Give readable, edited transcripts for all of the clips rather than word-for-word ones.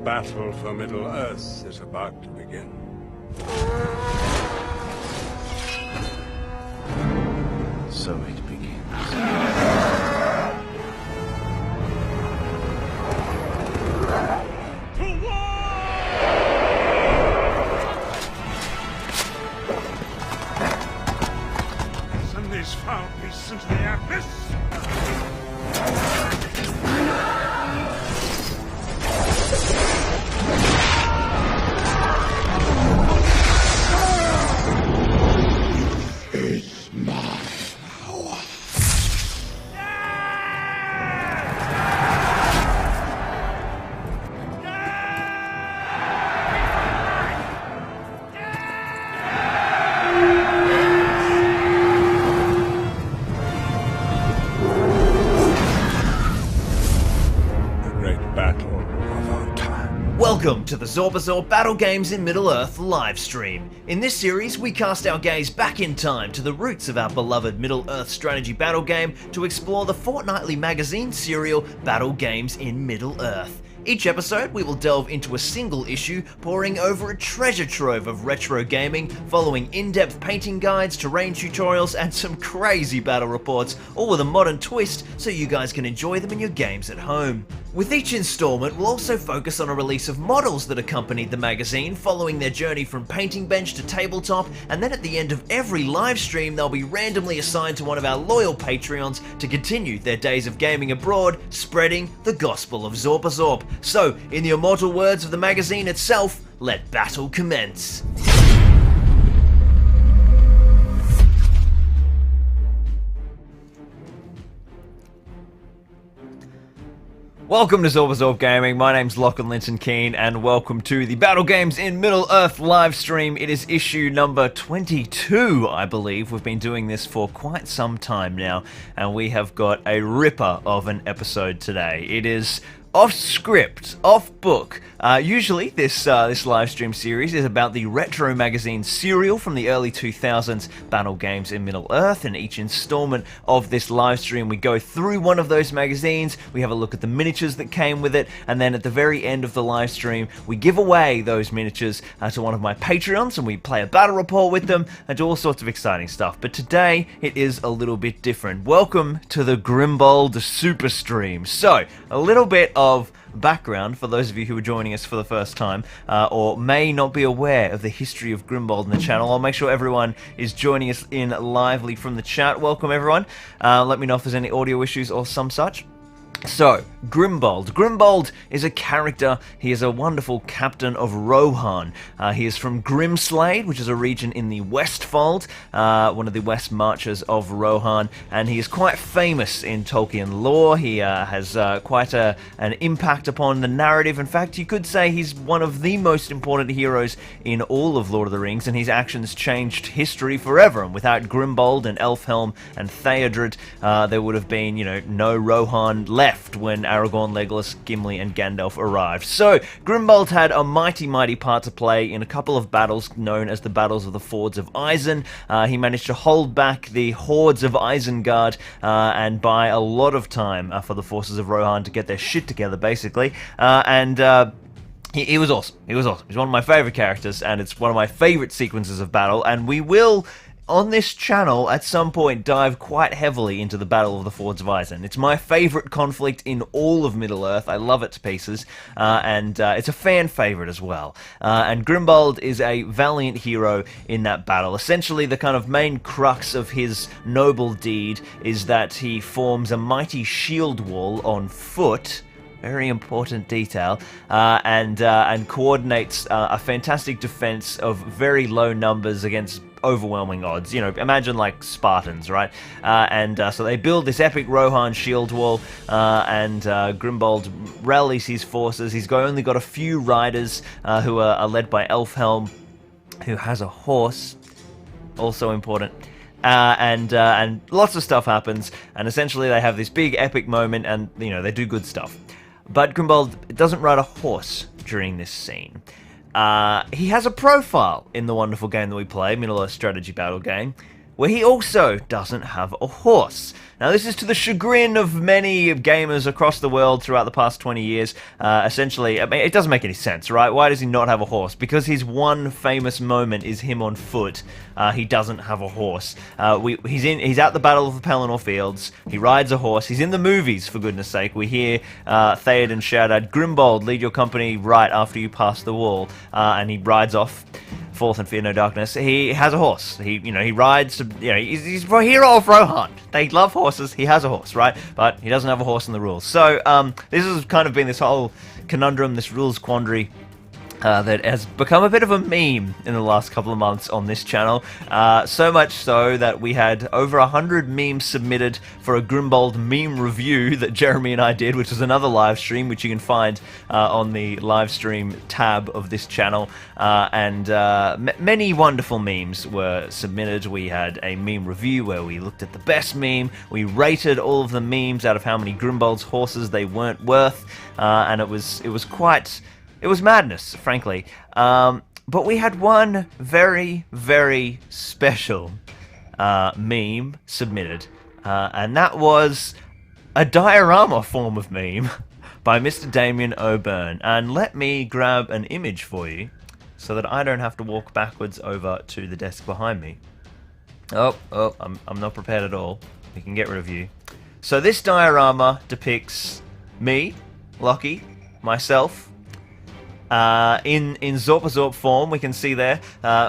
battle for Middle-earth is about to begin. So it begins. Send these foul beasts into the abyss! Welcome to the Zorpazorp Battle Games in Middle-earth livestream. In this series, we cast our gaze back in time to the roots of our beloved Middle-earth strategy battle game to explore the fortnightly magazine serial Battle Games in Middle-earth. Each episode, we will delve into a single issue, poring over a treasure trove of retro gaming, following in-depth painting guides, terrain tutorials, and some crazy battle reports, all with a modern twist so you guys can enjoy them in your games at home. With each installment, we'll also focus on a release of models that accompanied the magazine, following their journey from painting bench to tabletop, and then at the end of every live stream, they'll be randomly assigned to one of our loyal Patreons to continue their days of gaming abroad, spreading the gospel of Zorpazorp. So, in the immortal words of the magazine itself, let battle commence. Welcome to Zorpazorp Gaming, my name's Lachlan Linton Keane, and welcome to the Battle Games in Middle-earth live stream. It is issue number 22, I believe. We've been doing this for quite some time now, and we have got a ripper of an episode today. It is off script, off book. Usually this live stream series is about the retro magazine serial from the early 2000s, Battle Games in Middle-earth. In each installment of this live stream, we go through one of those magazines, we have a look at the miniatures that came with it, and then at the very end of the live stream, we give away those miniatures to one of my Patreons, and we play a battle report with them, and do all sorts of exciting stuff. But today, it is a little bit different. Welcome to the Grimbold Super Stream. So, a little bit of background for those of you who are joining us for the first time or may not be aware of the history of Grimbold in the channel. I'll make sure everyone is joining us in lively from the chat. Welcome everyone. Let me know if there's any audio issues or some such. So, Grimbold. Grimbold is a character. He is a wonderful captain of Rohan. He is from Grimslade, which is a region in the Westfold, one of the West Marches of Rohan, and he is quite famous in Tolkien lore. He has quite an impact upon the narrative. In fact, you could say he's one of the most important heroes in all of Lord of the Rings, and his actions changed history forever. And without Grimbold and Elfhelm and Theodred, there would have been, no Rohan left when Aragorn, Legolas, Gimli, and Gandalf arrived. So, Grimbold had a mighty part to play in a couple of battles known as the Battles of the Fords of Isen. He managed to hold back the hordes of Isengard and buy a lot of time for the forces of Rohan to get their shit together, basically. He was awesome. He was awesome. He's one of my favorite characters, and it's one of my favorite sequences of battle, and we will, on this channel, at some point, dive quite heavily into the Battle of the Fords of Isen. It's my favorite conflict in all of Middle-earth. I love it to pieces, and it's a fan favorite as well. And Grimbold is a valiant hero in that battle. Essentially, the kind of main crux of his noble deed is that he forms a mighty shield wall on foot, very important detail, and coordinates a fantastic defense of very low numbers against overwhelming odds. Imagine like Spartans, right? So they build this epic Rohan shield wall, and Grimbold rallies his forces. He's only got a few riders who are led by Elfhelm, who has a horse, also important. And lots of stuff happens, and essentially they have this big epic moment, and they do good stuff. But Grimbold doesn't ride a horse during this scene. He has a profile in the wonderful game that we play, Middle-earth strategy battle game, where he also doesn't have a horse. Now, this is to the chagrin of many gamers across the world throughout the past 20 years. Essentially, I mean, it doesn't make any sense, right? Why does he not have a horse? Because his one famous moment is him on foot. He doesn't have a horse. He's at the Battle of the Pelennor Fields. He rides a horse. He's in the movies, for goodness sake. We hear Theoden shout out, "Grimbold, lead your company right after you pass the wall," and he rides off. Forth and fear no darkness. He has a horse. He rides to, he's a hero of Rohan. They love horses. He has a horse, right? But he doesn't have a horse in the rules. So this has kind of been this whole conundrum, this rules quandary that has become a bit of a meme in the last couple of months on this channel. So much so that we had over 100 memes submitted for a Grimbold meme review that Jeremy and I did, which is another live stream, which you can find on the live stream tab of this channel. And many wonderful memes were submitted. We had a meme review where we looked at the best meme. We rated all of the memes out of how many Grimbold's horses they weren't worth. And it was quite... It was madness, frankly. But we had one very, very special meme submitted. And that was a diorama form of meme by Mr. Damien O'Byrne. And let me grab an image for you so that I don't have to walk backwards over to the desk behind me. I'm not prepared at all. We can get rid of you. So this diorama depicts me, Lockie, myself, in Zorpazorp form. We can see there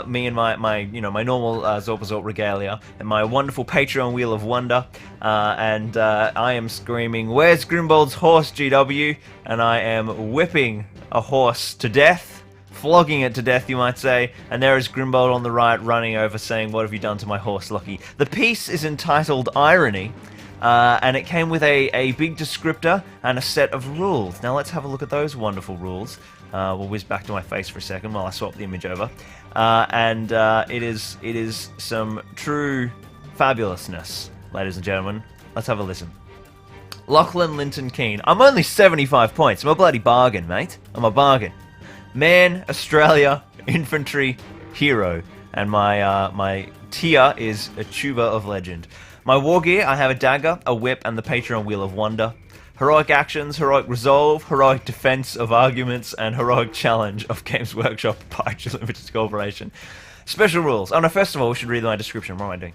me and my normal Zorpazorp regalia and my wonderful Patreon Wheel of Wonder, and I am screaming, "Where's Grimbold's horse, GW?" And I am whipping a horse to death, flogging it to death, you might say, and there is Grimbold on the right running over saying, "What have you done to my horse, Lockie?" The piece is entitled Irony, and it came with a big descriptor and a set of rules. Now let's have a look at those wonderful rules. We'll whiz back to my face for a second while I swap the image over. And it is some true fabulousness, ladies and gentlemen. Let's have a listen. Lachlan Linton Keane. I'm only 75 points. I'm a bloody bargain, mate. I'm a bargain. Man, Australia, infantry, hero. And my tier is a tuba of legend. My war gear, I have a dagger, a whip, and the Patreon Wheel of Wonder. Heroic actions, heroic resolve, heroic defense of arguments, and heroic challenge of Games Workshop Proprietary Limited Corporation. Special rules. Oh no, first of all, we should read my description. What am I doing?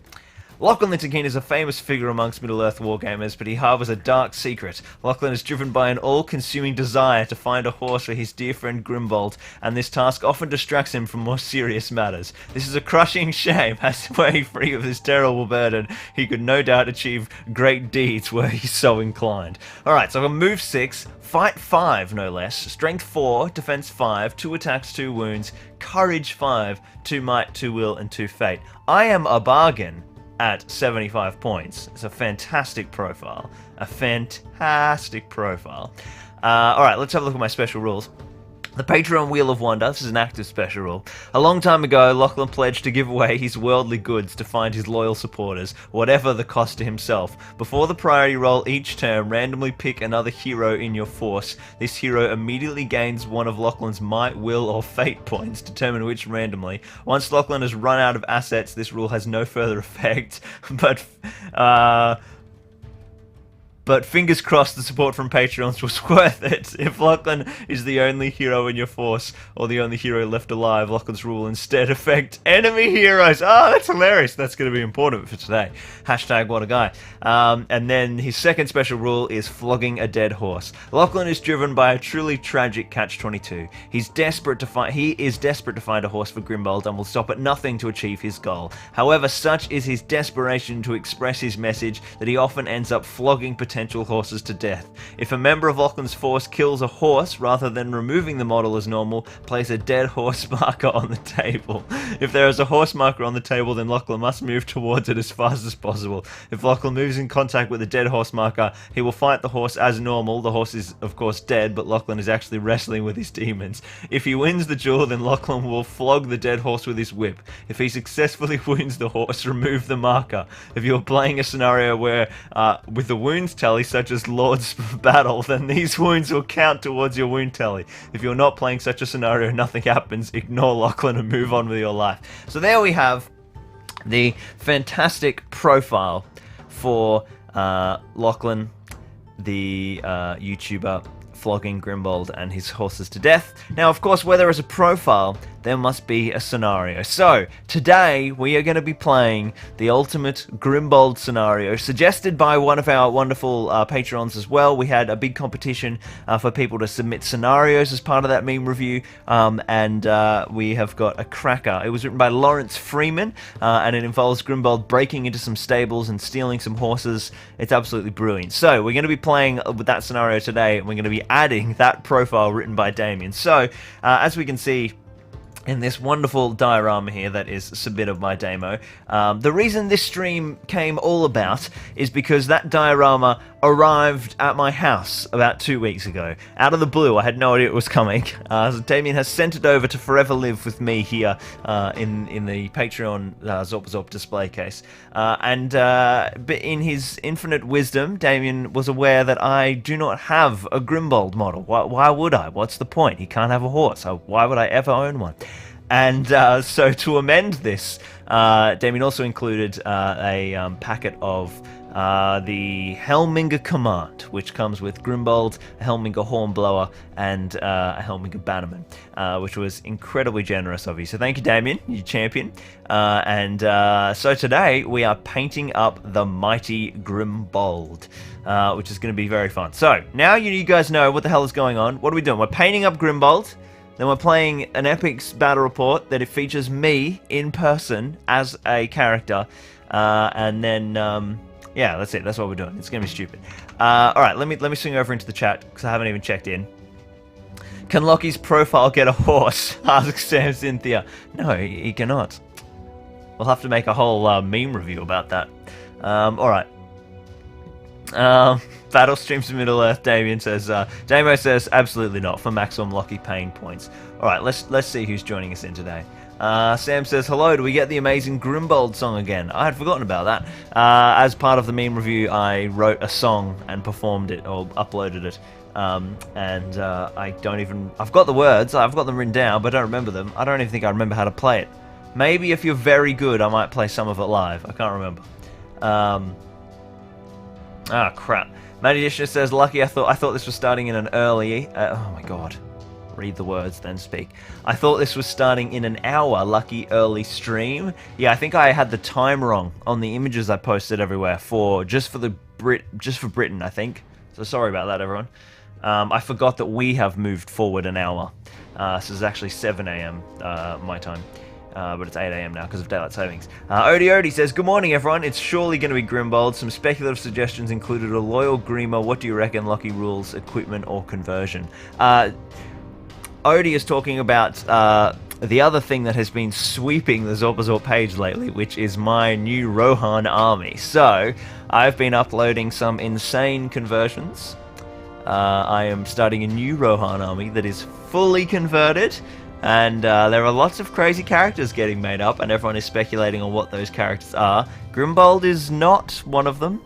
Lachlan Linton Keane is a famous figure amongst Middle-earth wargamers, but he harbours a dark secret. Lachlan is driven by an all-consuming desire to find a horse for his dear friend Grimbold, and this task often distracts him from more serious matters. This is a crushing shame, as were he free of this terrible burden, he could no doubt achieve great deeds were he so inclined. Alright, so I've got move 6, fight 5 no less, strength 4, defense 5, 2 attacks, 2 wounds, courage 5, 2 might, 2 will, and 2 fate. I am a bargain at 75 points. It's a fantastic profile. A fantastic profile. Alright, let's have a look at my special rules. The Patreon Wheel of Wonder. This is an active special rule. A long time ago, Lachlan pledged to give away his worldly goods to find his loyal supporters, whatever the cost to himself. Before the priority roll each turn, randomly pick another hero in your force. This hero immediately gains one of Lachlan's might, will, or fate points, determine which randomly. Once Lachlan has run out of assets, this rule has no further effect, but fingers crossed the support from Patreons was worth it. If Lachlan is the only hero in your force, or the only hero left alive, Lachlan's rule will instead affect enemy heroes. Oh, that's hilarious. That's going to be important for today. Hashtag what a guy. And then his second special rule is flogging a dead horse. Lachlan is driven by a truly tragic catch-22. He is desperate to find a horse for Grimbold and will stop at nothing to achieve his goal. However, such is his desperation to express his message that he often ends up flogging potential horses to death. If a member of Lachlan's force kills a horse, rather than removing the model as normal, place a dead horse marker on the table. If there is a horse marker on the table, then Lachlan must move towards it as fast as possible. If Lachlan moves in contact with the dead horse marker, he will fight the horse as normal. The horse is, of course, dead, but Lachlan is actually wrestling with his demons. If he wins the duel, then Lachlan will flog the dead horse with his whip. If he successfully wounds the horse, remove the marker. If you're playing a scenario where, with the wounds tally, such as Lord's Battle, then these wounds will count towards your wound tally. If you're not playing such a scenario, nothing happens. Ignore Lachlan and move on with your life. So there we have the fantastic profile for Lachlan, the YouTuber flogging Grimbold and his horses to death. Now, of course, where there is a profile, there must be a scenario. So, today we are going to be playing the ultimate Grimbold scenario, suggested by one of our wonderful patrons as well. We had a big competition for people to submit scenarios as part of that meme review, and we have got a cracker. It was written by Lawrence Freeman, and it involves Grimbold breaking into some stables and stealing some horses. It's absolutely brilliant. So, we're going to be playing with that scenario today, and we're going to be adding that profile written by Damien. So, as we can see in this wonderful diorama here that is submitted by Damo. The reason this stream came all about is because that diorama arrived at my house about 2 weeks ago. Out of the blue, I had no idea it was coming. So Damien has sent it over to forever live with me here in the Patreon Zorpazorp display case. And in his infinite wisdom, Damien was aware that I do not have a Grimbold model. Why would I? What's the point? He can't have a horse. So why would I ever own one? And so to amend this, Damien also included a packet of the Helminga Command, which comes with Grimbold, a Helminga Hornblower, and a Helminga Bannerman, which was incredibly generous of you. So thank you, Damien, you champion. So today we are painting up the mighty Grimbold, which is going to be very fun. So now you guys know what the hell is going on. What are we doing? We're painting up Grimbold. Then we're playing an Epics battle report that it features me in person as a character, and then yeah, that's it. That's what we're doing. It's gonna be stupid. All right, let me swing over into the chat because I haven't even checked in. Can Lockie's profile get a horse? Asks Sam Cynthia. No, he cannot. We'll have to make a whole meme review about that. All right. Battle streams of Middle Earth. Damien says. Damo says absolutely not for maximum Lockie pain points. All right, let's see who's joining us in today. Sam says hello. Do we get the amazing Grimbold song again? I had forgotten about that. As part of the meme review, I wrote a song and performed it or uploaded it. I don't even. I've got the words. I've got them written down, but I don't remember them. I don't even think I remember how to play it. Maybe if you're very good, I might play some of it live. I can't remember. Ah, crap. Matty Disher says, Lucky, I thought this was starting in an early... oh my god. Read the words, then speak. I thought this was starting in an hour, Lucky, early stream. Yeah, I think I had the time wrong on the images I posted everywhere just for Britain, I think. So sorry about that, everyone. I forgot that we have moved forward an hour. So it's actually 7 a.m. My time. But it's 8 a.m. now because of daylight savings. Odie says, good morning, everyone. It's surely going to be Grimbold. Some speculative suggestions included a loyal Grima. What do you reckon? Lucky rules, equipment, or conversion? Odie is talking about the other thing that has been sweeping the Zorpazorp page lately, which is my new Rohan army. So, I've been uploading some insane conversions. I am starting a new Rohan army that is fully converted. And there are lots of crazy characters getting made up, and everyone is speculating on what those characters are. Grimbold is not one of them.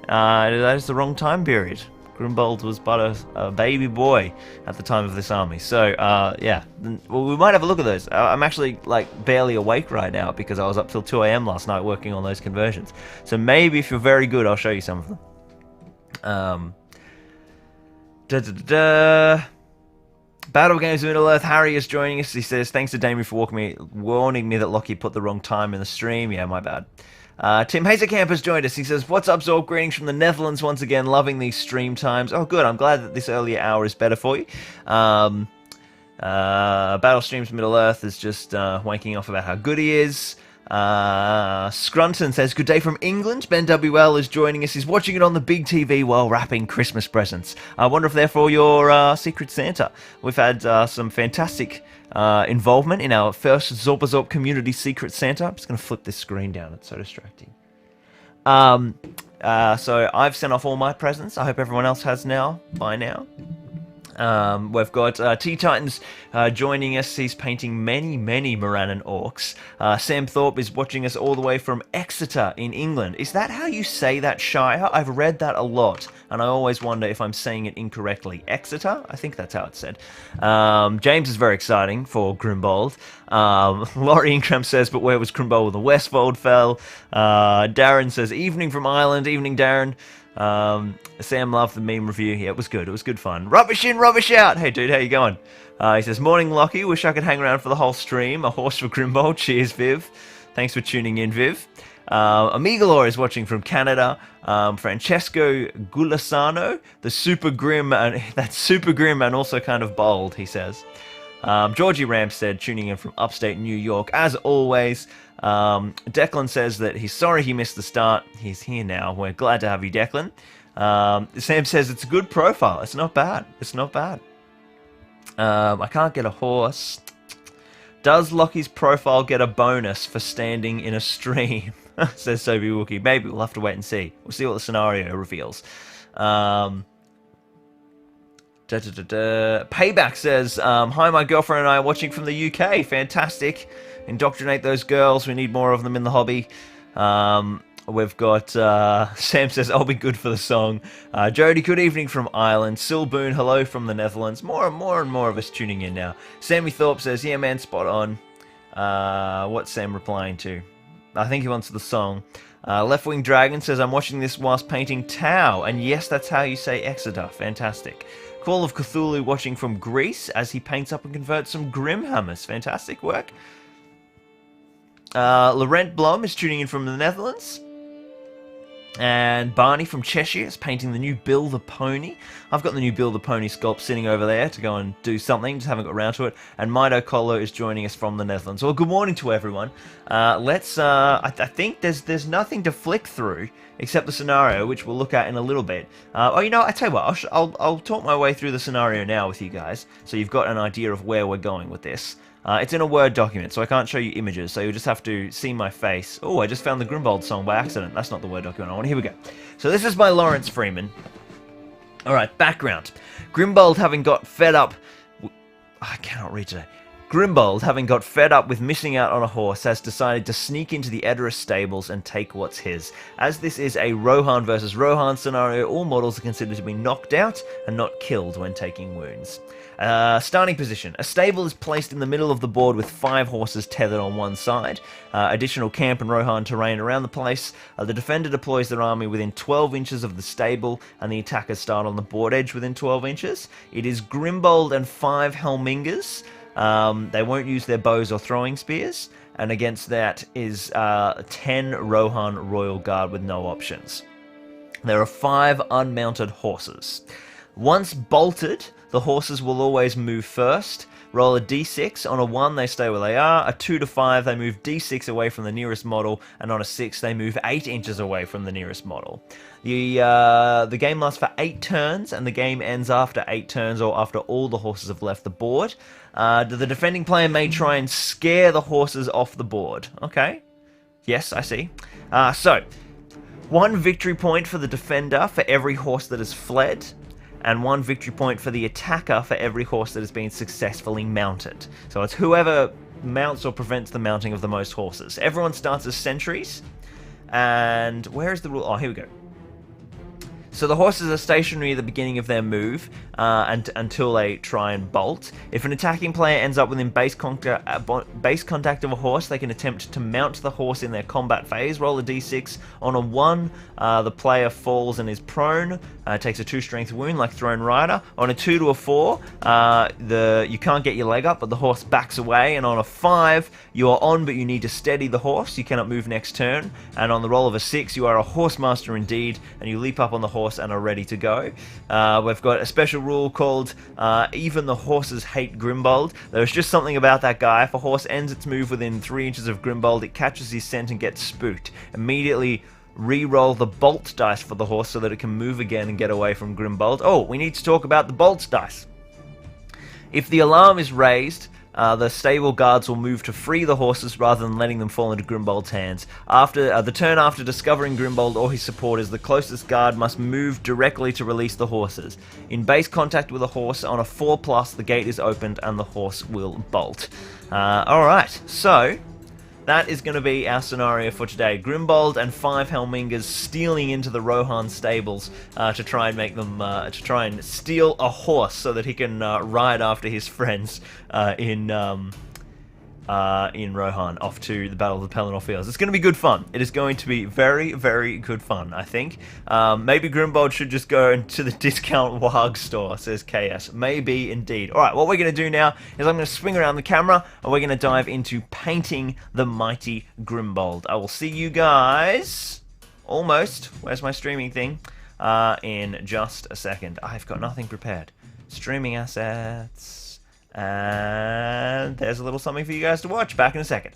That is the wrong time period. Grimbold was but a baby boy at the time of this army. So, yeah. Well, we might have a look at those. I'm actually, like, barely awake right now because I was up till 2 a.m. last night working on those conversions. So maybe if you're very good, I'll show you some of them. Battle Games of Middle Earth, Harry is joining us. He says, thanks to Damien for warning me that Lockie put the wrong time in the stream. Yeah, my bad. Tim Hazelkamp has joined us. He says, what's up, Zorp? Greetings from the Netherlands once again. Loving these stream times. Oh, good. I'm glad that this earlier hour is better for you. Battle Streams Middle Earth is just wanking off about how good he is. Scrunton says, good day from England. Ben WL is joining us. He's watching it on the big TV while wrapping Christmas presents. I wonder if they're for your Secret Santa. We've had some fantastic involvement in our first Zorpazorp community Secret Santa. I'm just going to flip this screen down. It's so distracting. So I've sent off all my presents. I hope everyone else has by now. We've got T-Titans joining us. He's painting many Morannon orcs. Sam Thorpe is watching us all the way from Exeter in England. Is that how you say that, Shire? I've read that a lot, and I always wonder if I'm saying it incorrectly. Exeter? I think that's how it's said. James is very exciting for Grimbold. Laurie Ingram says, but where was Grimbold when the Westfold fell? Darren says, evening from Ireland. Evening, Darren. Sam loved the meme review. Yeah, it was good. It was good fun. Rubbish in, rubbish out. Hey, dude, how you going? He says, morning, Lockie. Wish I could hang around for the whole stream. A horse for Grimbold. Cheers, Viv. Thanks for tuning in, Viv. Amigalore is watching from Canada. Francesco Gulasano, the super grim, and that's super grim and also kind of bold, he says. Georgie Ramstead tuning in from upstate New York, as always. Declan says that he's sorry he missed the start. He's here now. We're glad to have you, Declan. Sam says it's a good profile. It's not bad. It's not bad. I can't get a horse. Does Lockie's profile get a bonus for standing in a stream? Says Sobi Wookie. Maybe we'll have to wait and see. We'll see what the scenario reveals. Payback says, hi, my girlfriend and I are watching from the UK. Fantastic. Indoctrinate those girls. We need more of them in the hobby. We've got, Sam says, I'll be good for the song. Jody, good evening from Ireland. Sil Boone, hello from the Netherlands. More and more of us tuning in now. Sammy Thorpe says, yeah, man, spot on. What's Sam replying to? I think he wants the song. Left Wing Dragon says, I'm watching this whilst painting Tau. And yes, that's how you say Exeter. Fantastic. Call of Cthulhu watching from Greece as he paints up and converts some Grimhammers. Fantastic work. Laurent Blom is tuning in from the Netherlands. And Barney from Cheshire is painting the new Bill the Pony. I've got the new Bill the Pony sculpt sitting over there to go and do something. Just haven't got around to it. And Mido Colo is joining us from the Netherlands. Well, good morning to everyone. I think there's nothing to flick through except the scenario, which we'll look at in a little bit. I tell you what, I'll talk my way through the scenario now with you guys, so you've got an idea of where we're going with this. It's in a Word document, so I can't show you images, so you'll just have to see my face. Oh, I just found the Grimbold song by accident. That's not the Word document I want. Here we go. So this is by Lawrence Freeman. Alright, background. Grimbold having got fed up... I cannot read today. Grimbold, having got fed up with missing out on a horse, has decided to sneak into the Edoras stables and take what's his. As this is a Rohan versus Rohan scenario, all models are considered to be knocked out and not killed when taking wounds. Starting position. A stable is placed in the middle of the board with 5 horses tethered on one side. Additional camp and Rohan terrain around the place. The defender deploys their army within 12 inches of the stable, and the attackers start on the board edge within 12 inches. It is Grimbold and 5 Helmingers. They won't use their bows or throwing spears, and against that is 10 Rohan Royal Guard with no options. There are 5 unmounted horses. Once bolted, the horses will always move first. Roll a d6. On a 1, they stay where they are. A 2 to 5, they move d6 away from the nearest model, and on a 6, they move 8 inches away from the nearest model. The game lasts for 8 turns, and the game ends after 8 turns, or after all the horses have left the board. The defending player may try and scare the horses off the board. Okay. Yes, I see. So, 1 victory point for the defender for every horse that has fled, and 1 victory point for the attacker for every horse that has been successfully mounted. So it's whoever mounts or prevents the mounting of the most horses. Everyone starts as sentries, and where is the rule? Oh, here we go. So the horses are stationary at the beginning of their move until they try and bolt. If an attacking player ends up within base contact of a horse, they can attempt to mount the horse in their combat phase. Roll a d6. On a 1, the player falls and is prone, takes a 2 strength wound like thrown rider. On a 2 to a 4, you can't get your leg up, but the horse backs away. And on a 5, you are on, but you need to steady the horse. You cannot move next turn. And on the roll of a 6, you are a horse master indeed, and you leap up on the horse and are ready to go. We've got a special rule called even the horses hate Grimbold. There's just something about that guy. If a horse ends its move within 3 inches of Grimbold, it catches his scent and gets spooked. Immediately re-roll the bolt dice for the horse so that it can move again and get away from Grimbold. Oh, we need to talk about the bolt dice. If the alarm is raised, the stable guards will move to free the horses rather than letting them fall into Grimbold's hands. After the turn after discovering Grimbold or his supporters, the closest guard must move directly to release the horses. In base contact with a horse on a 4+, the gate is opened and the horse will bolt. Alright, so that is going to be our scenario for today. Grimbold and 5 Helmingers stealing into the Rohan stables to try and make them to try and steal a horse so that he can ride after his friends in Rohan off to the Battle of the Pelennor Fields. It's going to be good fun. It is going to be very, very good fun, I think. Maybe Grimbold should just go into the discount warg store, says KS. Maybe indeed. Alright, what we're going to do now is I'm going to swing around the camera and we're going to dive into painting the mighty Grimbold. I will see you guys almost, where's my streaming thing, in just a second. I've got nothing prepared. Streaming assets. And there's a little something for you guys to watch. Back in a second.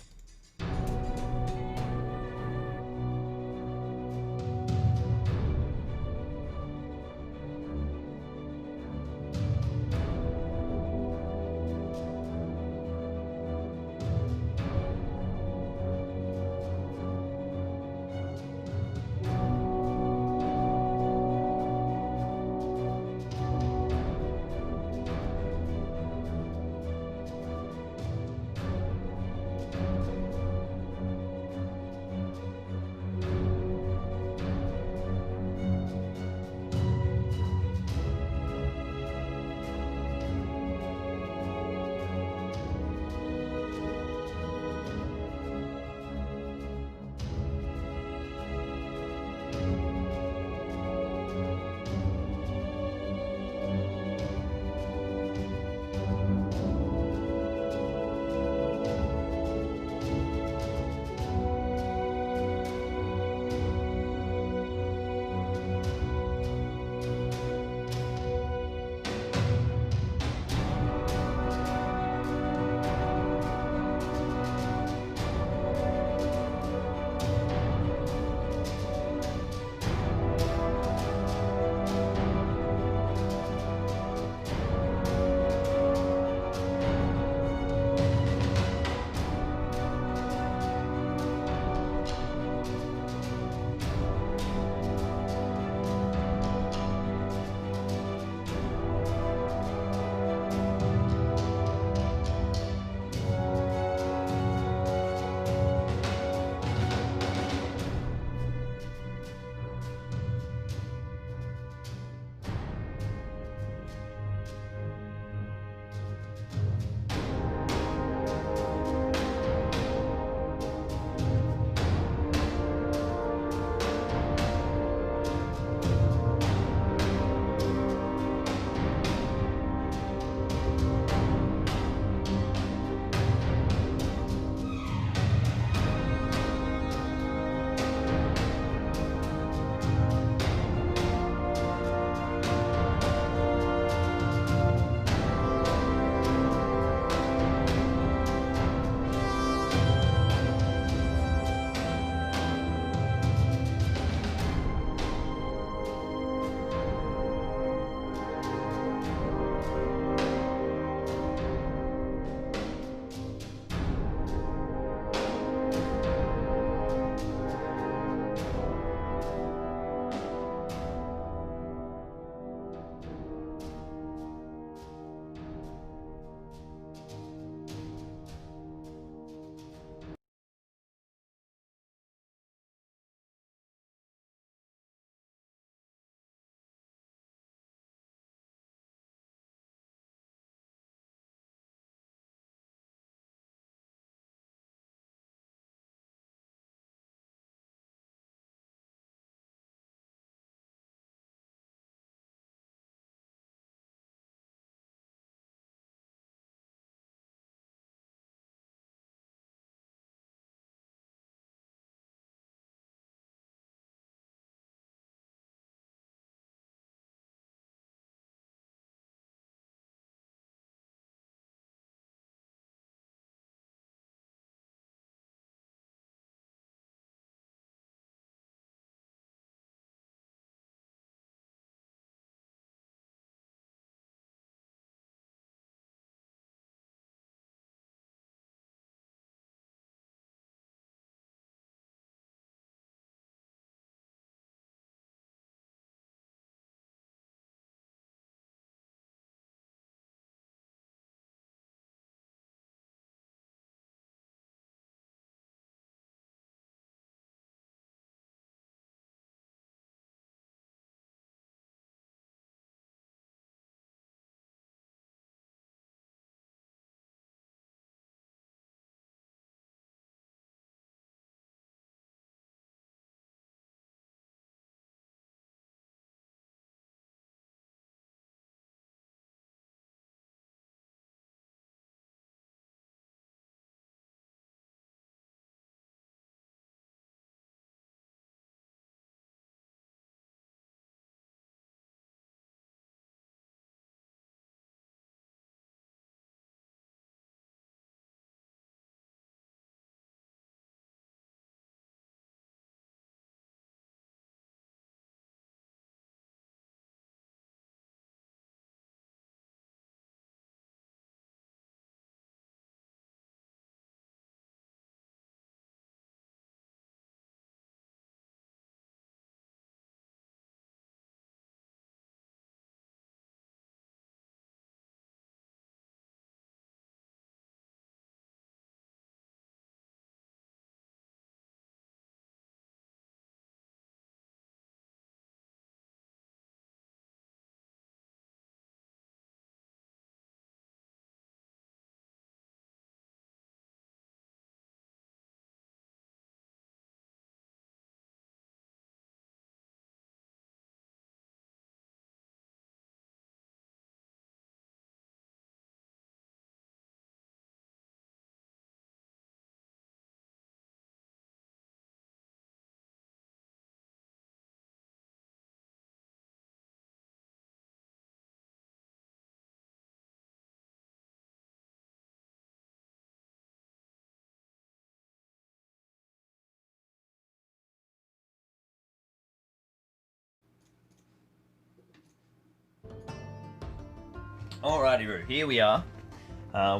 Alrighty, Roo, here we are.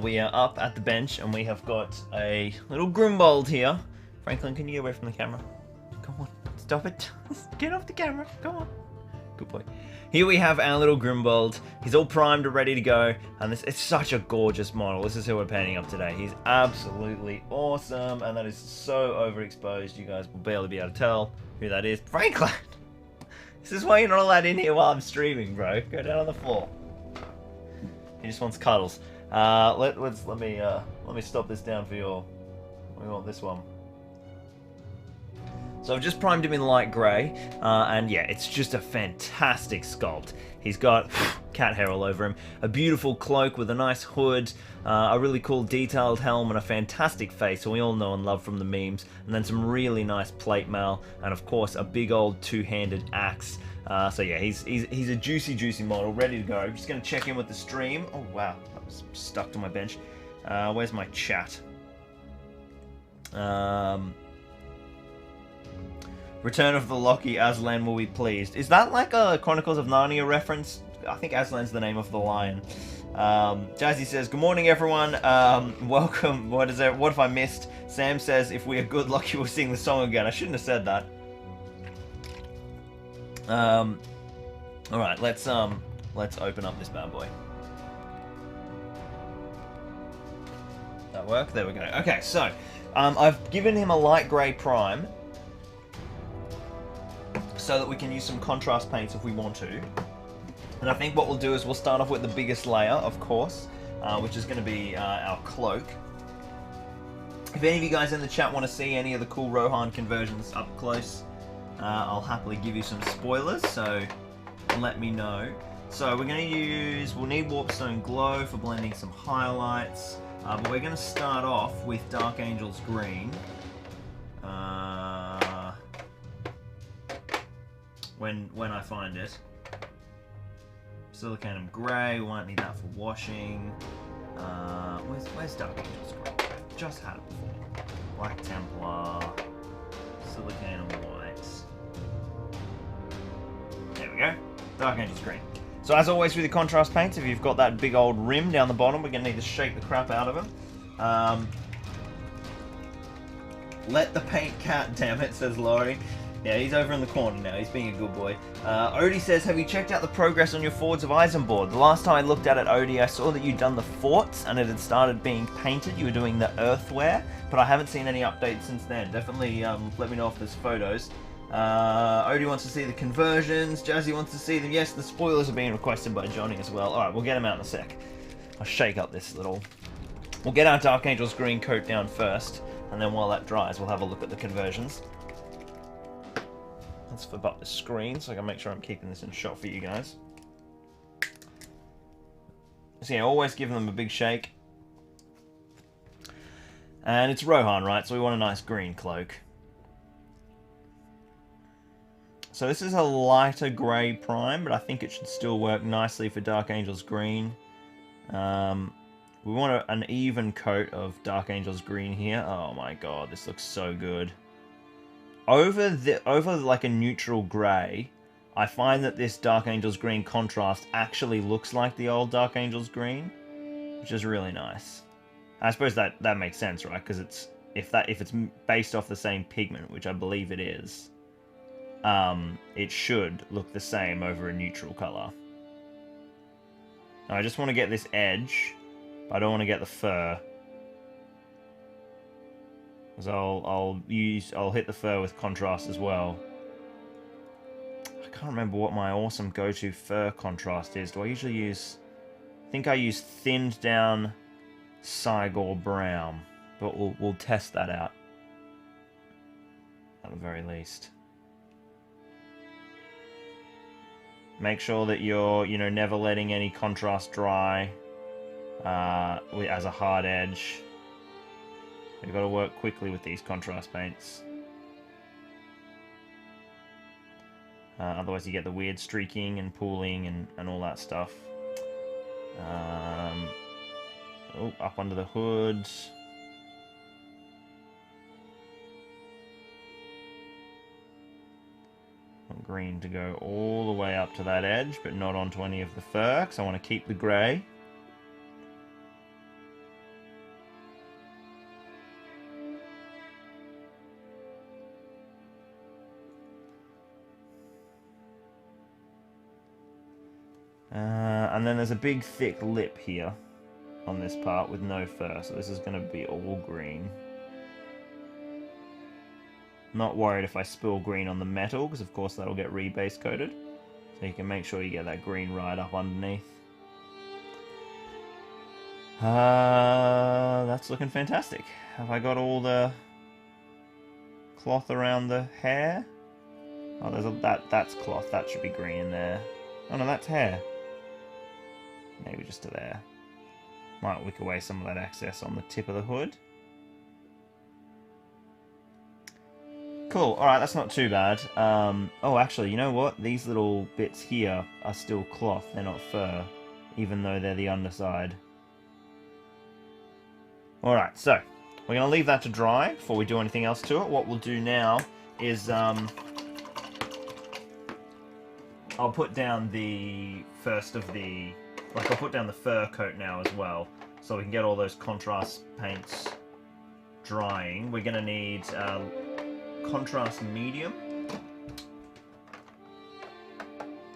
We are up at the bench and we have got a little Grimbold here. Franklin, can you get away from the camera? Come on, stop it. Get off the camera, come on. Good boy. Here we have our little Grimbold. He's all primed and ready to go. And it's such a gorgeous model. This is who we're painting up today. He's absolutely awesome. And that is so overexposed. You guys will barely be able to tell who that is. Franklin! This is why you're not allowed in here while I'm streaming, bro. Go down on the floor. He just wants cuddles. Let me stop this down for you. We want this one. So I've just primed him in light grey, and yeah, it's just a fantastic sculpt. He's got cat hair all over him, a beautiful cloak with a nice hood, a really cool detailed helm, and a fantastic face, so we all know and love from the memes, and then some really nice plate mail, and of course a big old two-handed axe. So yeah, he's a juicy model, ready to go. I'm just going to check in with the stream. Oh wow, I was stuck to my bench. Where's my chat? Return of the Loki, Aslan will be pleased. Is that like a Chronicles of Narnia reference? I think Aslan's the name of the lion. Jazzy says, good morning everyone, welcome. What have I missed? Sam says, if we are good, Loki will sing the song again. I shouldn't have said that. Alright, let's open up this bad boy. That work? There we go. Okay, so, I've given him a light grey prime, so that we can use some contrast paints if we want to. And I think what we'll do is we'll start off with the biggest layer, of course, which is going to be our cloak. If any of you guys in the chat want to see any of the cool Rohan conversions up close, I'll happily give you some spoilers, so let me know. So we're going to we'll need Warpstone Glow for blending some highlights, but we're going to start off with Dark Angel's Green. When I find it. Silicanum Grey, we might need that for washing. Where's Dark Angel's Grey? Just had it before. Black Templar, Silicanum White. There we go. Dark Angel's Green. So as always with the contrast paints, if you've got that big old rim down the bottom, we're going to need to shake the crap out of them. Let the paint cat, damn it, says Laurie. Yeah, he's over in the corner now. He's being a good boy. Odie says, have you checked out the progress on your Fords of Eisenborg? The last time I looked at it, Odie, I saw that you'd done the forts and it had started being painted. You were doing the earthware, but I haven't seen any updates since then. Definitely let me know if there's photos. Odie wants to see the conversions. Jazzy wants to see them. Yes, the spoilers are being requested by Johnny as well. Alright, we'll get them out in a sec. I'll shake up this little... We'll get our Dark Angel's Green coat down first, and then while that dries, we'll have a look at the conversions. Let's flip up the screen so I can make sure I'm keeping this in shot for you guys. So yeah, always give them a big shake. And it's Rohan, right? So we want a nice green cloak. So this is a lighter grey prime, but I think it should still work nicely for Dark Angel's Green. We want an even coat of Dark Angel's Green here. Oh my god, this looks so good. Over like a neutral grey, I find that this Dark Angel's Green contrast actually looks like the old Dark Angel's Green, which is really nice. I suppose that makes sense, right? Because if it's based off the same pigment, which I believe it is, it should look the same over a neutral colour. Now, I just want to get this edge, but I don't want to get the fur. Because I'll hit the fur with contrast as well. I can't remember what my awesome go-to fur contrast is. Do I usually use... I think I use thinned down Cygor Brown. But we'll test that out. At the very least. Make sure that you're, never letting any contrast dry as a hard edge. You've got to work quickly with these contrast paints. Otherwise you get the weird streaking and pooling and all that stuff. Up under the hood. want green to go all the way up to that edge, but not onto any of the fur, because I want to keep the grey. And then there's a big thick lip here on this part with no fur, so this is going to be all green. Not worried if I spill green on the metal, because of course that'll get rebase coated. So you can make sure you get that green right up underneath. That's looking fantastic. Have I got all the cloth around the hair? Oh, that's cloth. That should be green in there. Oh no, that's hair. Maybe just to there. Might wick away some of that excess on the tip of the hood. Cool, alright, that's not too bad. Oh, actually, you know what? These little bits here are still cloth, they're not fur, even though they're the underside. Alright, so, we're going to leave that to dry before we do anything else to it. What we'll do now is, I'll put down the first of the... Like, I'll put down the fur coat now as well, so we can get all those contrast paints drying. We're going to need contrast medium.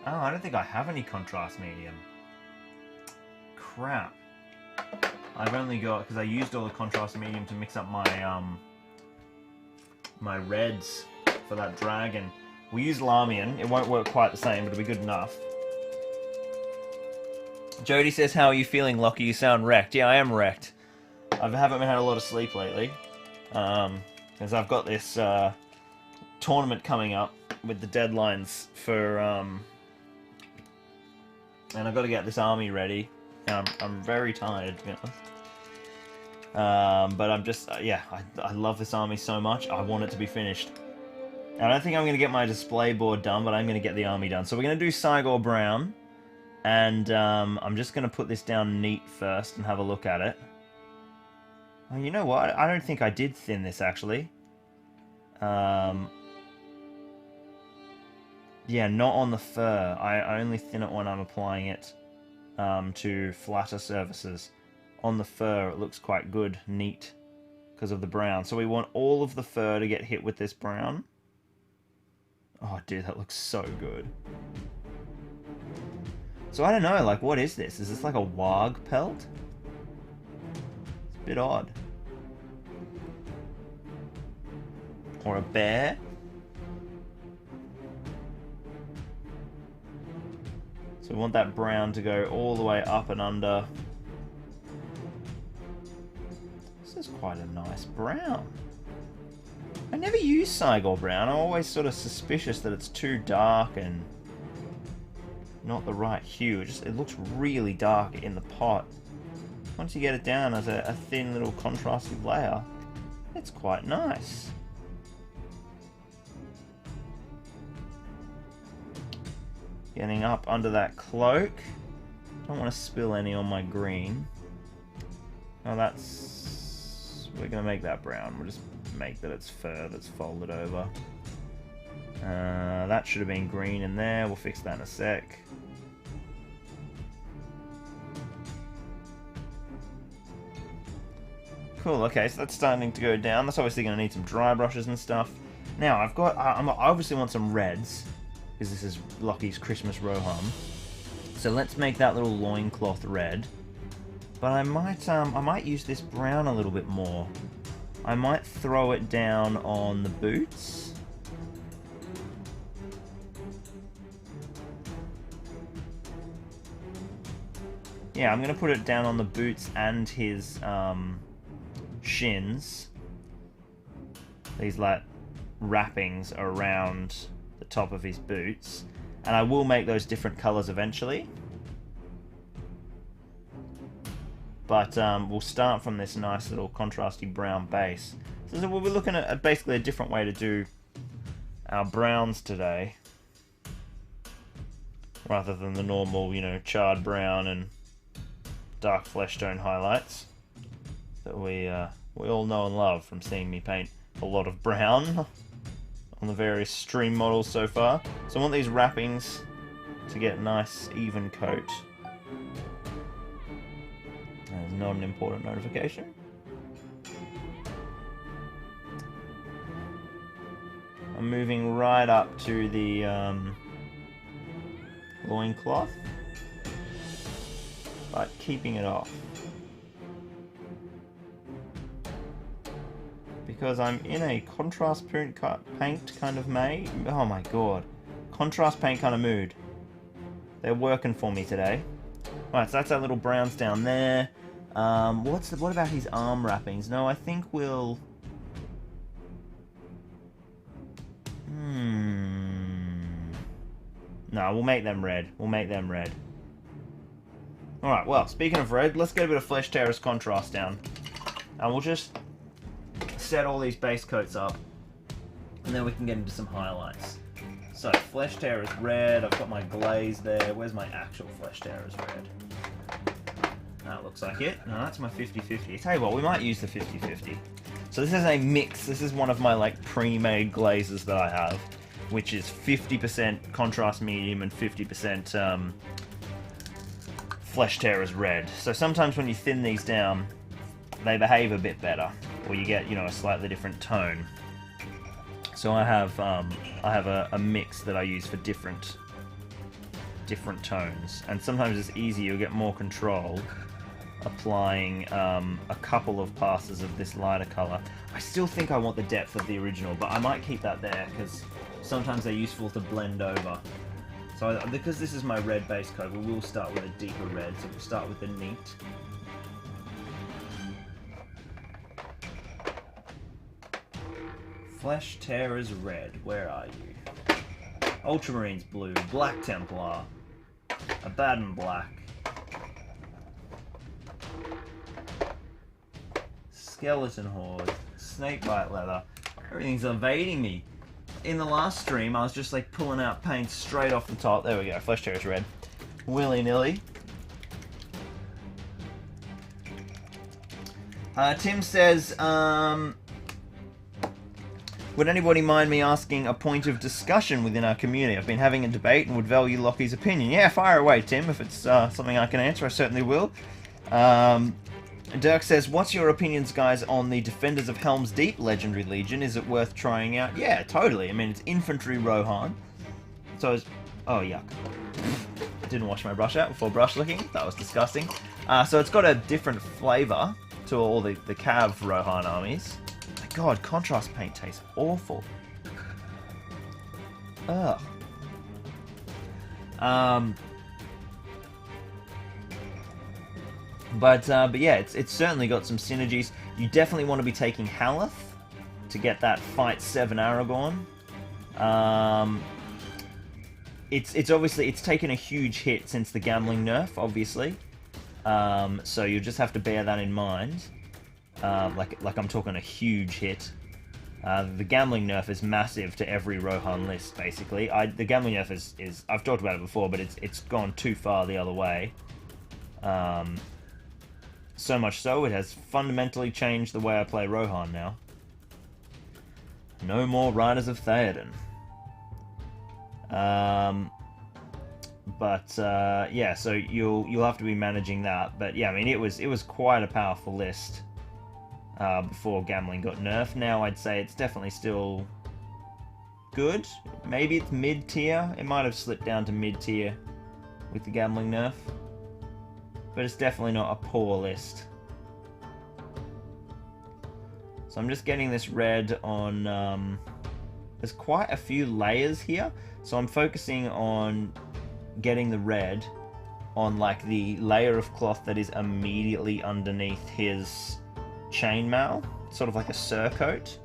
Oh, I don't think I have any contrast medium. Crap. I've only got, because I used all the contrast medium to mix up my my reds for that dragon. We use Lamian. It won't work quite the same, but it'll be good enough. Jody says, how are you feeling, Lockie? You sound wrecked. Yeah, I am wrecked. I haven't had a lot of sleep lately. Because I've got this tournament coming up with the deadlines for... and I've got to get this army ready. I'm very tired, to be honest. But I'm just... yeah, I love this army so much. I want it to be finished. I don't think I'm going to get my display board done, but I'm going to get the army done. So we're going to do Cygor Brown. And I'm just going to put this down neat first and have a look at it. Oh, you know what? I don't think I did thin this, actually. Yeah, not on the fur. I only thin it when I'm applying it to flatter surfaces. On the fur, it looks quite good, neat, because of the brown. So we want all of the fur to get hit with this brown. Oh, dude, that looks so good. So I don't know, like, what is this? Is this like a warg pelt? It's a bit odd. Or a bear? So we want that brown to go all the way up and under. This is quite a nice brown. I never use Cygor Brown. I'm always sort of suspicious that it's too dark and not the right hue. It looks really dark in the pot. Once you get it down as a thin little contrasty layer, it's quite nice. Getting up under that cloak. Don't want to spill any on my green. Oh, that's... We're going to make that brown. We'll just make that it's fur that's folded over. That should have been green in there. We'll fix that in a sec. Cool, okay, so that's starting to go down. That's obviously going to need some dry brushes and stuff. Now, I obviously want some reds, because this is Lockie's Christmas Roham. So let's make that little loincloth red. But I might use this brown a little bit more. I might throw it down on the boots. Yeah, I'm going to put it down on the boots and his shins. These like wrappings around the top of his boots. And I will make those different colours eventually. But we'll start from this nice little contrasty brown base. So we'll be looking at basically a different way to do our browns today. Rather than the normal, you know, charred brown and dark flesh tone highlights that we all know and love from seeing me paint a lot of brown on the various stream models so far. So I want these wrappings to get a nice even coat. That is not an important notification. I'm moving right up to the loincloth. but keeping it off. Because I'm in a contrast paint kind of oh my god. Contrast paint kind of mood. They're working for me today. Alright, so that's our little browns down there. What about his arm wrappings? No, I think we'll... No, we'll make them red. We'll make them red. Alright, well, speaking of red, let's get a bit of Flesh Tearer's contrast down. And we'll just set all these base coats up. And then we can get into some highlights. So, Flesh Tearer's red. I've got my glaze there. Where's my actual Flesh Tearer's red? That looks like it. No, that's my 50-50. Tell you what, we might use the 50-50. So this is a mix. This is one of my like pre-made glazes that I have, which is 50% contrast medium and 50% Flesh Tearer's red. So sometimes when you thin these down, they behave a bit better, or you get, you know, a slightly different tone. So I have a mix that I use for different tones, and sometimes it's easier, you get more control applying a couple of passes of this lighter colour. I still think I want the depth of the original, but I might keep that there because sometimes they're useful to blend over. So because this is my red base coat, we will start with a deeper red, so we'll start with the neat. Flesh Tearer's red, where are you? Ultramarines blue, Black Templar, Abaddon black, Skeleton Horde, Snakebite leather. Everything's evading me. In the last stream, I was just like pulling out paint straight off the top. There we go, Flesh Tearer's red. Willy-nilly. Tim says, would anybody mind me asking a point of discussion within our community? I've been having a debate and would value Lockie's opinion. Yeah, fire away, Tim. If it's something I can answer, I certainly will. Dirk says, what's your opinions, guys, on the Defenders of Helm's Deep Legendary Legion? Is it worth trying out? Yeah, totally. I mean, it's infantry Rohan. So it's... Oh, yuck. Didn't wash my brush out before brush licking. That was disgusting. So it's got a different flavour to all the Cav Rohan armies. My god, contrast paint tastes awful. Ugh. But yeah, it's certainly got some synergies. You definitely want to be taking Haleth to get that Fight 7 Aragorn. It's obviously, it's taken a huge hit since the gambling nerf, obviously. So you just have to bear that in mind. Like I'm talking a huge hit. The gambling nerf is massive to every Rohan list, basically. The gambling nerf is I've talked about it before, but it's gone too far the other way. So much so, it has fundamentally changed the way I play Rohan now. No more Riders of Theoden. Yeah, so you'll have to be managing that. But yeah, I mean, it was quite a powerful list before gambling got nerfed. Now I'd say it's definitely still good. Maybe it's mid-tier. It might have slipped down to mid-tier with the gambling nerf. But it's definitely not a poor list. So I'm just getting this red on... there's quite a few layers here. So I'm focusing on getting the red on like the layer of cloth that is immediately underneath his chainmail. Sort of like a surcoat.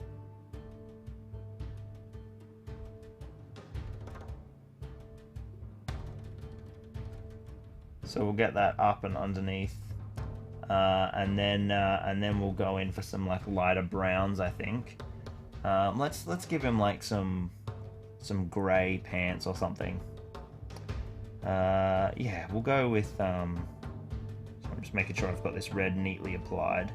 So we'll get that up and underneath, and then we'll go in for some like lighter browns, I think. Let's give him like some grey pants or something. Yeah, we'll go with. So I'm just making sure I've got this red neatly applied.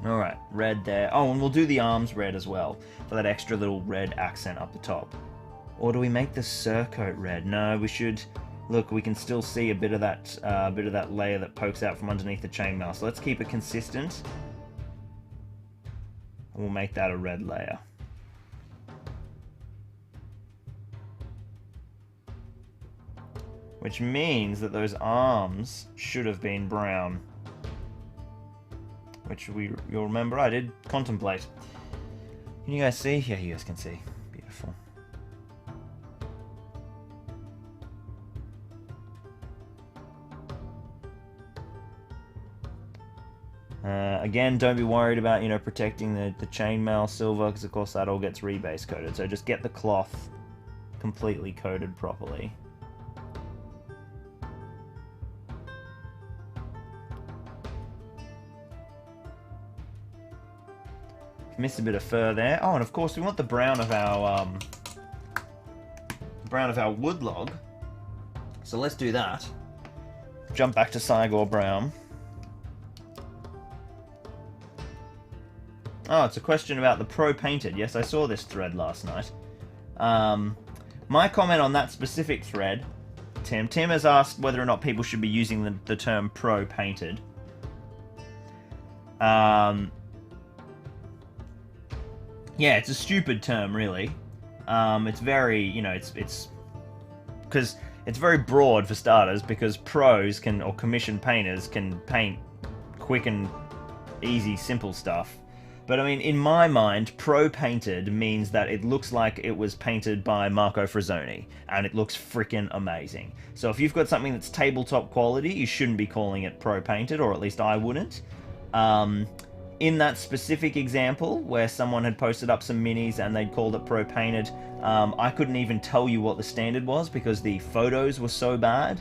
All right, red there. Oh, and we'll do the arms red as well for that extra little red accent up the top. Or do we make the surcoat red? No, we should... Look, we can still see a bit of that layer that pokes out from underneath the chainmail. So let's keep it consistent. And we'll make that a red layer. which means that those arms should have been brown. Which you'll remember I did contemplate. Can you guys see? Yeah, you guys can see. Beautiful. Again, don't be worried about, protecting the chainmail silver, because of course that all gets rebase coated. So just get the cloth completely coated properly. Missed a bit of fur there. Oh, and of course we want the brown of our wood log. So let's do that. Jump back to Cygor brown. Oh, it's a question about the pro painted. Yes, I saw this thread last night. My comment on that specific thread, Tim has asked whether or not people should be using the term pro painted. Yeah, it's a stupid term, really. It's very, it's because it's very broad for starters, because pros or commissioned painters can paint quick and easy, simple stuff. But I mean, in my mind, pro painted means that it looks like it was painted by Marco Frazzoni, and it looks freaking amazing. So if you've got something that's tabletop quality, you shouldn't be calling it pro painted, or at least I wouldn't. In that specific example, where someone had posted up some minis and they'd called it pro painted, I couldn't even tell you what the standard was because the photos were so bad.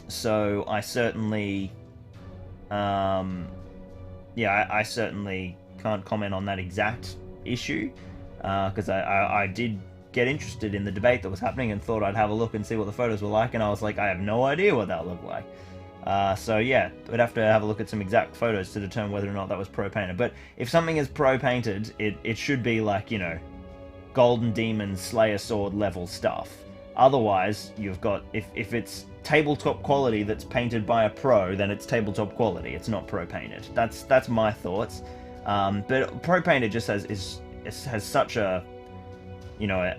So I certainly, I certainly can't comment on that exact issue, because I did get interested in the debate that was happening and thought I'd have a look and see what the photos were like, and I was like, I have no idea what that looked like. So yeah, we'd have to have a look at some exact photos to determine whether or not that was pro-painted. But if something is pro-painted, it should be like, Golden Demon Slayer Sword level stuff. Otherwise, you've got, if it's tabletop quality that's painted by a pro, then it's tabletop quality. It's not pro-painted. That's my thoughts. But pro-painted just has such a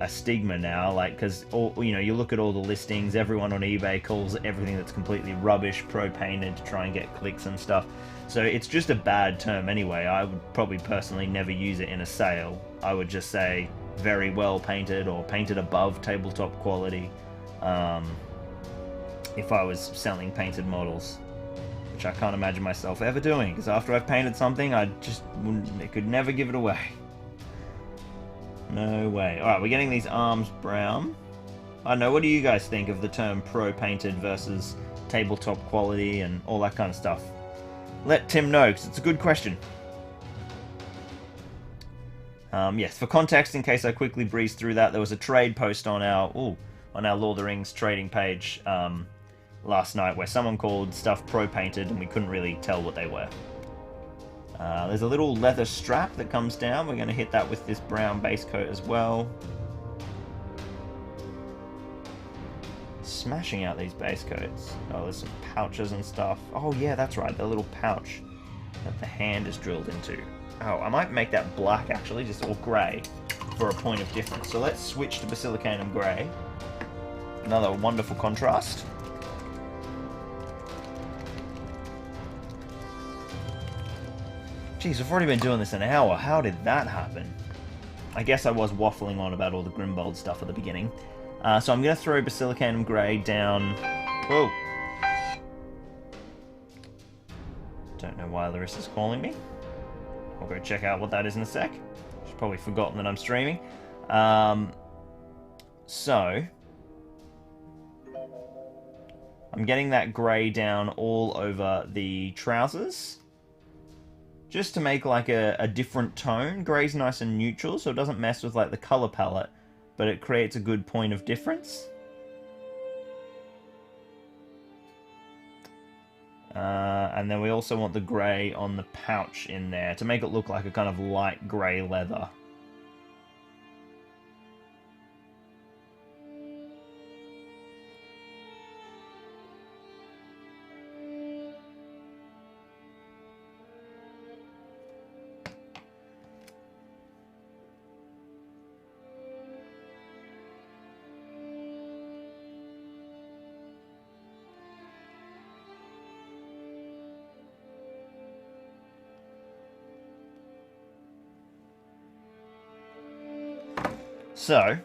stigma now, like, because you look at all the listings, everyone on eBay calls everything that's completely rubbish pro-painted to try and get clicks and stuff. So it's just a bad term anyway. I would probably personally never use it in a sale. I would just say very well painted or painted above tabletop quality, if I was selling painted models, which I can't imagine myself ever doing, because after I've painted something, I could never give it away. No way. Alright, we're getting these arms brown. I don't know, what do you guys think of the term pro-painted versus tabletop quality and all that kind of stuff? Let Tim know, because it's a good question. Yes, for context, in case I quickly breeze through that, there was a trade post on our Lord of the Rings trading page last night where someone called stuff pro-painted and we couldn't really tell what they were. There's a little leather strap that comes down. We're going to hit that with this brown base coat as well. Smashing out these base coats. Oh, there's some pouches and stuff. Oh yeah, that's right, the little pouch that the hand is drilled into. Oh, I might make that black actually, or grey, for a point of difference. So let's switch to Basilicanum Grey. Another wonderful contrast. Jeez, we've already been doing this an hour. How did that happen? I guess I was waffling on about all the Grimbold stuff at the beginning. So I'm going to throw Basilicanum Grey down... Whoa! Don't know why Larissa's calling me. I'll go check out what that is in a sec. She's probably forgotten that I'm streaming. So... I'm getting that grey down all over the trousers. Just to make like a different tone. Grey's nice and neutral, so it doesn't mess with like the colour palette, but it creates a good point of difference. And then we also want the grey on the pouch in there to make it look like a kind of light grey leather. So,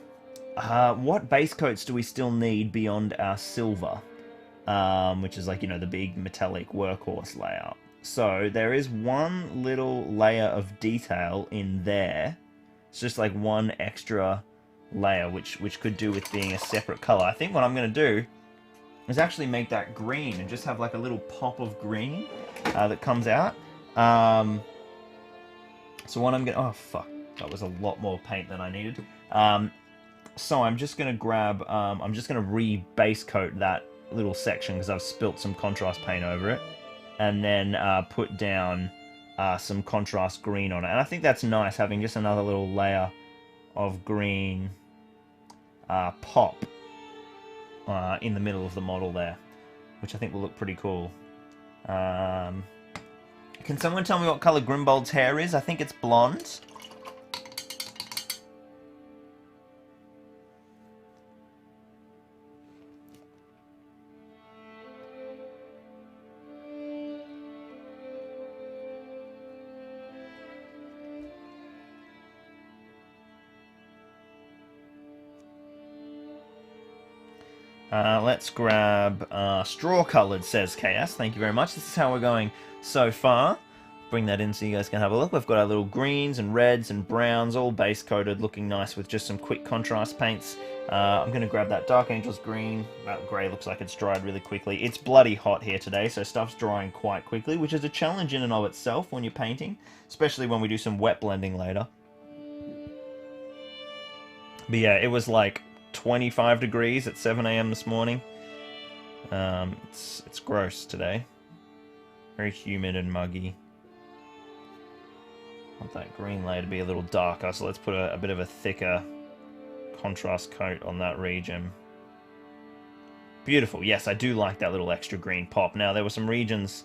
what base coats do we still need beyond our silver? Which is like, you know, the big metallic workhorse layout. So, there is one little layer of detail in there. It's just like one extra layer, which could do with being a separate color. I think what I'm going to do is actually make that green and just have like a little pop of green that comes out. So what I'm going to... Oh, fuck. That was a lot more paint than I needed. So I'm just going to grab... I'm just going to re-base coat that little section because I've spilt some contrast paint over it. And then put down some contrast green on it. And I think that's nice, having just another little layer of green pop in the middle of the model there, which I think will look pretty cool. Can someone tell me what color Grimbold's hair is? I think it's blonde. Let's grab straw-coloured, says KS. Thank you very much. This is how we're going so far. Bring that in so you guys can have a look. We've got our little greens and reds and browns, all base-coated, looking nice with just some quick contrast paints. I'm going to grab that Dark Angels green. That grey looks like it's dried really quickly. It's bloody hot here today, so stuff's drying quite quickly, which is a challenge in and of itself when you're painting, especially when we do some wet blending later. But yeah, it was like 25 degrees at 7 AM this morning. It's gross today. Very humid and muggy. I want that green layer to be a little darker, so let's put a bit of a thicker contrast coat on that region. Beautiful. Yes, I do like that little extra green pop. Now, there were some regions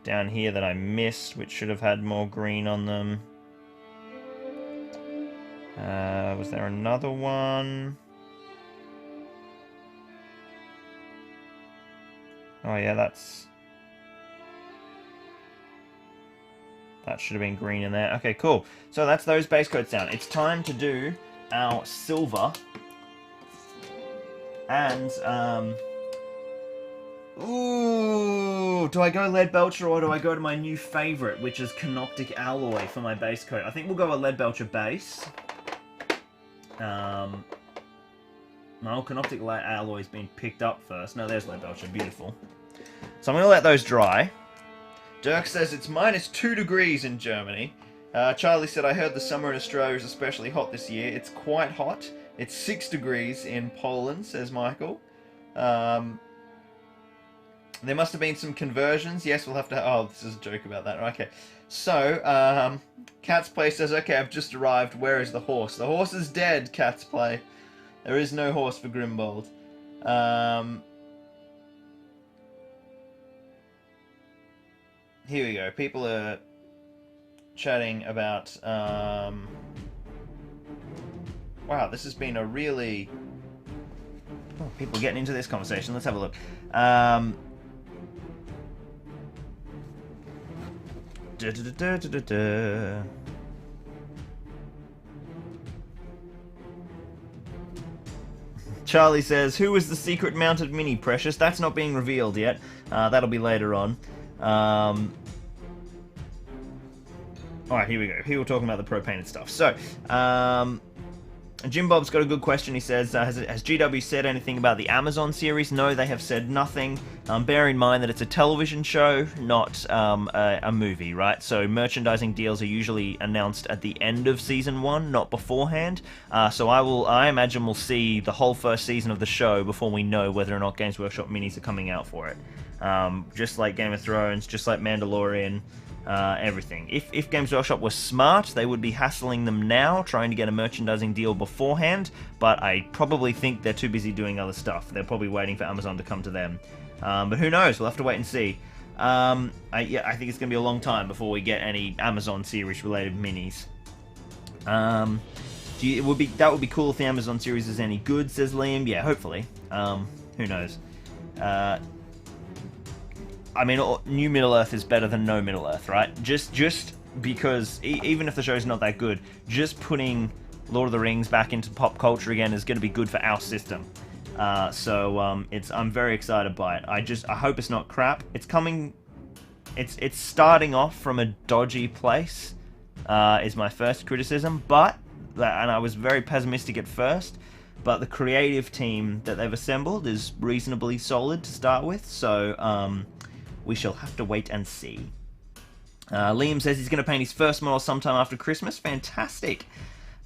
down here that I missed, which should have had more green on them. Was there another one? Oh yeah, that should have been green in there. Okay, cool. So that's those base coats down. It's time to do our silver. And, ooh, do I go Lead Belcher or do I go to my new favourite, which is Canoptic Alloy for my base coat? I think we'll go a Lead Belcher base. No, Canoptic Alloy's been picked up first. No, there's Lead Belcher. Beautiful. So I'm going to let those dry. Dirk says it's -2 degrees in Germany. Charlie said, I heard the summer in Australia is especially hot this year. It's quite hot. It's 6 degrees in Poland, says Michael. There must have been some conversions. Yes, we'll have to... Oh, this is a joke about that. Okay. So, Cat's Play says, okay, I've just arrived. Where is the horse? The horse is dead, Cat's Play. There is no horse for Grimbold. Here we go. People are chatting about... Wow, this has been a really... Oh, people are getting into this conversation. Let's have a look. Charlie says, who is the secret mounted mini, Precious? That's not being revealed yet. That'll be later on. Alright, here we go. People talking about the pro-painted stuff. So, Jim Bob's got a good question. He says, has GW said anything about the Amazon series? No, they have said nothing. Bear in mind that it's a television show, not a movie, right? So merchandising deals are usually announced at the end of Season 1, not beforehand. So I imagine we'll see the whole first season of the show before we know whether or not Games Workshop minis are coming out for it. Just like Game of Thrones, just like Mandalorian, everything. If Games Workshop was smart, they would be hassling them now, trying to get a merchandising deal beforehand, but I probably think they're too busy doing other stuff. They're probably waiting for Amazon to come to them. But who knows? We'll have to wait and see. I think it's going to be a long time before we get any Amazon series-related minis. That would be cool if the Amazon series is any good, says Liam. Yeah, hopefully. Who knows? I mean, New Middle-earth is better than no Middle-earth, right? Just because, even if the show's not that good, just putting Lord of the Rings back into pop culture again is going to be good for our system. I'm very excited by it. I hope it's not crap. It's coming. It's starting off from a dodgy place. Is my first criticism, and I was very pessimistic at first. But the creative team that they've assembled is reasonably solid to start with. So we shall have to wait and see. Liam says he's going to paint his first model sometime after Christmas. Fantastic.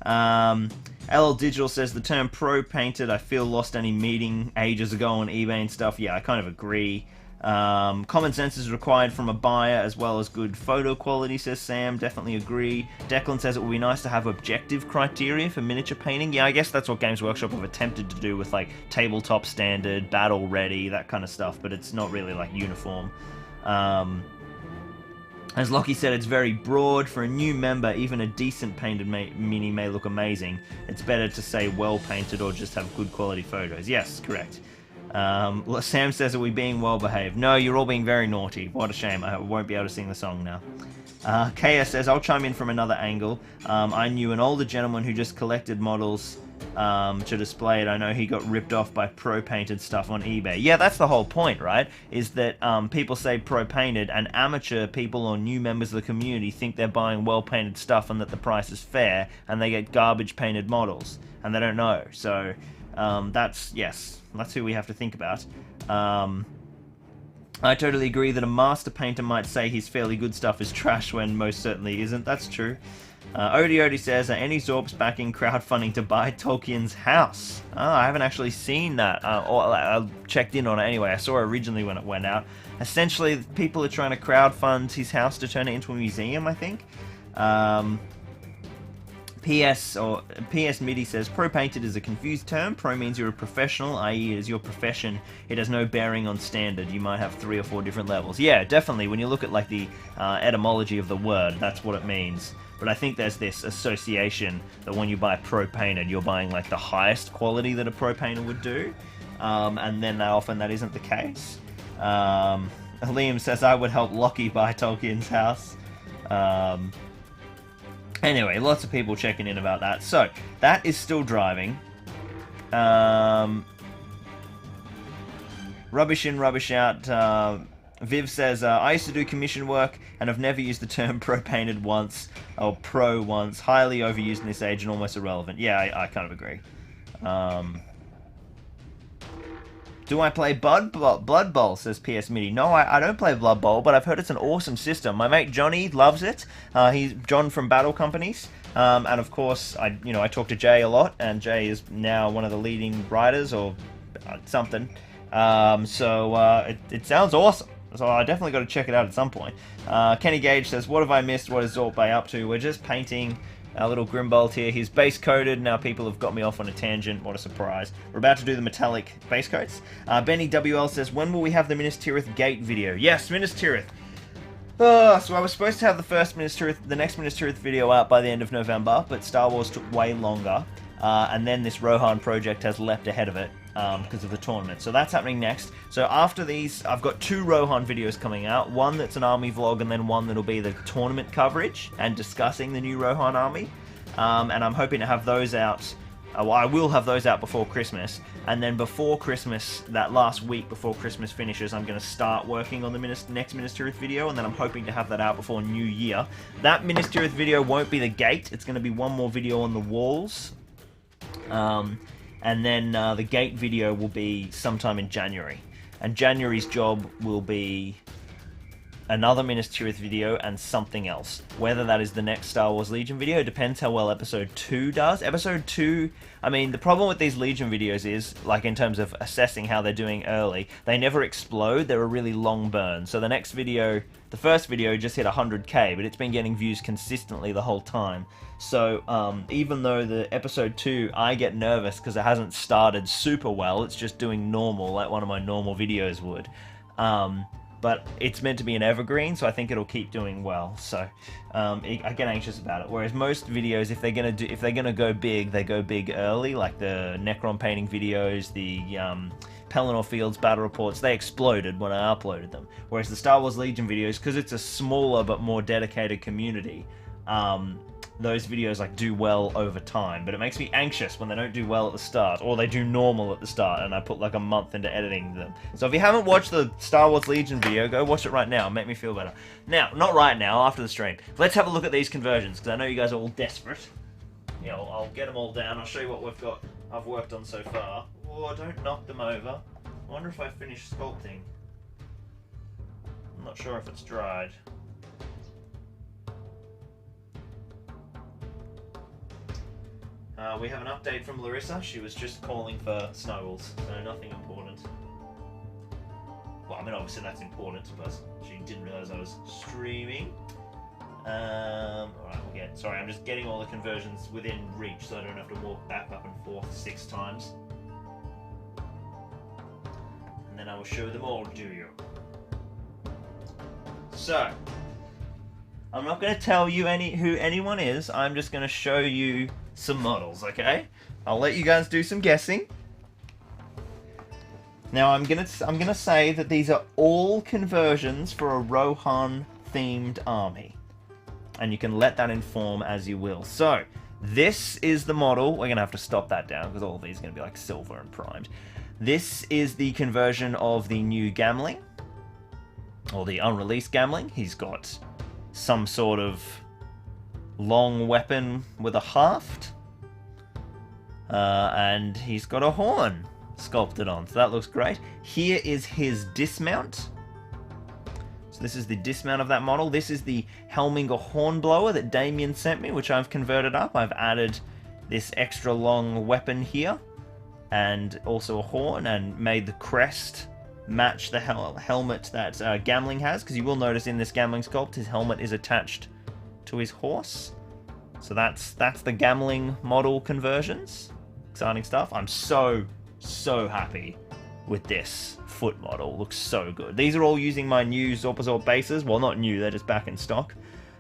LL Digital says the term pro painted I feel lost any meaning ages ago on eBay and stuff. Yeah, I kind of agree. Common sense is required from a buyer as well as good photo quality, says Sam. Definitely agree. Declan says it would be nice to have objective criteria for miniature painting. Yeah, I guess that's what Games Workshop have attempted to do with like tabletop standard, battle ready, that kind of stuff, but it's not really like uniform. As Lockie said, it's very broad. For a new member, even a decent painted mini may look amazing. It's better to say well painted or just have good quality photos. Yes, correct. Sam says, are we being well behaved? No, you're all being very naughty. What a shame. I won't be able to sing the song now. KS says, I'll chime in from another angle. I knew an older gentleman who just collected models to display it. I know he got ripped off by pro-painted stuff on eBay. Yeah, that's the whole point, right? Is that people say pro-painted, and amateur people or new members of the community think they're buying well-painted stuff and that the price is fair, and they get garbage-painted models, and they don't know. So that's who we have to think about. I totally agree that a master painter might say his fairly good stuff is trash when most certainly isn't. That's true. Odie says, are any Zorps backing crowdfunding to buy Tolkien's house? Oh, I haven't actually seen that. Or I checked in on it anyway. I saw it originally when it went out. Essentially, people are trying to crowdfund his house to turn it into a museum, I think. PS MIDI says, pro-painted is a confused term. Pro means you're a professional, i.e. it is your profession. It has no bearing on standard. You might have 3 or 4 different levels. Yeah, definitely. When you look at like the etymology of the word, that's what it means. But I think there's this association that when you buy pro-painted, you're buying like the highest quality that a pro-painter would do. And then often that isn't the case. Liam says, I would help Lockie buy Tolkien's house. Anyway, lots of people checking in about that. So, that is still driving. Rubbish in, rubbish out. Viv says, I used to do commission work and have never used the term pro-painted once, or pro once. Highly overused in this age and almost irrelevant. Yeah, I kind of agree. Do I play Blood Bowl, says PS MIDI. No, I don't play Blood Bowl, but I've heard it's an awesome system. My mate Johnny loves it. He's John from Battle Companies. And of course, I talk to Jay a lot, and Jay is now one of the leading writers, or something. It sounds awesome. So I definitely got to check it out at some point. Kenny Gage says, what have I missed? What is Zorp Bay up to? We're just painting our little Grimbold here. He's base coated. Now people have got me off on a tangent. What a surprise. We're about to do the metallic base coats. Benny WL says, when will we have the Minas Tirith gate video? Yes, Minas Tirith. So I was supposed to have the next Minas Tirith video out by the end of November, but Star Wars took way longer. And then this Rohan project has leapt ahead of it because of the tournament. So that's happening next. So after these, I've got 2 Rohan videos coming out. One that's an army vlog, and then one that'll be the tournament coverage and discussing the new Rohan army. And I'm hoping to have those out. Well, I will have those out before Christmas. And then before Christmas, that last week before Christmas finishes, I'm going to start working on the next Minas Tirith video, and then I'm hoping to have that out before New Year. That Minas Tirith video won't be the gate. It's going to be one more video on the walls. And then the gate video will be sometime in January. And January's job will be another Minas Tirith video and something else. Whether that is the next Star Wars Legion video depends how well Episode 2 does. Episode 2, I mean, the problem with these Legion videos is, like in terms of assessing how they're doing early, they never explode, they're a really long burn. So the next video, the first video just hit 100k, but it's been getting views consistently the whole time. So even though the Episode 2, I get nervous because it hasn't started super well, it's just doing normal, like one of my normal videos would. But it's meant to be an evergreen, so I think it'll keep doing well. So I get anxious about it. Whereas most videos, if they're gonna go big, they go big early, like the Necron painting videos, the Pelennor Fields battle reports. They exploded when I uploaded them. Whereas the Star Wars Legion videos, because it's a smaller but more dedicated community, those videos like do well over time, but it makes me anxious when they don't do well at the start, or they do normal at the start, and I put like a month into editing them. So if you haven't watched the Star Wars Legion video, go watch it right now. Make me feel better. Now, not right now, after the stream. Let's have a look at these conversions, because I know you guys are all desperate. Yeah, I'll get them all down. I'll show you what I've worked on so far. Oh, don't knock them over. I wonder if I finished sculpting. I'm not sure if it's dried. We have an update from Larissa. She was just calling for snuggles, so nothing important. Well, I mean, obviously that's important, but she didn't realise I was streaming. Alright, sorry, I'm just getting all the conversions within reach so I don't have to walk back up and forth 6 times. And then I will show them all to you. So, I'm not going to tell you who anyone is, I'm just going to show you some models, okay? I'll let you guys do some guessing. Now I'm gonna say that these are all conversions for a Rohan themed army, and you can let that inform as you will. So this is the model. We're gonna have to stop that down because all of these are gonna be like silver and primed. This is the conversion of the new Gamling, or the unreleased Gamling. He's got some sort of long weapon with a haft, and he's got a horn sculpted on, so that looks great. Here is his dismount. So this is the dismount of that model. This is the Helminger Hornblower that Damien sent me, which I've converted up. I've added this extra long weapon here, and also a horn, and made the crest match the helmet that Gamling has, because you will notice in this Gamling sculpt, his helmet is attached to his horse. So that's the Gamling model conversions. Exciting stuff. I'm so happy with this foot model. Looks so good. These are all using my new Zorpazorp bases. Well, not new, they're just back in stock.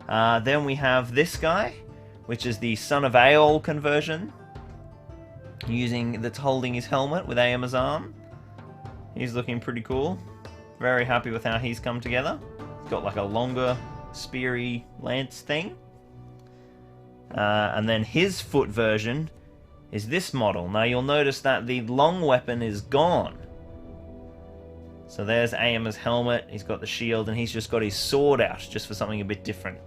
Then we have this guy, which is the Son of Aeol conversion, that's holding his helmet with Aema's arm. He's looking pretty cool. Very happy with how he's come together. He's got like a longer speary lance thing. And then his foot version is this model. Now you'll notice that the long weapon is gone. So there's Aema's helmet, he's got the shield, and he's just got his sword out, just for something a bit different.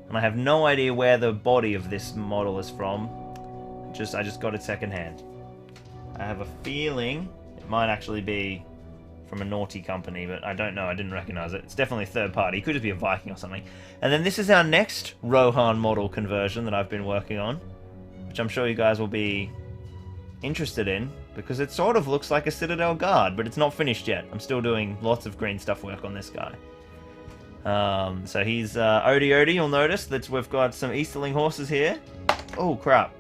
And I have no idea where the body of this model is from. I just got it secondhand. I have a feeling it might actually be from a naughty company, but I don't know, I didn't recognize it. It's definitely third party, it could just be a Viking or something. And then this is our next Rohan model conversion that I've been working on, which I'm sure you guys will be interested in, because it sort of looks like a Citadel guard, but it's not finished yet. I'm still doing lots of green stuff work on this guy. So he's Odie, you'll notice that we've got some Easterling horses here. Oh crap.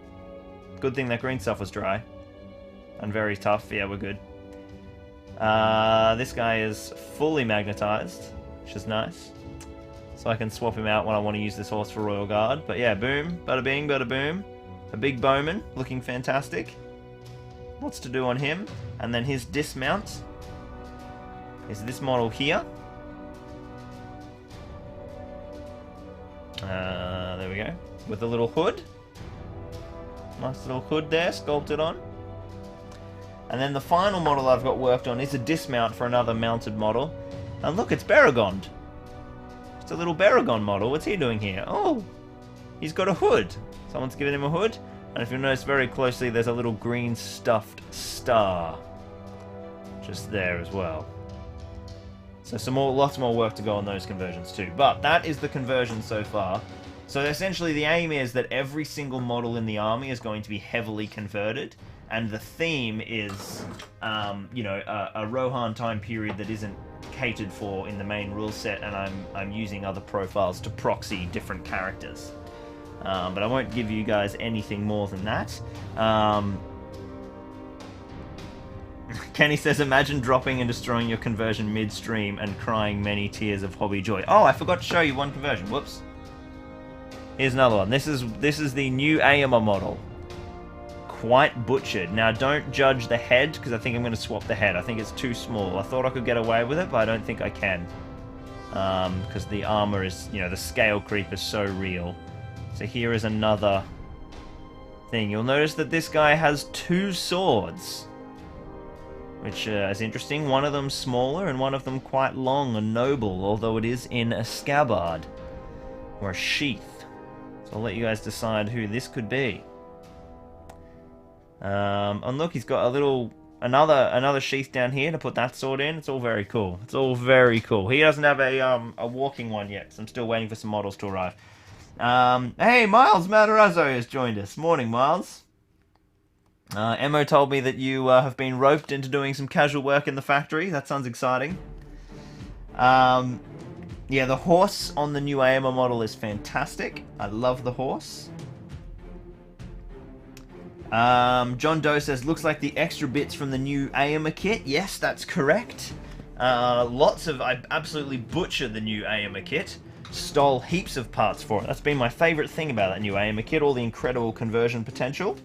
Good thing that green stuff was dry. And very tough, yeah, we're good. This guy is fully magnetized, which is nice. So I can swap him out when I want to use this horse for Royal Guard. But yeah, boom, bada bing, bada boom. A big bowman, looking fantastic. Lots to do on him. And then his dismount is this model here. There we go. With a little hood. Nice little hood there, sculpted on. And then the final model I've got worked on is a dismount for another mounted model. And look, it's Baragond. It's a little Baragond model. What's he doing here? Oh, he's got a hood. Someone's given him a hood. And if you notice very closely, there's a little green stuffed star just there as well. So lots more work to go on those conversions too. But that is the conversion so far. So essentially the aim is that every single model in the army is going to be heavily converted. And the theme is, a Rohan time period that isn't catered for in the main rule set, and I'm using other profiles to proxy different characters. But I won't give you guys anything more than that. Kenny says, imagine dropping and destroying your conversion midstream and crying many tears of hobby joy. Oh, I forgot to show you one conversion. Whoops. Here's another one. This is the new Aema model. Quite butchered. Now, don't judge the head, because I think I'm going to swap the head. I think it's too small. I thought I could get away with it, but I don't think I can. Because the armor is, the scale creep is so real. So here is another thing. You'll notice that this guy has 2 swords, which is interesting. One of them smaller and one of them quite long and noble, although it is in a scabbard or a sheath. So I'll let you guys decide who this could be. And look, he's got a little another sheath down here to put that sword in. It's all very cool. It's all very cool. He doesn't have a walking one yet, so I'm still waiting for some models to arrive. Hey, Miles Matarazzo has joined us. Morning, Miles. Emo told me that you have been roped into doing some casual work in the factory. That sounds exciting. Yeah, the horse on the new AMA model is fantastic. I love the horse. John Doe says, looks like the extra bits from the new AMA kit. Yes, that's correct. I absolutely butchered the new AMA kit. Stole heaps of parts for it. That's been my favourite thing about that new AMA kit, all the incredible conversion potential.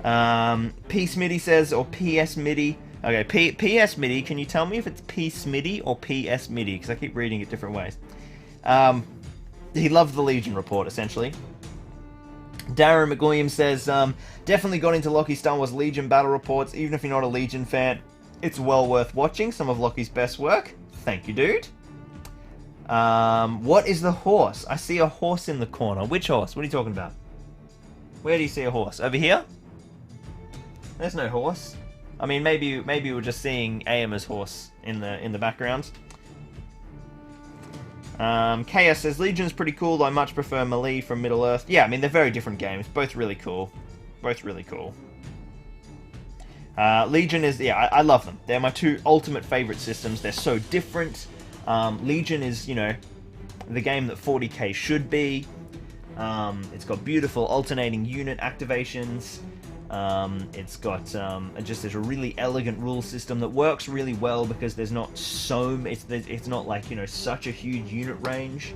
P Smitty says, or PS MIDI. Okay, PS MIDI, can you tell me if it's P Smitty or PS MIDI? Because I keep reading it different ways. He loved the Legion report, essentially. Darren McWilliams says, definitely got into Lockie's Star Wars Legion battle reports. Even if you're not a Legion fan, it's well worth watching. Some of Lockie's best work. Thank you, dude. What is the horse? I see a horse in the corner. Which horse? What are you talking about? Where do you see a horse? Over here? There's no horse. I mean, maybe we're just seeing AMA's horse in the background. Chaos says, Legion's pretty cool, though I much prefer Melee from Middle-earth. Yeah, I mean, they're very different games. Both really cool. Both really cool. Legion is, yeah, I love them. They're my 2 ultimate favorite systems. They're so different. Legion is, you know, the game that 40k should be. It's got beautiful alternating unit activations. It's got just a really elegant rule system that works really well because there's not it's not like, you know, such a huge unit range.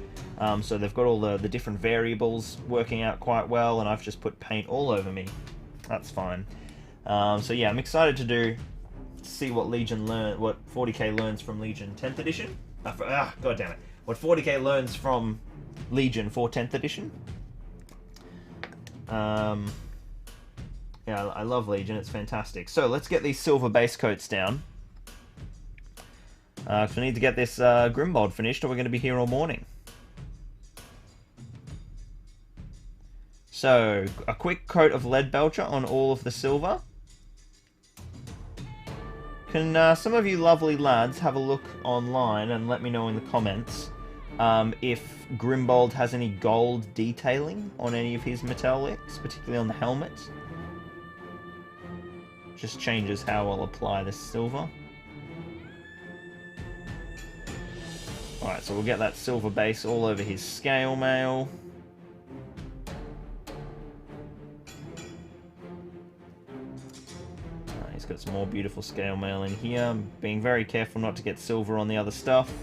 So they've got all the different variables working out quite well, and I've just put paint all over me. That's fine. So yeah, I'm excited to see what what 40k learns from Legion 10th edition. God damn it! What 40k learns from Legion for 10th edition. Yeah, I love Legion, it's fantastic. So, let's get these silver base coats down. Because we need to get this Grimbold finished, or we're going to be here all morning. So, a quick coat of lead belcher on all of the silver. Can some of you lovely lads have a look online and let me know in the comments if Grimbold has any gold detailing on any of his metallics, particularly on the helmet? Just changes how I'll apply this silver. Alright, so we'll get that silver base all over his scale mail. He's got some more beautiful scale mail in here. I'm being very careful not to get silver on the other stuff.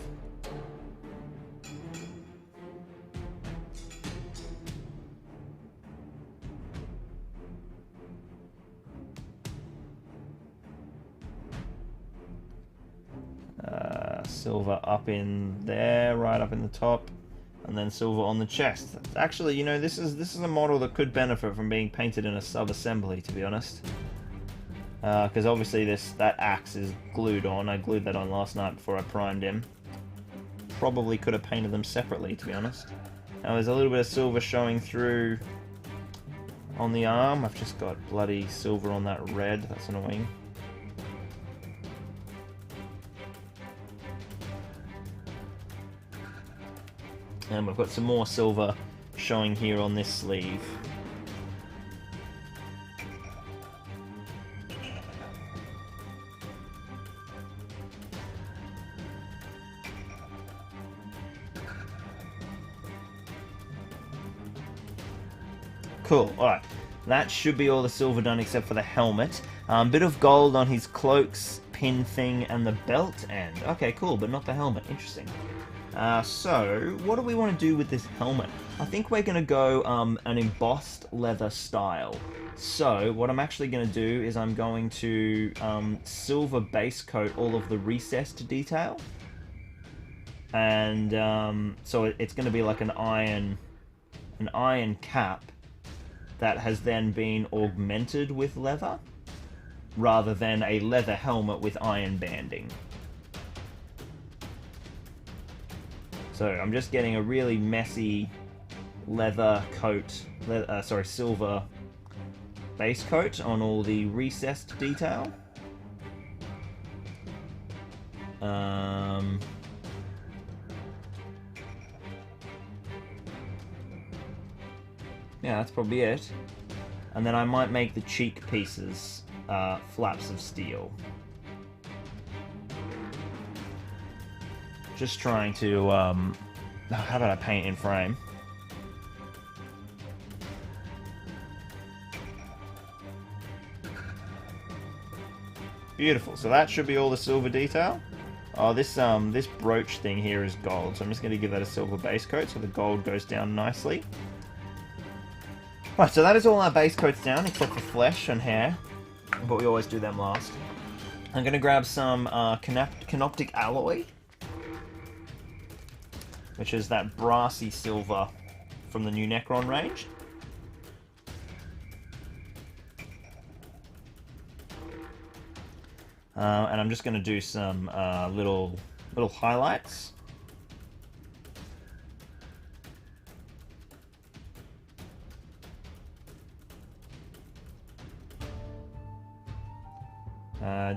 Silver up in there, right up in the top, and then silver on the chest. Actually, you know, this is a model that could benefit from being painted in a sub-assembly, to be honest. Because obviously that axe is glued on. I glued that on last night before I primed him. Probably could have painted them separately, to be honest. Now there's a little bit of silver showing through on the arm. I've just got bloody silver on that red. That's annoying. And we've got some more silver showing here on this sleeve. Cool, alright. That should be all the silver done except for the helmet. Bit of gold on his cloak's pin thing and the belt end. Okay, cool, but not the helmet. Interesting. So, what do we want to do with this helmet? I think we're going to go an embossed leather style. So, what I'm actually going to do is I'm going to silver base coat all of the recessed detail. and so it's going to be like an iron cap that has then been augmented with leather, rather than a leather helmet with iron banding. So I'm just getting a really messy leather coat, silver base coat on all the recessed detail. Yeah, that's probably it. And then I might make the cheek pieces flaps of steel. Just trying to, how about I paint in frame? Beautiful. So that should be all the silver detail. Oh, this brooch thing here is gold, so I'm just going to give that a silver base coat so the gold goes down nicely. Right, so that is all our base coats down, except for flesh and hair, but we always do them last. I'm going to grab some canoptic alloy, which is that brassy silver from the new Necron range. And I'm just going to do some little highlights.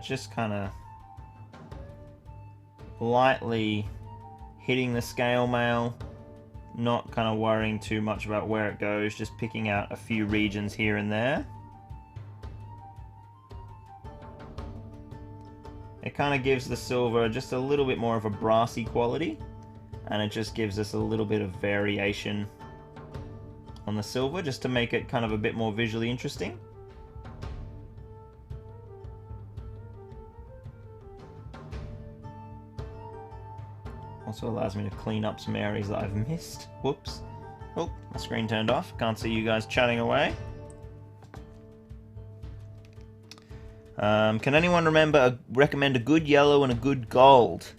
Just kind of lightly hitting the scale mail, not kind of worrying too much about where it goes, just picking out a few regions here and there. It kind of gives the silver just a little bit more of a brassy quality, and it just gives us a little bit of variation on the silver, just to make it kind of a bit more visually interesting. Also allows me to clean up some areas that I've missed. Whoops. Oh, my screen turned off. Can't see you guys chatting away. Can anyone recommend a good yellow and a good gold?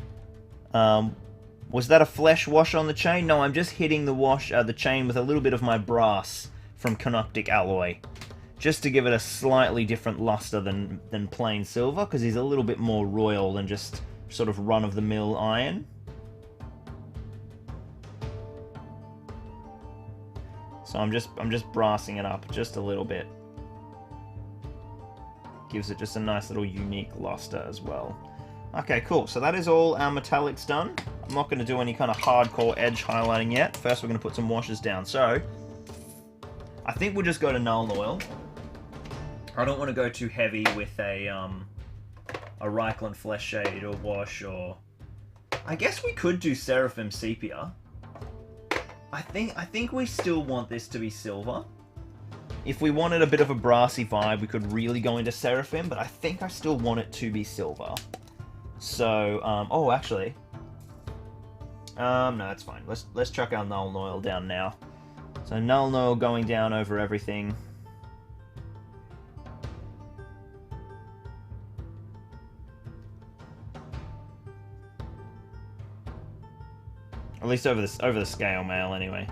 Was that a flesh wash on the chain? No, I'm just hitting the chain with a little bit of my brass from canoptic alloy, just to give it a slightly different luster than plain silver, because he's a little bit more royal than just sort of run-of-the-mill iron. So I'm just brassing it up just a little bit. Gives it just a nice little unique luster as well. Okay, cool. So that is all our metallics done. I'm not going to do any kind of hardcore edge highlighting yet. First, we're going to put some washes down. So I think we'll just go to Null Oil. I don't want to go too heavy with a Reichland Flesh Shade or wash, or I guess we could do Seraphim Sepia. I think we still want this to be silver. If we wanted a bit of a brassy vibe, we could really go into Seraphim, but I think I still want it to be silver. So, oh, actually, no, that's fine. Let's chuck our Null Oil down now. So Null Oil going down over everything. At least over the scale mail, anyway.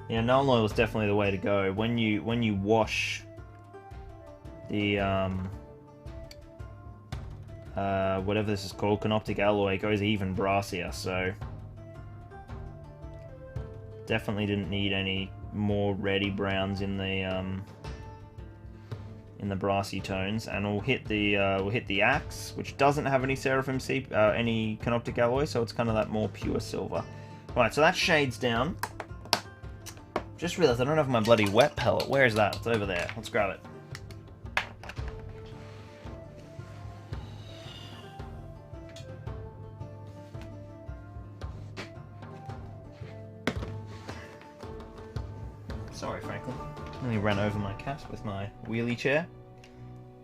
Yeah, Null Oil is definitely the way to go. When you wash the whatever this is called, canoptic alloy, it goes even brassier. So definitely didn't need any more reddy browns in the brassy tones. And we'll hit the axe, which doesn't have any Seraphim any canoptic alloy, so it's kind of that more pure silver. Right, so that shades down. Just realized I don't have my bloody wet pellet. Where is that? It's over there. Let's grab it. Sorry, Franklin. I nearly ran over my cat with my wheelie chair.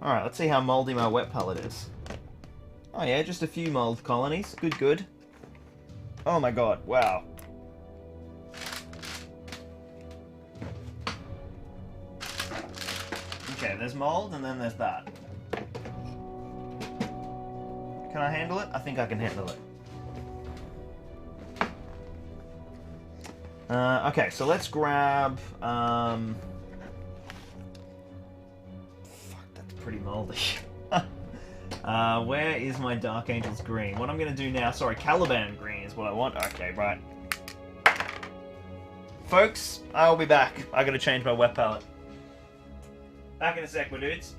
Alright, let's see how mouldy my wet pellet is. Oh yeah, just a few mould colonies. Good, good. Oh my god, wow. Okay, there's mold, and then there's that. Can I handle it? I think I can handle it. Okay, so let's grab... Fuck, that's pretty moldy. Where is my Dark Angel's green? What I'm going to do now... Sorry, Caliban green is what I want. Okay, right. Folks, I'll be back. I got to change my wet palette. Back in a sec, my dudes.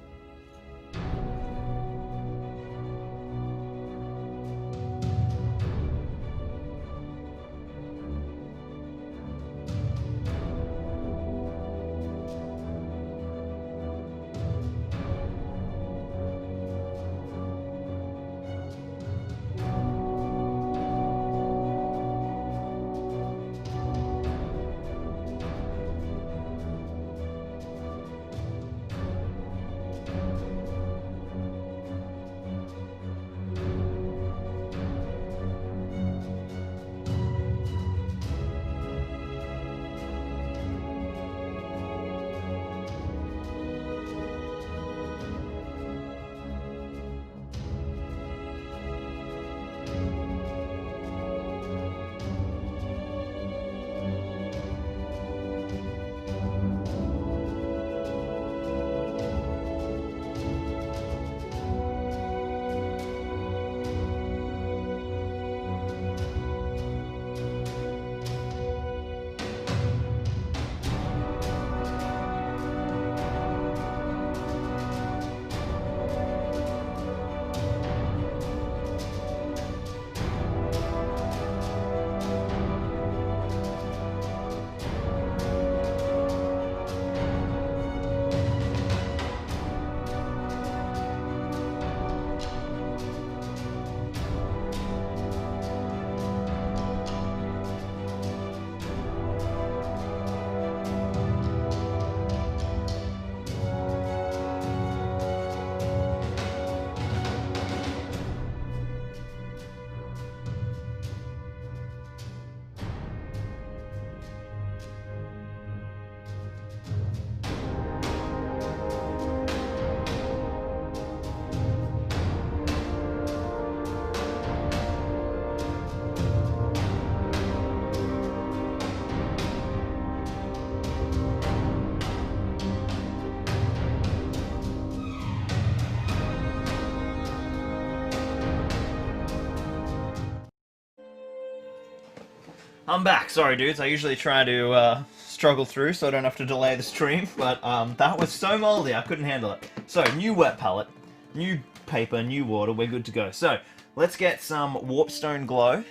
I'm back. Sorry, dudes. I usually try to struggle through so I don't have to delay the stream, but that was so moldy I couldn't handle it. So, new wet palette, new paper, new water, we're good to go. So, let's get some Warpstone Glow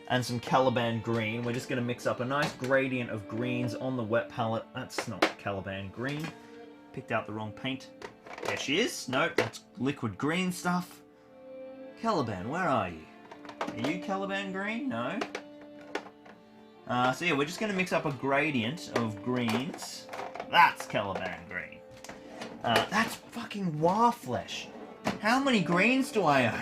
and some Caliban Green. We're just going to mix up a nice gradient of greens on the wet palette. That's not Caliban Green. Picked out the wrong paint. There she is. Nope, that's liquid green stuff. Caliban, where are you? Are you Caliban Green? No. So yeah, we're just going to mix up a gradient of greens. That's Caliban Green. That's fucking Warflesh. How many greens do I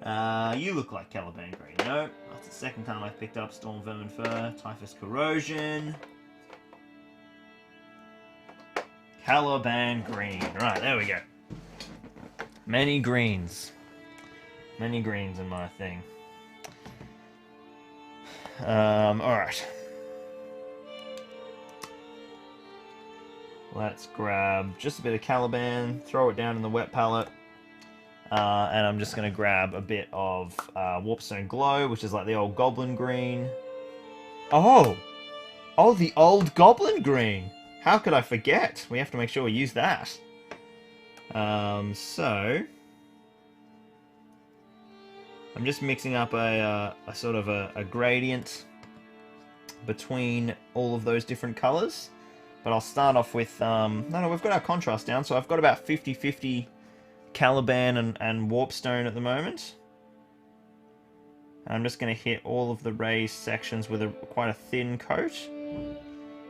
own? You look like Caliban Green. No, that's the second time I've picked up Storm Vermin Fur, Typhus Corrosion. Caliban Green. Right, there we go. Many greens. Many greens in my thing. Alright. Let's grab just a bit of Caliban, throw it down in the wet palette, and I'm just going to grab a bit of Warpstone Glow, which is like the old Goblin Green. Oh! Oh, the old Goblin Green! How could I forget? We have to make sure we use that. So... I'm just mixing up a sort of a gradient between all of those different colours. But I'll start off with... no, we've got our contrast down, so I've got about 50-50 Caliban and Warpstone at the moment. I'm just going to hit all of the raised sections with quite a thin coat,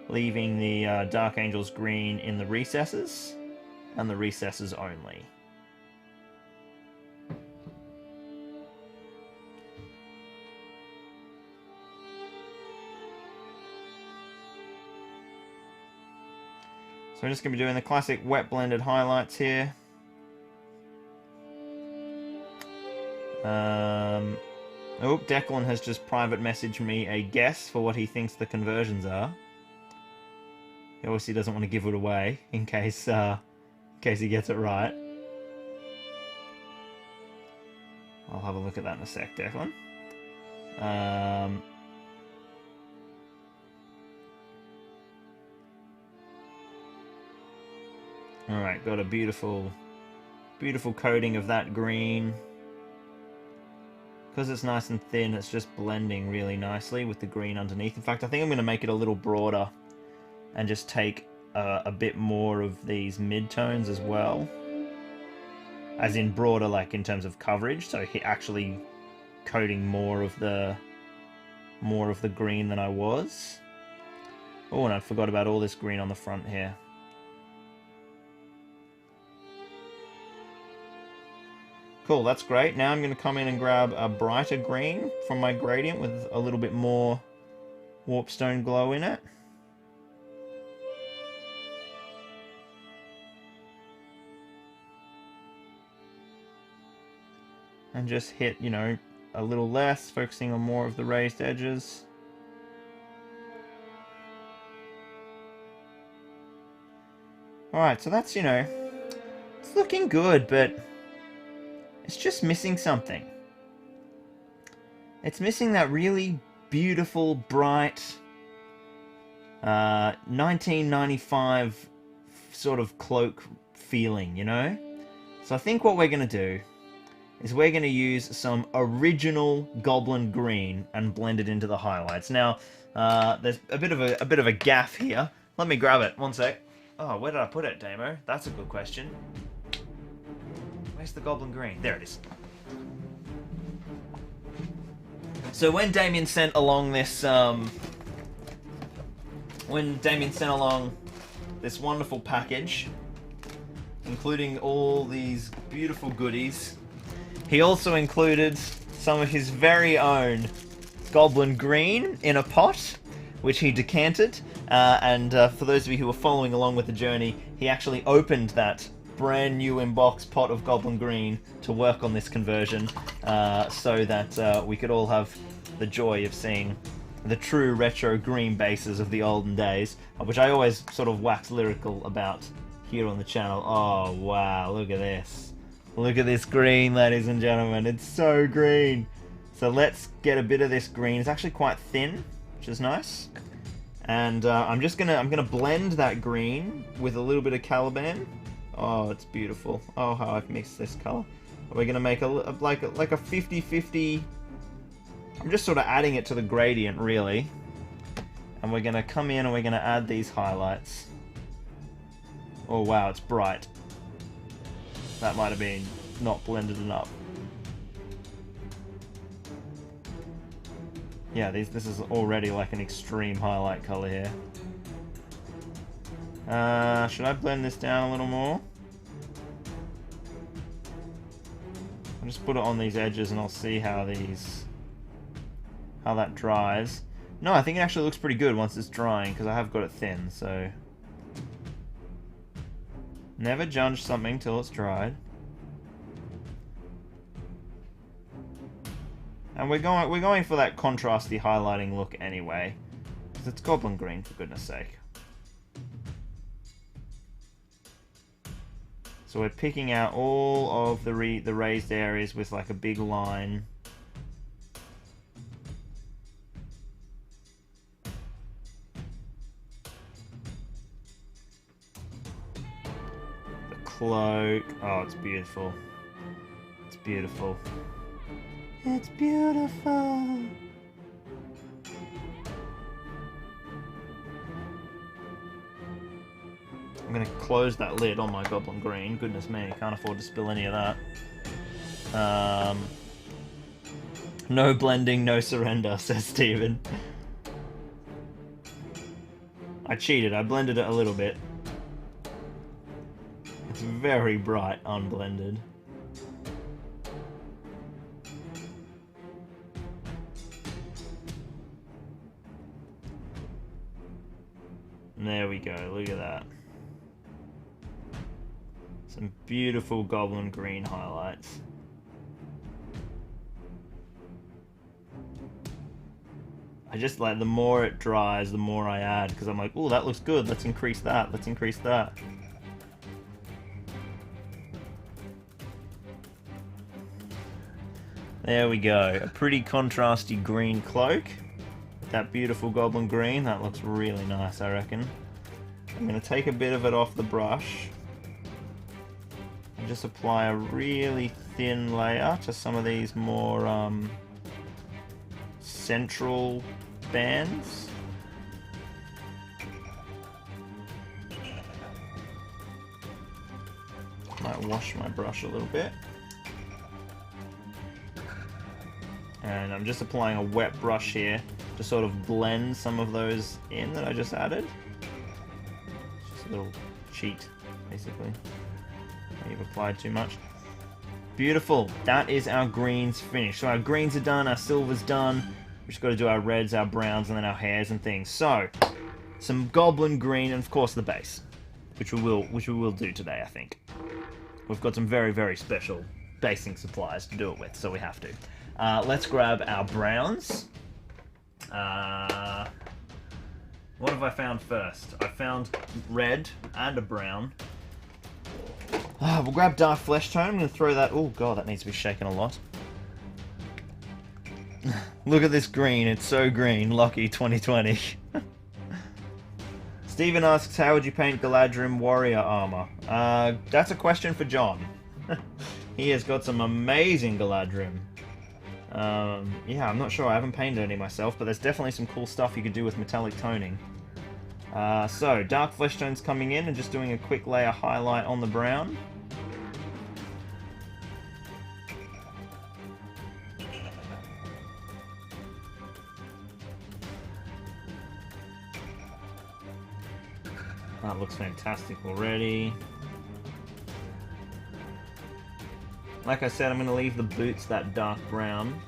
leaving the Dark Angel's green in the recesses, and the recesses only. So I'm just going to be doing the classic wet blended highlights here. Oh, Declan has just private messaged me a guess for what he thinks the conversions are. He obviously doesn't want to give it away in case he gets it right. I'll have a look at that in a sec, Declan. Alright, got a beautiful coating of that green. Because it's nice and thin, it's just blending really nicely with the green underneath. In fact, I think I'm going to make it a little broader and just take a bit more of these mid-tones as well. As in broader, like in terms of coverage, so actually coating more of the green than I was. Oh, and I forgot about all this green on the front here. Cool, that's great. Now I'm going to come in and grab a brighter green from my gradient with a little bit more warpstone glow in it. And just hit, you know, a little less, focusing on more of the raised edges. Alright, so that's, you know, it's looking good, but it's just missing something. It's missing that really beautiful, bright, 1995 sort of Cloak feeling, you know? So I think what we're going to do is we're going to use some original Goblin Green and blend it into the highlights. Now, there's a bit of a gaff here. Let me grab it. One sec. Oh, where did I put it, Damo? That's a good question. Where's the Goblin Green? There it is. So when Damien sent along this, wonderful package, including all these beautiful goodies, he also included some of his very own Goblin Green in a pot, which he decanted. For those of you who are following along with the journey, he actually opened that brand new in-box pot of Goblin Green to work on this conversion, so that we could all have the joy of seeing the true retro green bases of the olden days, which I always sort of wax lyrical about here on the channel. Oh wow, look at this. Look at this green, ladies and gentlemen. It's so green. So let's get a bit of this green. It's actually quite thin, which is nice. And I'm gonna blend that green with a little bit of Caliban. Oh, it's beautiful. Oh, how I've mixed this color. We're gonna make like a 50-50. I'm just sort of adding it to the gradient, really. And we're gonna come in and we're gonna add these highlights. Oh wow, it's bright. That might have been not blended enough. Yeah, this is already like an extreme highlight color here. Should I blend this down a little more? I'll just put it on these edges and I'll see how that dries. No, I think it actually looks pretty good once it's drying, because I have got it thin, so never judge something till it's dried. And we're going for that contrasty highlighting look anyway, because it's Goblin Green, for goodness sake. So we're picking out all of the raised areas with like a big line. The cloak. Oh, it's beautiful. It's beautiful. It's beautiful. I'm going to close that lid on my Goblin Green. Goodness me, can't afford to spill any of that. No blending, no surrender, says Steven. I cheated, I blended it a little bit. It's very bright, unblended. There we go, look at that. Some beautiful Goblin Green highlights. I just like, the more it dries, the more I add, because I'm like, oh, that looks good, let's increase that, let's increase that. There we go, a pretty contrasty green cloak. That beautiful goblin green, that looks really nice, I reckon. I'm going to take a bit of it off the brush and just apply a really thin layer to some of these more central bands. Might wash my brush a little bit. And I'm just applying a wet brush here to sort of blend some of those in that I just added. Just a little cheat, basically. You've applied too much. Beautiful. That is our greens finished. So our greens are done, our silver's done. We've just got to do our reds, our browns, and then our hairs and things. So, some goblin green, and of course the base, which we will do today, I think. We've got some very, very special basing supplies to do it with, so we have to. Let's grab our browns. What have I found first? I found red and a brown. We'll grab dark flesh tone. I'm going to throw that... Oh god, that needs to be shaken a lot. Look at this green. It's so green. Lucky 2020. Stephen asks, how would you paint Galadrim warrior armor? That's a question for John. He has got some amazing Galadrim. Yeah, I'm not sure. I haven't painted any myself, but there's definitely some cool stuff you could do with metallic toning. So, dark flesh tone's coming in and just doing a quick layer highlight on the brown. That looks fantastic already. Like I said, I'm going to leave the boots that dark brown.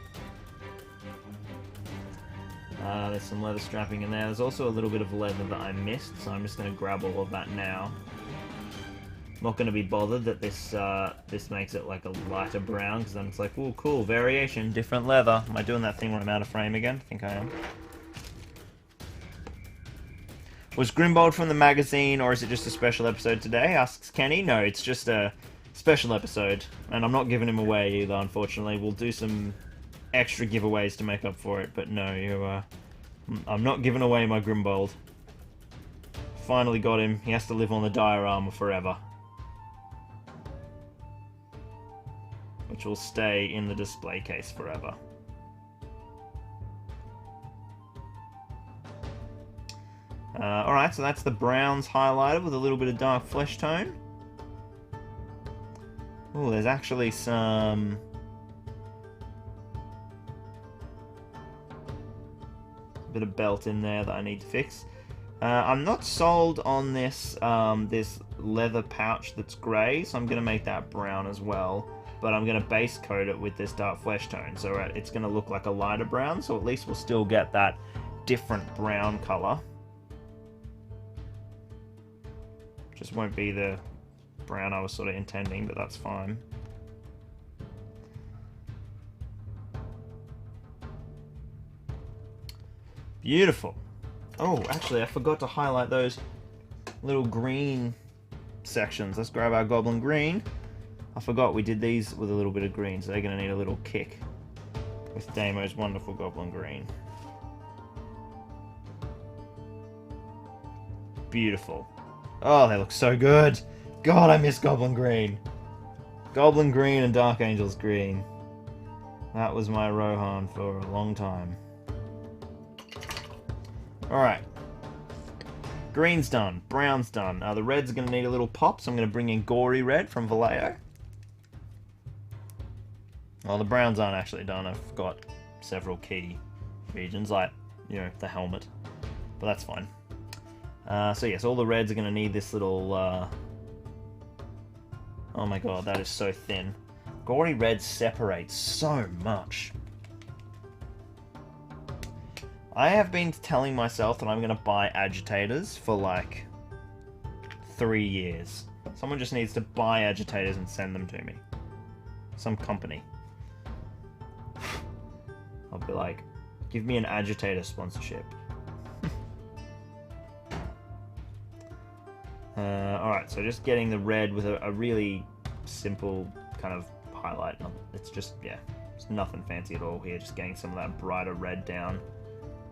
There's some leather strapping in there. There's also a little bit of leather that I missed, so I'm just going to grab all of that now. Not going to be bothered that this makes it like a lighter brown, because then it's like, oh cool, variation, different leather. Am I doing that thing when I'm out of frame again? I think I am. Was Grimbold from the magazine, or is it just a special episode today? Asks Kenny. No, it's just a special episode, and I'm not giving him away either, unfortunately. We'll do some extra giveaways to make up for it, but no, I'm not giving away my Grimbold. Finally got him. He has to live on the diorama forever. Which will stay in the display case forever. Alright, so that's the browns highlighted with a little bit of dark flesh tone. Oh, there's actually some... bit of belt in there that I need to fix. I'm not sold on this this leather pouch that's grey, so I'm going to make that brown as well. But I'm going to base coat it with this dark flesh tone, so it's going to look like a lighter brown, so at least we'll still get that different brown colour. Just won't be the brown I was sort of intending, but that's fine. Beautiful. Oh, actually, I forgot to highlight those little green sections. Let's grab our goblin green. I forgot we did these with a little bit of green, so they're going to need a little kick with Damo's wonderful goblin green. Beautiful. Oh, they look so good. God, I miss Goblin Green. Goblin Green and Dark Angels Green. That was my Rohan for a long time. Alright. Green's done. Brown's done. The red's going to need a little pop, so I'm going to bring in Gory Red from Vallejo. Well, the browns aren't actually done. I've got several key regions, like, you know, the helmet. But that's fine. So yes, all the reds are going to need this little... Oh my god, that is so thin. Gory Red separates so much. I have been telling myself that I'm going to buy agitators for like 3 years. Someone just needs to buy agitators and send them to me. Some company. I'll be like, Give me an agitator sponsorship. Alright, so just getting the red with a really simple kind of highlight. It's just, yeah, it's nothing fancy at all here. Just getting some of that brighter red down.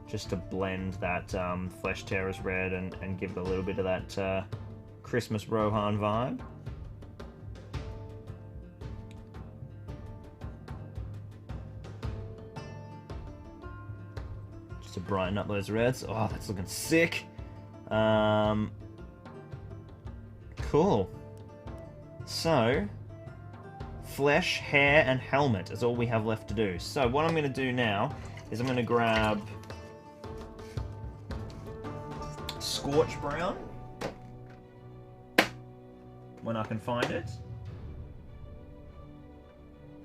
Just to blend that Flesh Tearer's red and give it a little bit of that Christmas Rohan vibe. Just to brighten up those reds. Oh, that's looking sick. Cool. So, flesh, hair, and helmet is all we have left to do. So what I'm going to do now is I'm going to grab Scorch Brown when I can find it.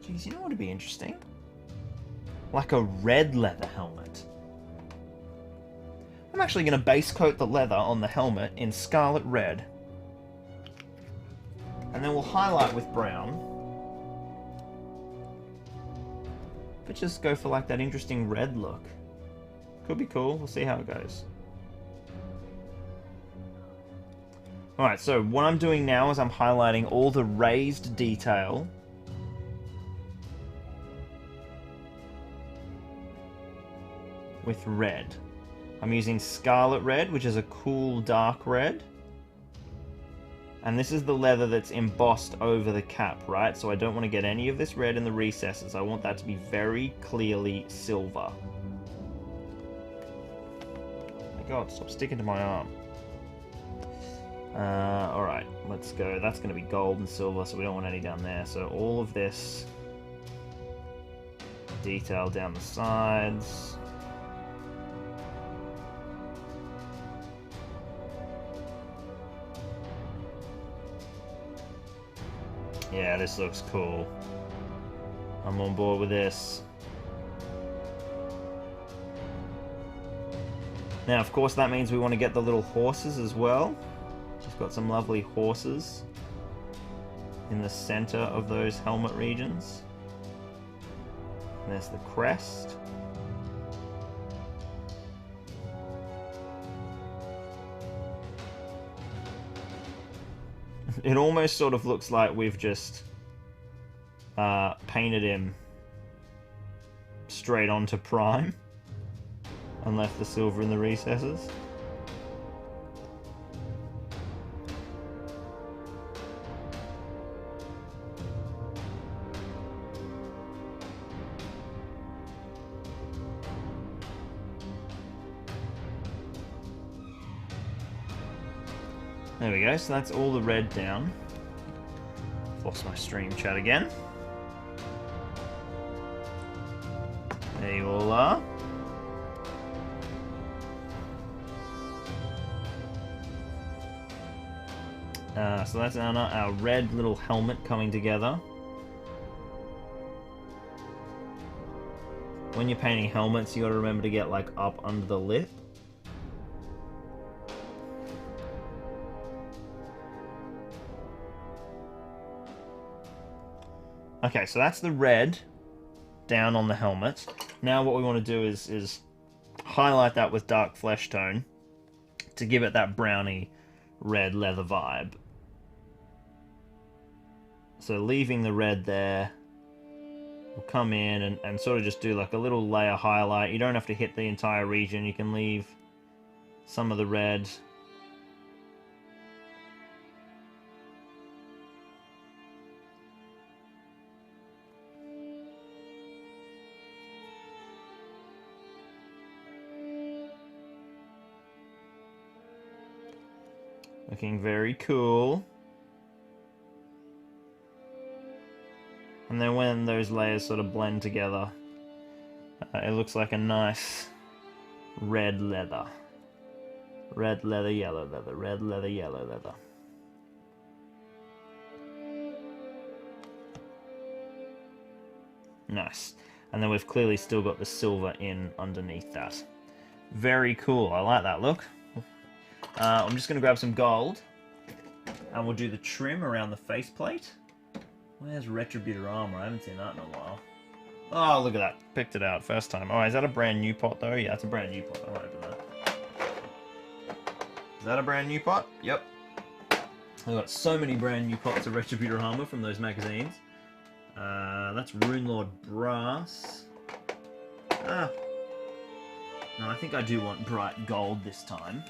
Jeez, you know what would be interesting? Like a red leather helmet. I'm actually going to base coat the leather on the helmet in scarlet red. And then we'll highlight with brown. But just go for like that interesting red look. Could be cool. We'll see how it goes. Alright, so what I'm doing now is I'm highlighting all the raised detail with red. I'm using scarlet red, which is a cool dark red. And this is the leather that's embossed over the cap, right? So I don't want to get any of this red in the recesses. I want that to be very clearly silver. Oh my god, stop sticking to my arm. Alright, let's go. That's going to be gold and silver, so we don't want any down there. So all of this detail down the sides. Yeah, this looks cool. I'm on board with this. Now, of course, that means we want to get the little horses as well. We've got some lovely horses in the center of those helmet regions. And there's the crest. It almost sort of looks like we've just painted him straight onto Prime and left the silver in the recesses. There we go, so that's all the red down. I've lost my stream chat again. There you all are. So that's our red little helmet coming together. When you're painting helmets, you gotta remember to get like up under the lip. Okay, so that's the red down on the helmet. Now what we want to do is highlight that with dark flesh tone to give it that browny red leather vibe. So leaving the red there, we'll come in and sort of just do like a little layer highlight. You don't have to hit the entire region, you can leave some of the red. Looking very cool. And then when those layers sort of blend together, it looks like a nice red leather. Red leather, yellow leather, red leather, yellow leather. Nice. And then we've clearly still got the silver in underneath that. Very cool. I like that look. I'm just going to grab some gold and we'll do the trim around the faceplate. Where's Retributor Armor? I haven't seen that in a while. Oh, look at that. Picked it out first time. Oh, is that a brand new pot, though? Yeah, it's a brand new pot. I'll open that. Is that a brand new pot? Yep. I've got so many brand new pots of Retributor armor from those magazines. That's Runelord Brass. Ah. No, I think I do want bright gold this time.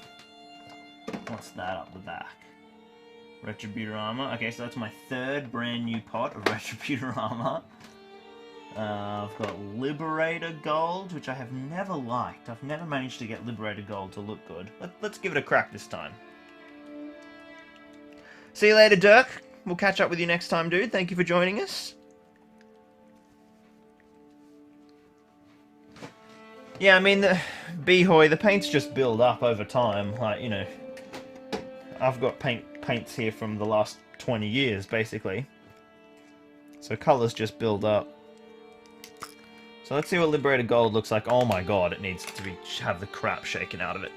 What's that up the back? Retributor armor. Okay, so that's my third brand new pot of Retributor armor. I've got Liberator Gold, which I have never liked. I've never managed to get Liberator Gold to look good. Let's give it a crack this time. See you later, Dirk. We'll catch up with you next time, dude. Thank you for joining us. Yeah, I mean, the paints just build up over time. Like, you know, I've got paints here from the last 20 years, basically. So colours just build up. So let's see what Liberated Gold looks like. Oh my god, it needs to have the crap shaken out of it.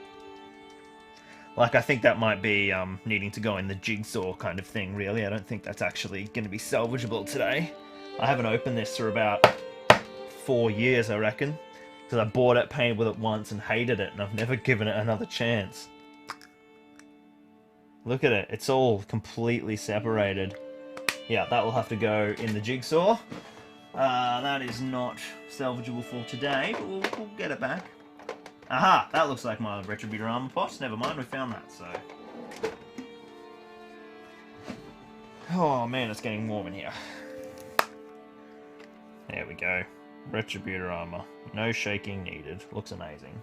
Like, I think that might be needing to go in the jigsaw kind of thing, really. I don't think that's actually going to be salvageable today. I haven't opened this for about 4 years, I reckon. Because I bought it, painted with it once, and hated it, and I've never given it another chance. Look at it. It's all completely separated. Yeah, that will have to go in the jigsaw. That is not salvageable for today, but we'll get it back. Aha! That looks like my Retributor armor pot. Never mind, we found that, so... Oh man, it's getting warm in here. There we go. Retributor armor. No shaking needed. Looks amazing.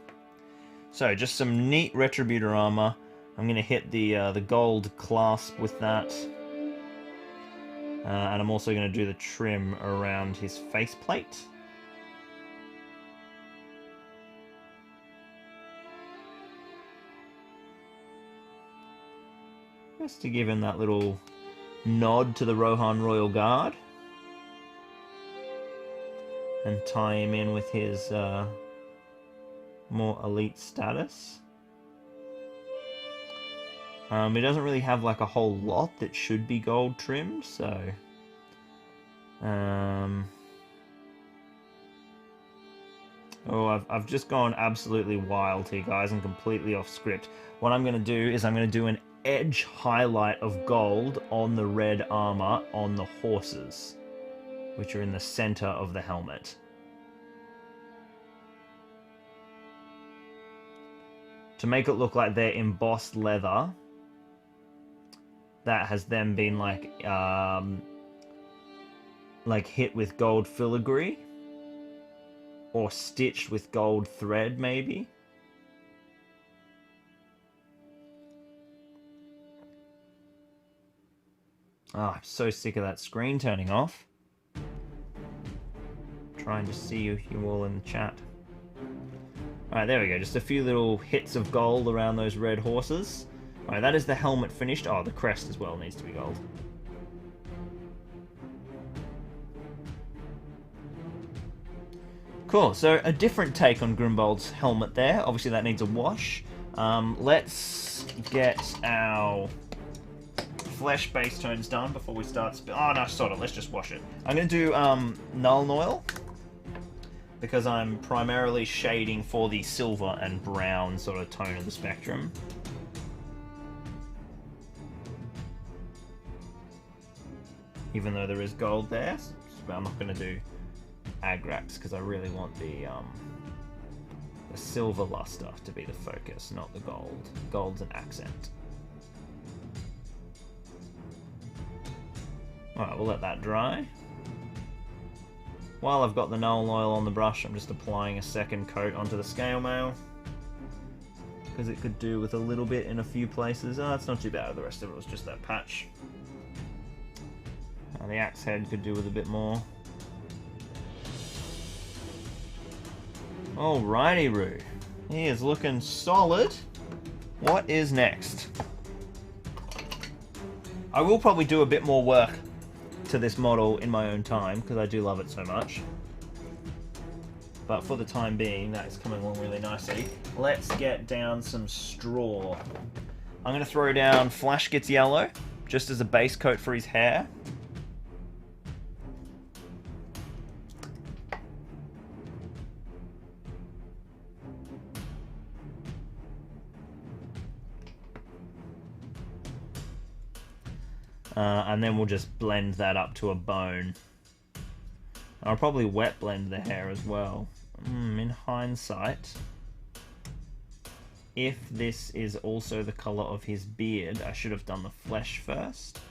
So, just some neat Retributor armor. I'm going to hit the gold clasp with that. And I'm also going to do the trim around his faceplate. Just to give him that little nod to the Rohan Royal Guard. And tie him in with his more elite status. He doesn't really have like a whole lot that should be gold trimmed, so... Oh, I've just gone absolutely wild here, guys, and completely off script. What I'm going to do is I'm going to do an edge highlight of gold on the red armor on the horses, which are in the center of the helmet. To make it look like they're embossed leather, that has then been like hit with gold filigree, or stitched with gold thread, maybe. Oh, I'm so sick of that screen turning off. Trying to see you all in the chat. Alright, there we go. Just a few little hits of gold around those red horses. Alright, that is the helmet finished. Oh, the crest as well needs to be gold. Cool, so a different take on Grimbold's helmet there. Obviously that needs a wash. Let's get our flesh base tones done before we start... Oh, no, sort of. Let's just wash it. I'm going to do Nuln Oil, because I'm primarily shading for the silver and brown sort of tone of the spectrum. Even though there is gold there, but I'm not going to do Agrax because I really want the silver luster to be the focus, not the gold. Gold's an accent. Alright, we'll let that dry. While I've got the Nuln Oil on the brush, I'm just applying a second coat onto the scale mail, because it could do with a little bit in a few places. Oh, it's not too bad. The rest of it was just that patch. The axe head could do with a bit more. Alrighty, Roo. He is looking solid. What is next? I will probably do a bit more work to this model in my own time, because I do love it so much. But for the time being, that is coming along really nicely. Let's get down some straw. I'm going to throw down Flash Gets Yellow, just as a base coat for his hair. And then we'll just blend that up to a bone. I'll probably wet blend the hair as well. In hindsight, if this is also the color of his beard, I should have done the flesh first.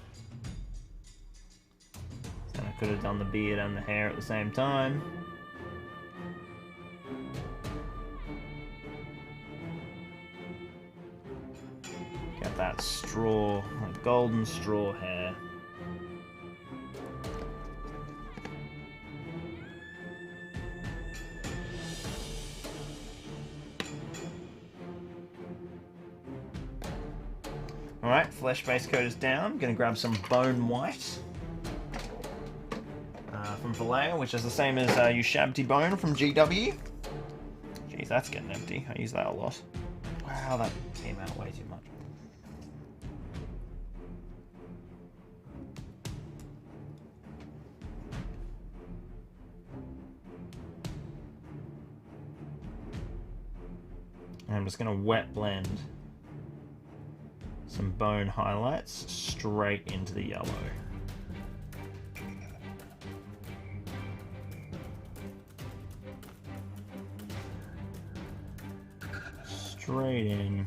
So I could have done the beard and the hair at the same time. Get that straw, like golden straw hair. Alright, flesh base coat is down. Gonna grab some bone white from Vallejo, which is the same as Ushabti bone from GW. Jeez, that's getting empty. I use that a lot. Wow, that came out way too much. And I'm just gonna wet blend some bone highlights straight into the yellow. Straight in.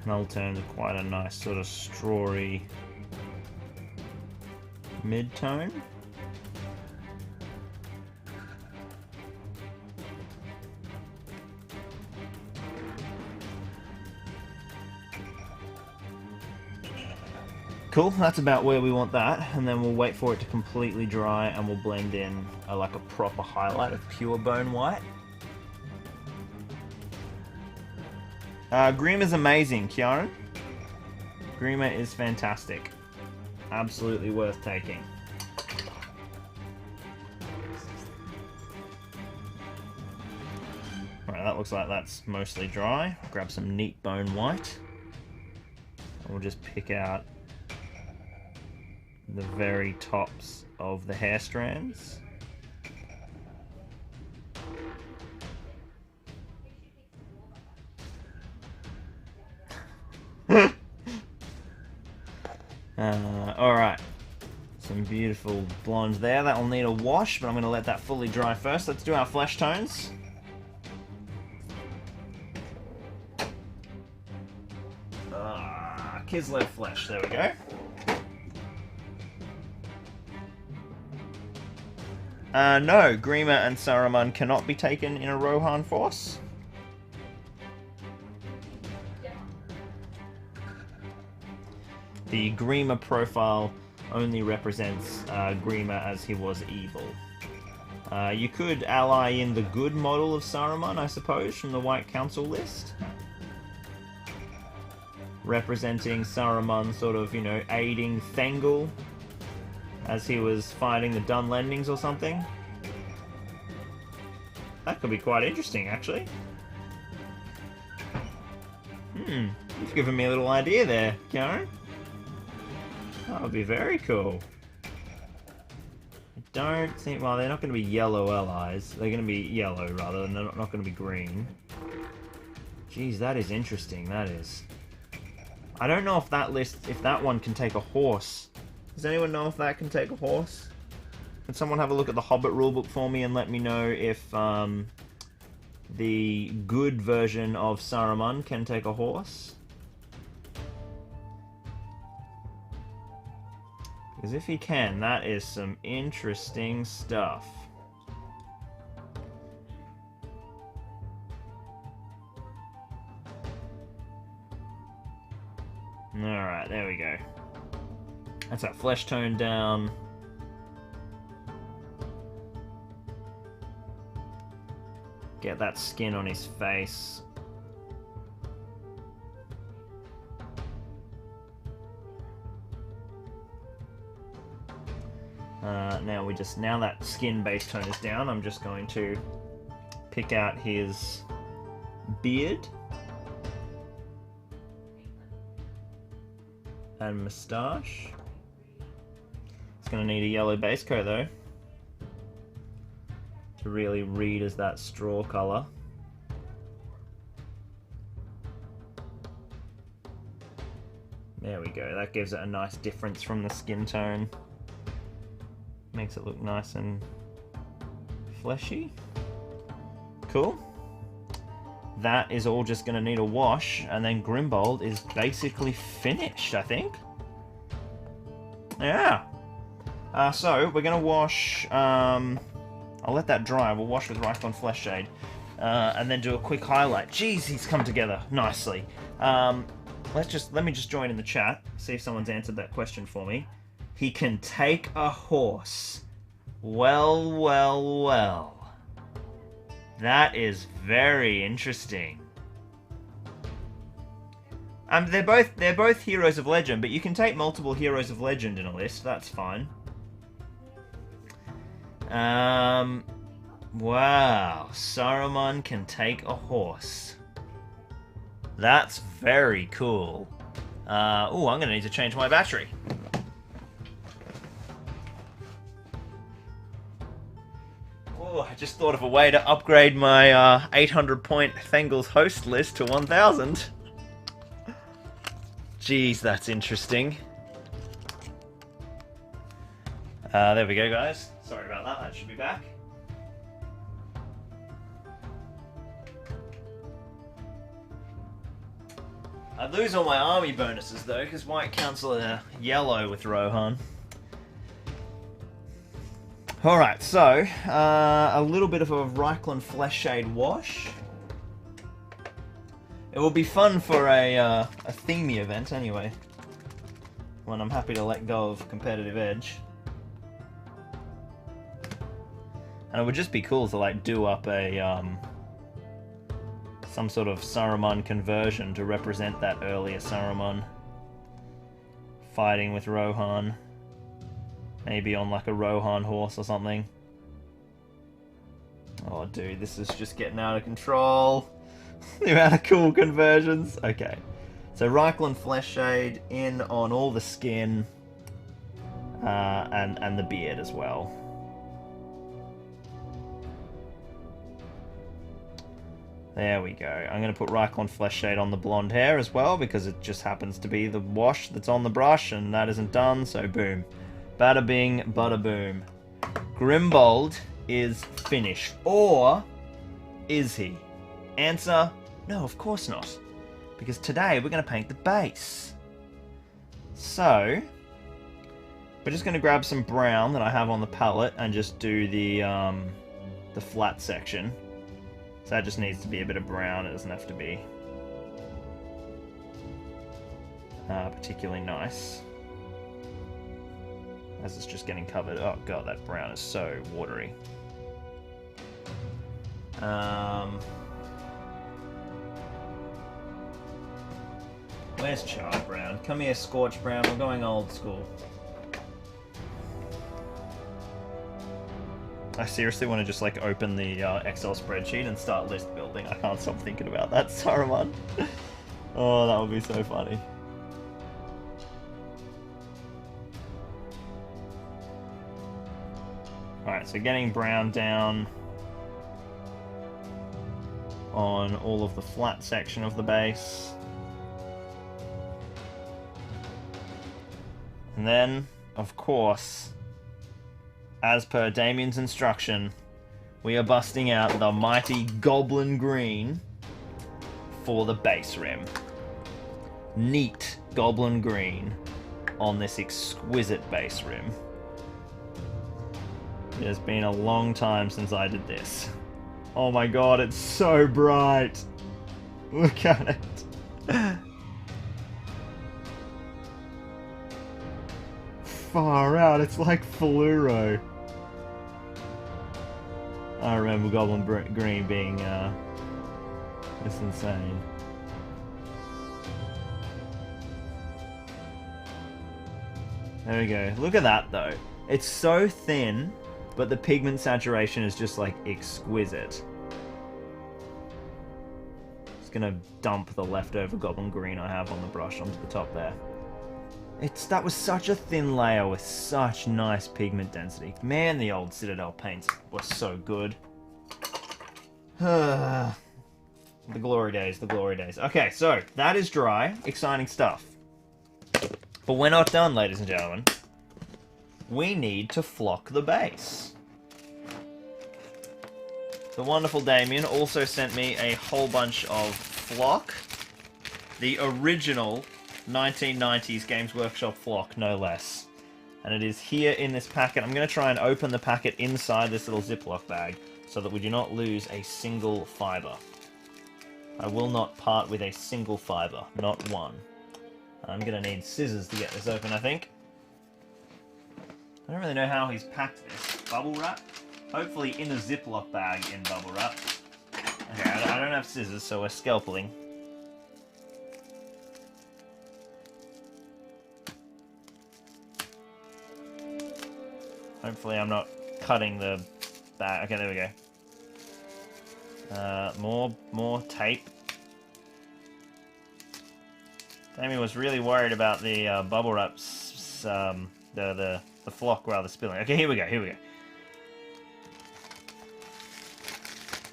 And that'll turn into quite a nice sort of strawy mid-tone. Cool, that's about where we want that, and then we'll wait for it to completely dry and we'll blend in like a proper highlight of pure bone white. Grim is amazing, Kieran. Grima is fantastic. Absolutely worth taking. Alright, that looks like that's mostly dry. Grab some neat bone white. And we'll just pick out the very tops of the hair strands. Alright, some beautiful blonde there. That will need a wash, but I'm going to let that fully dry first. Let's do our flesh tones. Kislev flesh, there we go. No, Grima and Saruman cannot be taken in a Rohan force. The Grima profile only represents Grima as he was evil. You could ally in the good model of Saruman, I suppose, from the White Council list. Representing Saruman sort of, you know, aiding Thengel as he was fighting the Dunlendings or something. That could be quite interesting, actually. You've given me a little idea there, Karen. That would be very cool. I don't think... Well, they're not going to be yellow allies. They're going to be yellow, rather, and they're not going to be green. Jeez, that is interesting, that is. I don't know if that list... If that one can take a horse. Does anyone know if that can take a horse? Can someone have a look at the Hobbit rulebook for me and let me know if the good version of Saruman can take a horse? Because if he can, that is some interesting stuff. Alright, there we go. That's that flesh tone down. Get that skin on his face. Now that skin base tone is down, I'm just going to pick out his beard and moustache. It's going to need a yellow base coat though to really read as that straw colour. we go. That gives it a nice difference from the skin tone. Makes it look nice and fleshy. Cool. That is all just going to need a wash, and then Grimbold is basically finished, I think. Yeah. So, we're going to wash... I'll let that dry. We'll wash with Ryclon Flesh Shade. And then do a quick highlight. Jeez, he's come together nicely. Let me just join in the chat, see if someone's answered that question for me. He can take a horse. Well, well, well. That is very interesting. They're both heroes of legend, but you can take multiple heroes of legend in a list. That's fine. Wow, Saruman can take a horse. That's very cool. Oh, I'm gonna need to change my battery. Oh, I just thought of a way to upgrade my 800 point Thengel's host list to 1000. Jeez, that's interesting. There we go, guys. Sorry about that, that should be back. I lose all my army bonuses though, because white counts yellow with Rohan. Alright, so, a little bit of a Ryclon Flesh Shade wash. It will be fun for a themey event anyway, when I'm happy to let go of competitive edge. And it would just be cool to like do up a some sort of Saruman conversion to represent that earlier Saruman fighting with Rohan. Maybe on like a Rohan horse or something. Oh dude, this is just getting out of control. The amount of cool conversions. Okay. So Ryclon Flesh Shade in on all the skin. And the beard as well. There we go. I'm going to put Ryclon Flesh Shade on the blonde hair as well, because it just happens to be the wash that's on the brush, and that isn't done, so boom. Bada bing, bada boom. Grimbold is finished. Or is he? Answer, no, of course not. Because today we're going to paint the base. So, we're just going to grab some brown that I have on the palette and just do the flat section. So that just needs to be a bit of brown. It doesn't have to be particularly nice, as it's just getting covered. Oh god, that brown is so watery. Where's Charred Brown? Come here, Scorch Brown. We're going old school. I seriously want to just like open the Excel spreadsheet and start list building. I can't stop thinking about that Saruman. Oh, that would be so funny. Alright, so getting brown down on all of the flat section of the base. And then, of course, as per Damien's instruction, we are busting out the mighty Goblin Green for the base rim. Neat Goblin Green on this exquisite base rim. It has been a long time since I did this. Oh my god, it's so bright! Look at it! Far out, it's like fluoro. I remember Goblin Green being it's insane. There we go. Look at that though. It's so thin, but the pigment saturation is just like exquisite. Just gonna dump the leftover Goblin Green I have on the brush onto the top there. That was such a thin layer with such nice pigment density. Man, the old Citadel paints were so good. The glory days, the glory days. Okay, so that is dry. Exciting stuff. But we're not done, ladies and gentlemen. We need to flock the base. The wonderful Damien also sent me a whole bunch of flock. The original 1990s Games Workshop flock, no less. And it is here in this packet. I'm going to try and open the packet inside this little Ziploc bag so that we do not lose a single fibre. I will not part with a single fibre, not one. I'm going to need scissors to get this open, I think. I don't really know how he's packed this. Bubble wrap? Hopefully in a Ziploc bag in bubble wrap. Okay, I don't have scissors, so we're scalpeling. Hopefully I'm not cutting the bag. Okay, there we go. More tape. Damien was really worried about the bubble wraps, the flock rather spilling. Okay, here we go.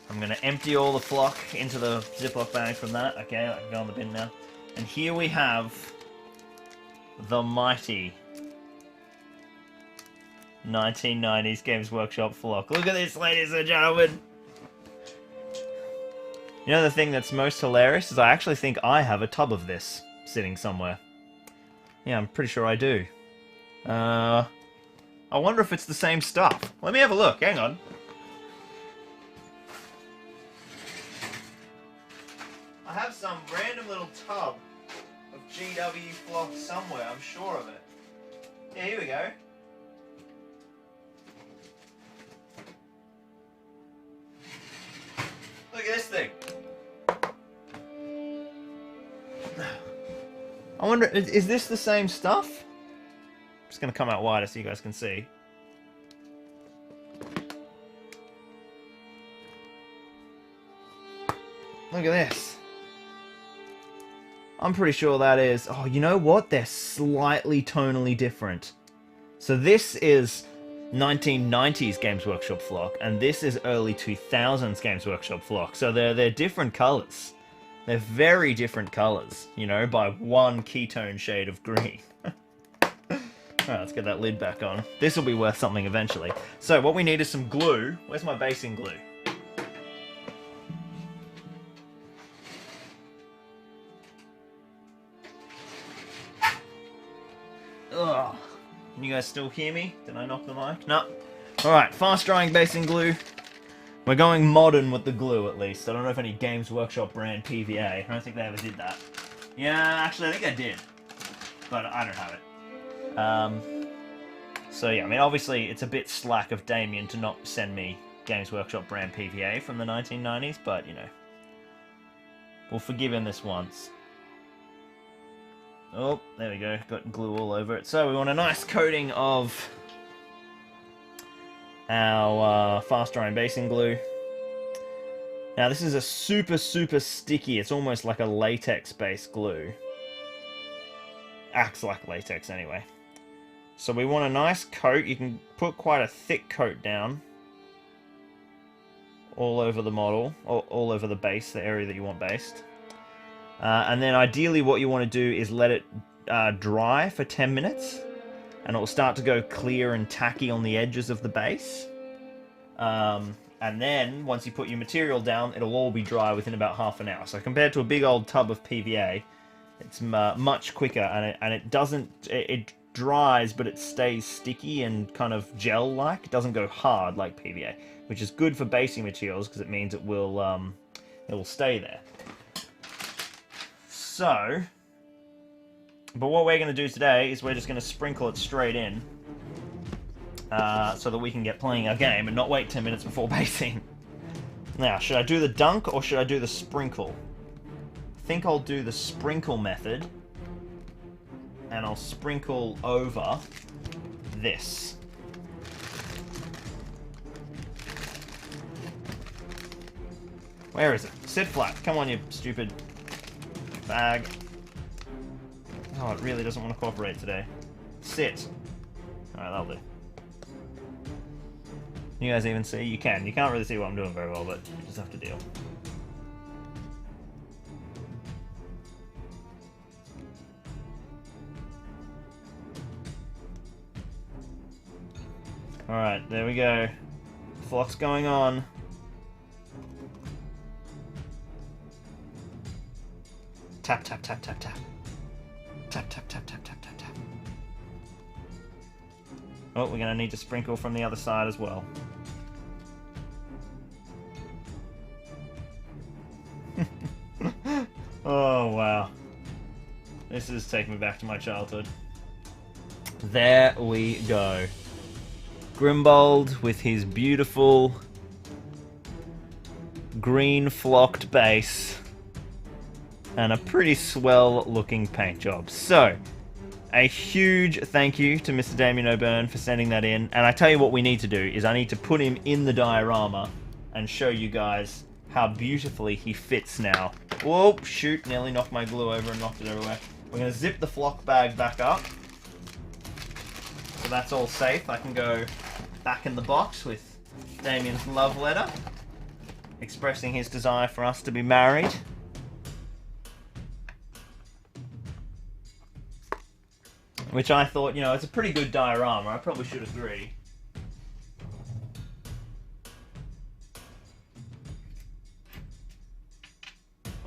I'm going to empty all the flock into the Ziploc bag from that. Okay, I can go on the bin now. And here we have the mighty 1990s Games Workshop flock. Look at this, ladies and gentlemen! You know the thing that's most hilarious is I actually think I have a tub of this sitting somewhere. Yeah, I'm pretty sure I do. I wonder if it's the same stuff. Let me have a look, hang on. I have some random little tub of GW flock somewhere, I'm sure of it. Yeah, here we go. Look at this thing. I wonder, is this the same stuff? I'm just going to come out wider so you guys can see. Look at this. I'm pretty sure that is... Oh, you know what? They're slightly tonally different. So this is 1990s Games Workshop flock, and this is early 2000s Games Workshop flock. So they're different colours. They're very different colours, you know, by one ketone shade of green. Alright, let's get that lid back on. This will be worth something eventually. So what we need is some glue. Where's my basing glue? Ugh. Can you guys still hear me? Did I knock the mic? No. Alright, fast drying basing glue. We're going modern with the glue, at least. I don't know if any Games Workshop brand PVA. I don't think they ever did that. Yeah, actually, I think I did. But I don't have it. So yeah, I mean, obviously, it's a bit slack of Damien to not send me Games Workshop brand PVA from the 1990s, but, you know. We'll forgive him this once. Oh, there we go. Got glue all over it. So we want a nice coating of our fast drying basing glue. Now this is a super sticky, it's almost like a latex based glue. Acts like latex anyway. So we want a nice coat. You can put quite a thick coat down all over the model, all over the base, the area that you want based. And then ideally what you want to do is let it dry for 10 minutes. And it will start to go clear and tacky on the edges of the base. And then, once you put your material down, it'll all be dry within about half an hour. So compared to a big old tub of PVA, it's much quicker. And it doesn't... It dries, but it stays sticky and kind of gel-like. It doesn't go hard like PVA, which is good for basing materials because it means it will stay there. So... But what we're going to do today is we're just going to sprinkle it straight in so that we can get playing our game and not wait 10 minutes before basing. Now, should I do the dunk or should I do the sprinkle? I think I'll do the sprinkle method and I'll sprinkle over this. Where is it? Sit flat. Come on, you stupid bag. Oh, it really doesn't want to cooperate today. Sit. Alright, that'll do. You guys even see? You can. You can't really see what I'm doing very well, but you just have to deal. Alright, there we go. Flock's going on. Tap, tap, tap, tap, tap. Tap, tap, tap, tap, tap, tap, tap. Oh, we're going to need to sprinkle from the other side as well. Oh, wow. This is taking me back to my childhood. There we go. Grimbold with his beautiful green flocked base and a pretty swell looking paint job. So, a huge thank you to Mr. Damien O'Byrne for sending that in. And I tell you what we need to do is I need to put him in the diorama and show you guys how beautifully he fits now. Whoa, shoot, nearly knocked my glue over and knocked it everywhere. We're going to zip the flock bag back up. So that's all safe. I can go back in the box with Damien's love letter, expressing his desire for us to be married. Which I thought, you know, it's a pretty good diorama. I probably should agree.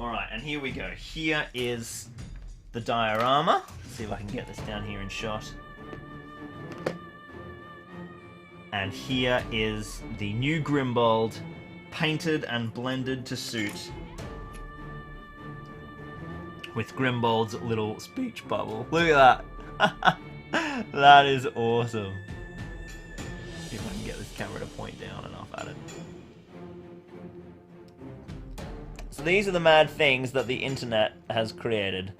Alright, and here we go. Here is the diorama. Let's see if I can get this down here in shot. And here is the new Grimbold, painted and blended to suit. With Grimbold's little speech bubble. Look at that. That is awesome. See if I can get this camera to point down enough at it. So these are the mad things that the internet has created.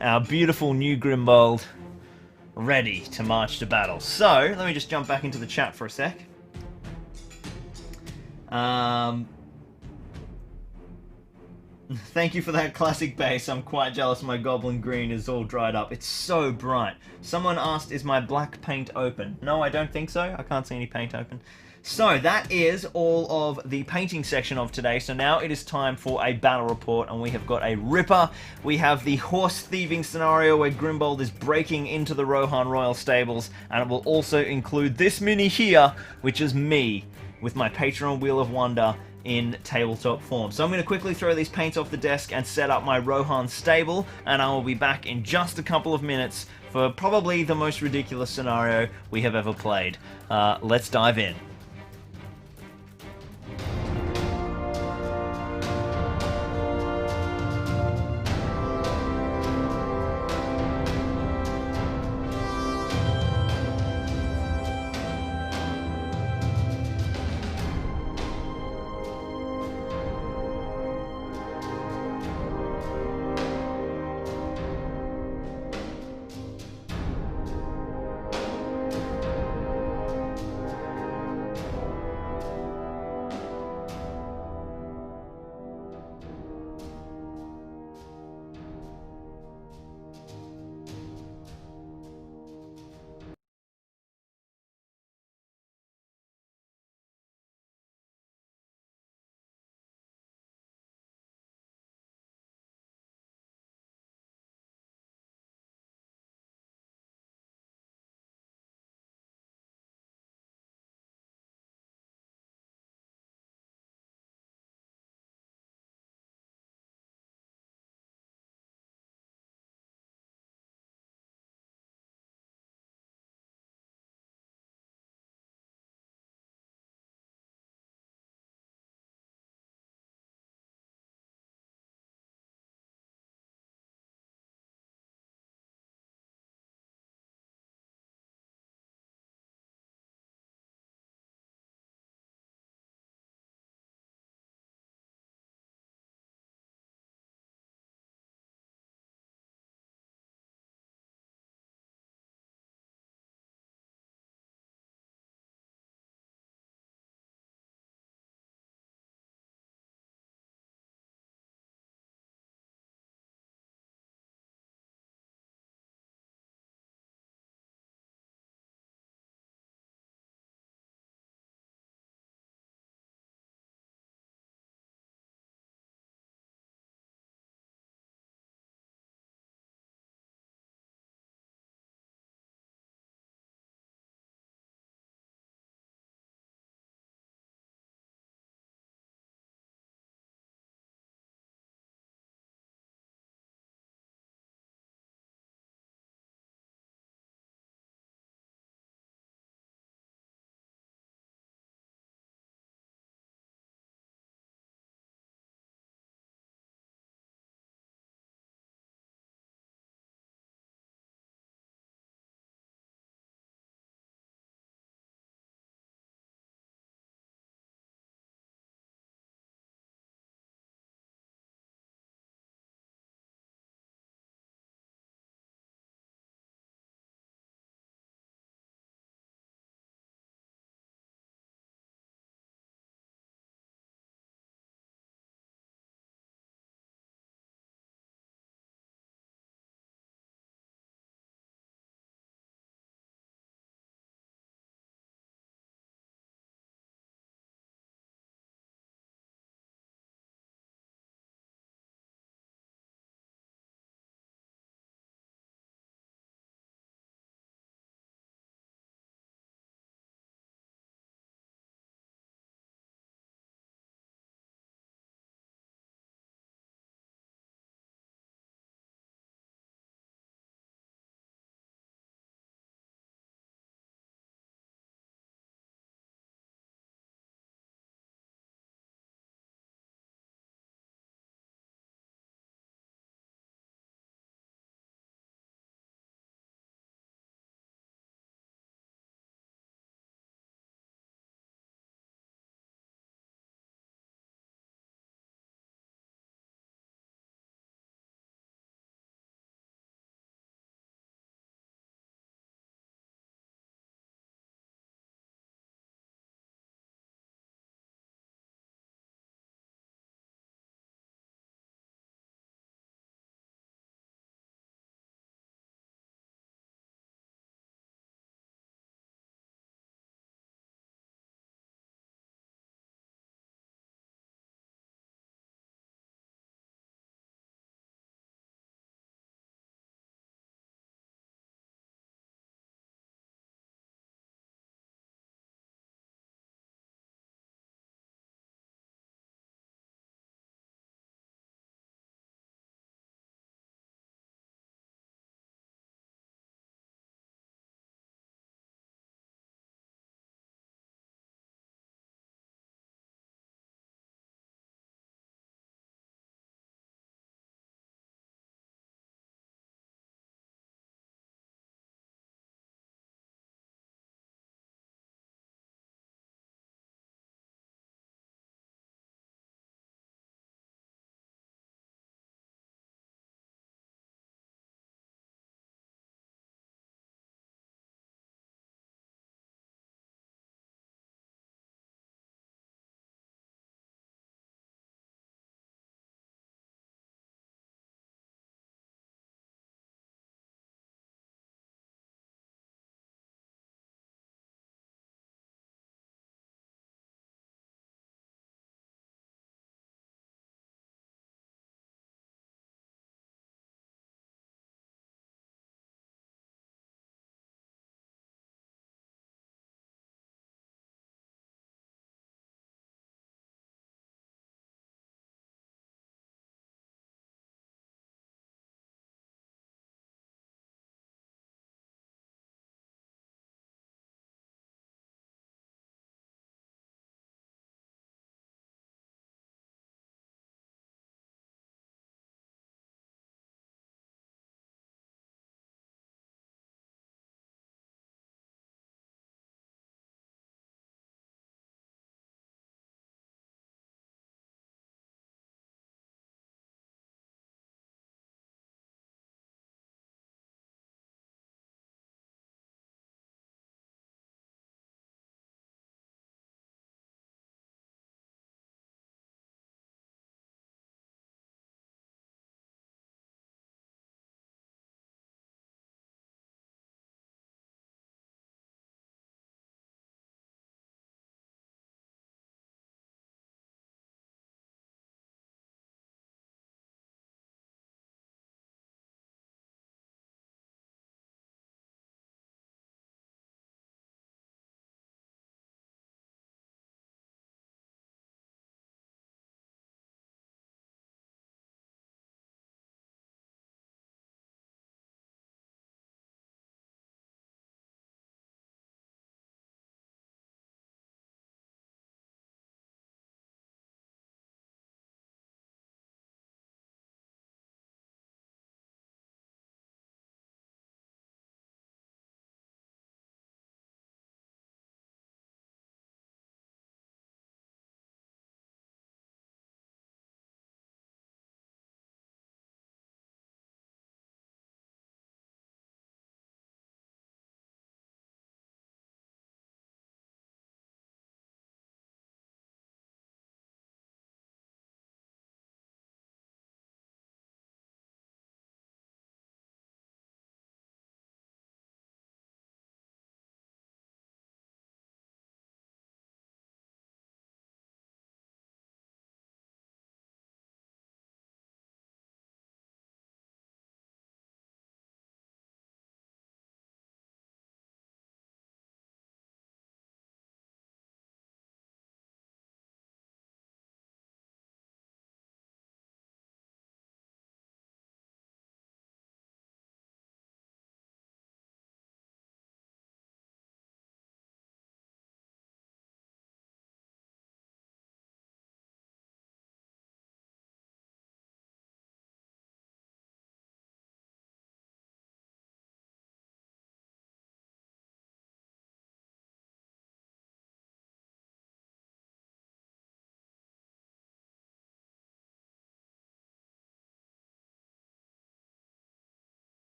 Our beautiful new Grimbold, ready to march to battle. So, let me just jump back into the chat for a sec. Thank you for that classic base. I'm quite jealous my goblin green is all dried up. It's so bright. Someone asked, is my black paint open? No, I don't think so. I can't see any paint open. So that is all of the painting section of today. So now it is time for a battle report, and we have got a ripper. We have the horse thieving scenario where Grimbold is breaking into the Rohan Royal Stables, and it will also include this mini here, which is me with my Patreon Wheel of Wonder in tabletop form. So I'm going to quickly throw these paints off the desk and set up my Rohan stable, and I will be back in just a couple of minutes for probably the most ridiculous scenario we have ever played. Let's dive in.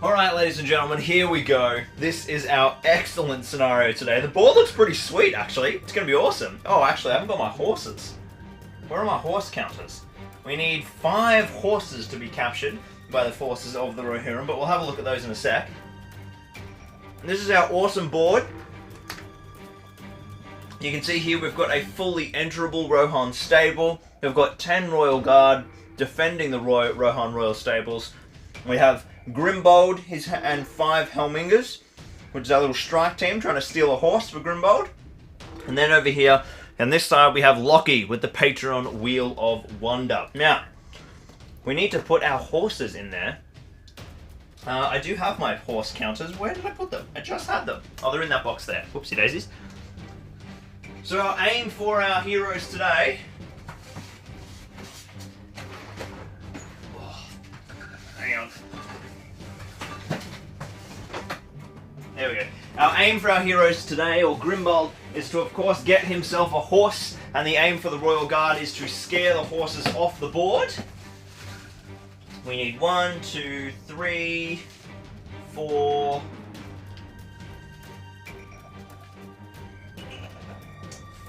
Alright, ladies and gentlemen, here we go. This is our excellent scenario today. The board looks pretty sweet, actually. It's going to be awesome. Oh, actually, I haven't got my horses. Where are my horse counters? We need 5 horses to be captured by the forces of the Rohirrim, but we'll have a look at those in a sec. This is our awesome board. You can see here we've got a fully enterable Rohan stable. We've got 10 Royal Guard defending the Rohan Royal Stables. We have Grimbold and 5 Helmingers, which is our little strike team trying to steal a horse for Grimbold. And then over here, on this side, we have Lockie with the Patreon Wheel of Wonder. Now, we need to put our horses in there. I do have my horse counters. Where did I put them? I just had them. Oh, they're in that box there. Whoopsie daisies. So our aim for our heroes today... hang on. There we go. Our aim for our heroes today, or Grimbold, is to of course get himself a horse, and the aim for the Royal Guard is to scare the horses off the board. We need 1, 2, 3, 4,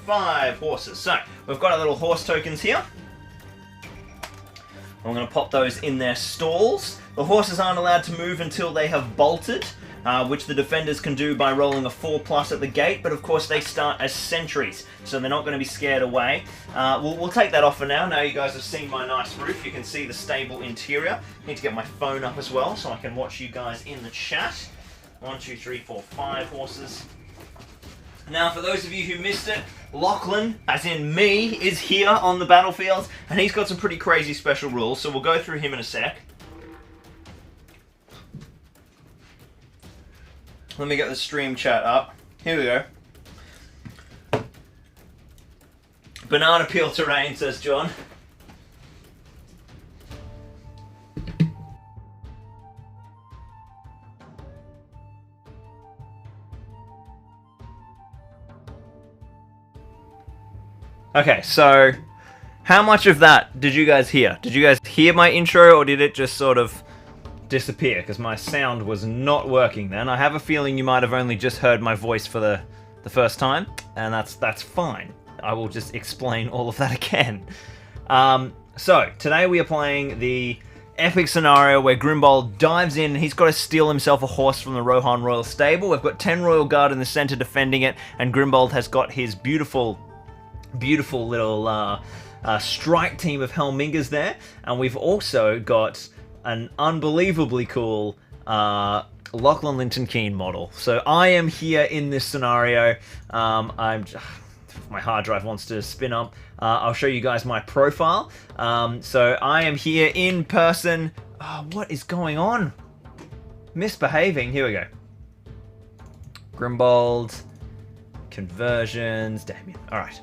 5 horses. So, we've got our little horse tokens here. I'm going to pop those in their stalls. The horses aren't allowed to move until they have bolted, which the defenders can do by rolling a 4+ at the gate, but of course they start as sentries, so they're not going to be scared away. We'll take that off for now. Now you guys have seen my nice roof, you can see the stable interior. I need to get my phone up as well so I can watch you guys in the chat. 1, 2, 3, 4, 5 horses. Now, for those of you who missed it, Lachlan, as in me, is here on the battlefield, and he's got some pretty crazy special rules, so we'll go through him in a sec. Let me get the stream chat up. Here we go. Banana peel terrain, says John. Okay, so how much of that did you guys hear? Did you guys hear my intro, or did it just sort of disappear? Because my sound was not working then. I have a feeling you might have only just heard my voice for the first time, and that's fine. I will just explain all of that again. So, today we are playing the epic scenario where Grimbold dives in and he's got to steal himself a horse from the Rohan Royal Stable. We've got 10 Royal Guard in the center defending it, and Grimbold has got his beautiful little strike team of Helmingers there, and we've also got an unbelievably cool Lachlan Linton Keane model. So I am here in this scenario. My hard drive wants to spin up. I'll show you guys my profile. So I am here in person. Oh, what is going on? Misbehaving. Here we go. Grimbold. Conversions. Damien. All right.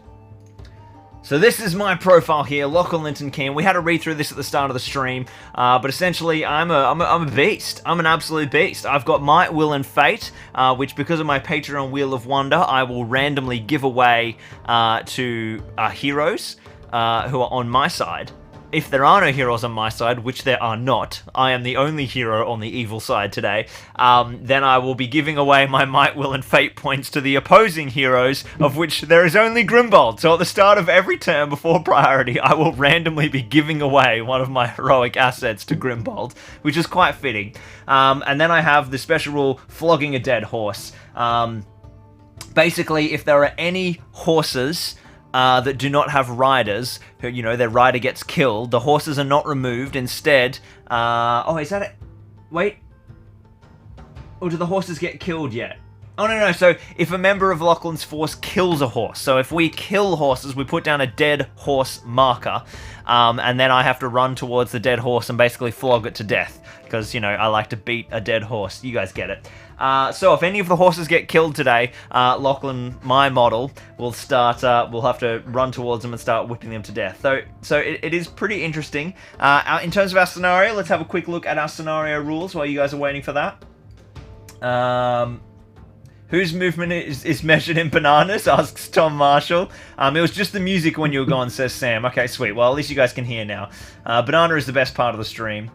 So this is my profile here, Lachlan Linton Keane. We had to read through this at the start of the stream, but essentially I'm a beast. I'm an absolute beast. I've got Might, Will, and Fate, which because of my Patreon Wheel of Wonder, I will randomly give away to heroes who are on my side. If there are no heroes on my side, which there are not, I am the only hero on the evil side today, then I will be giving away my Might, Will, and Fate points to the opposing heroes, of which there is only Grimbold. So at the start of every turn before priority, I will randomly be giving away one of my heroic assets to Grimbold, which is quite fitting. And then I have the special rule, flogging a dead horse. Basically, if there are any horses that do not have riders, who, you know, their rider gets killed, the horses are not removed. Instead, oh, is that it? Wait. Or do the horses get killed yet? Oh, no. So if a member of Lachlan's force kills a horse, so if we kill horses, we put down a dead horse marker, and then I have to run towards the dead horse and basically flog it to death. Because, you know, I like to beat a dead horse. You guys get it. So if any of the horses get killed today, Lachlan, my model, will start, we'll have to run towards them and start whipping them to death. So it is pretty interesting. In terms of our scenario, let's have a quick look at our scenario rules while you guys are waiting for that. Whose movement is measured in bananas? Asks Tom Marshall. It was just the music when you were gone, says Sam. Okay, sweet. Well, at least you guys can hear now. Banana is the best part of the stream.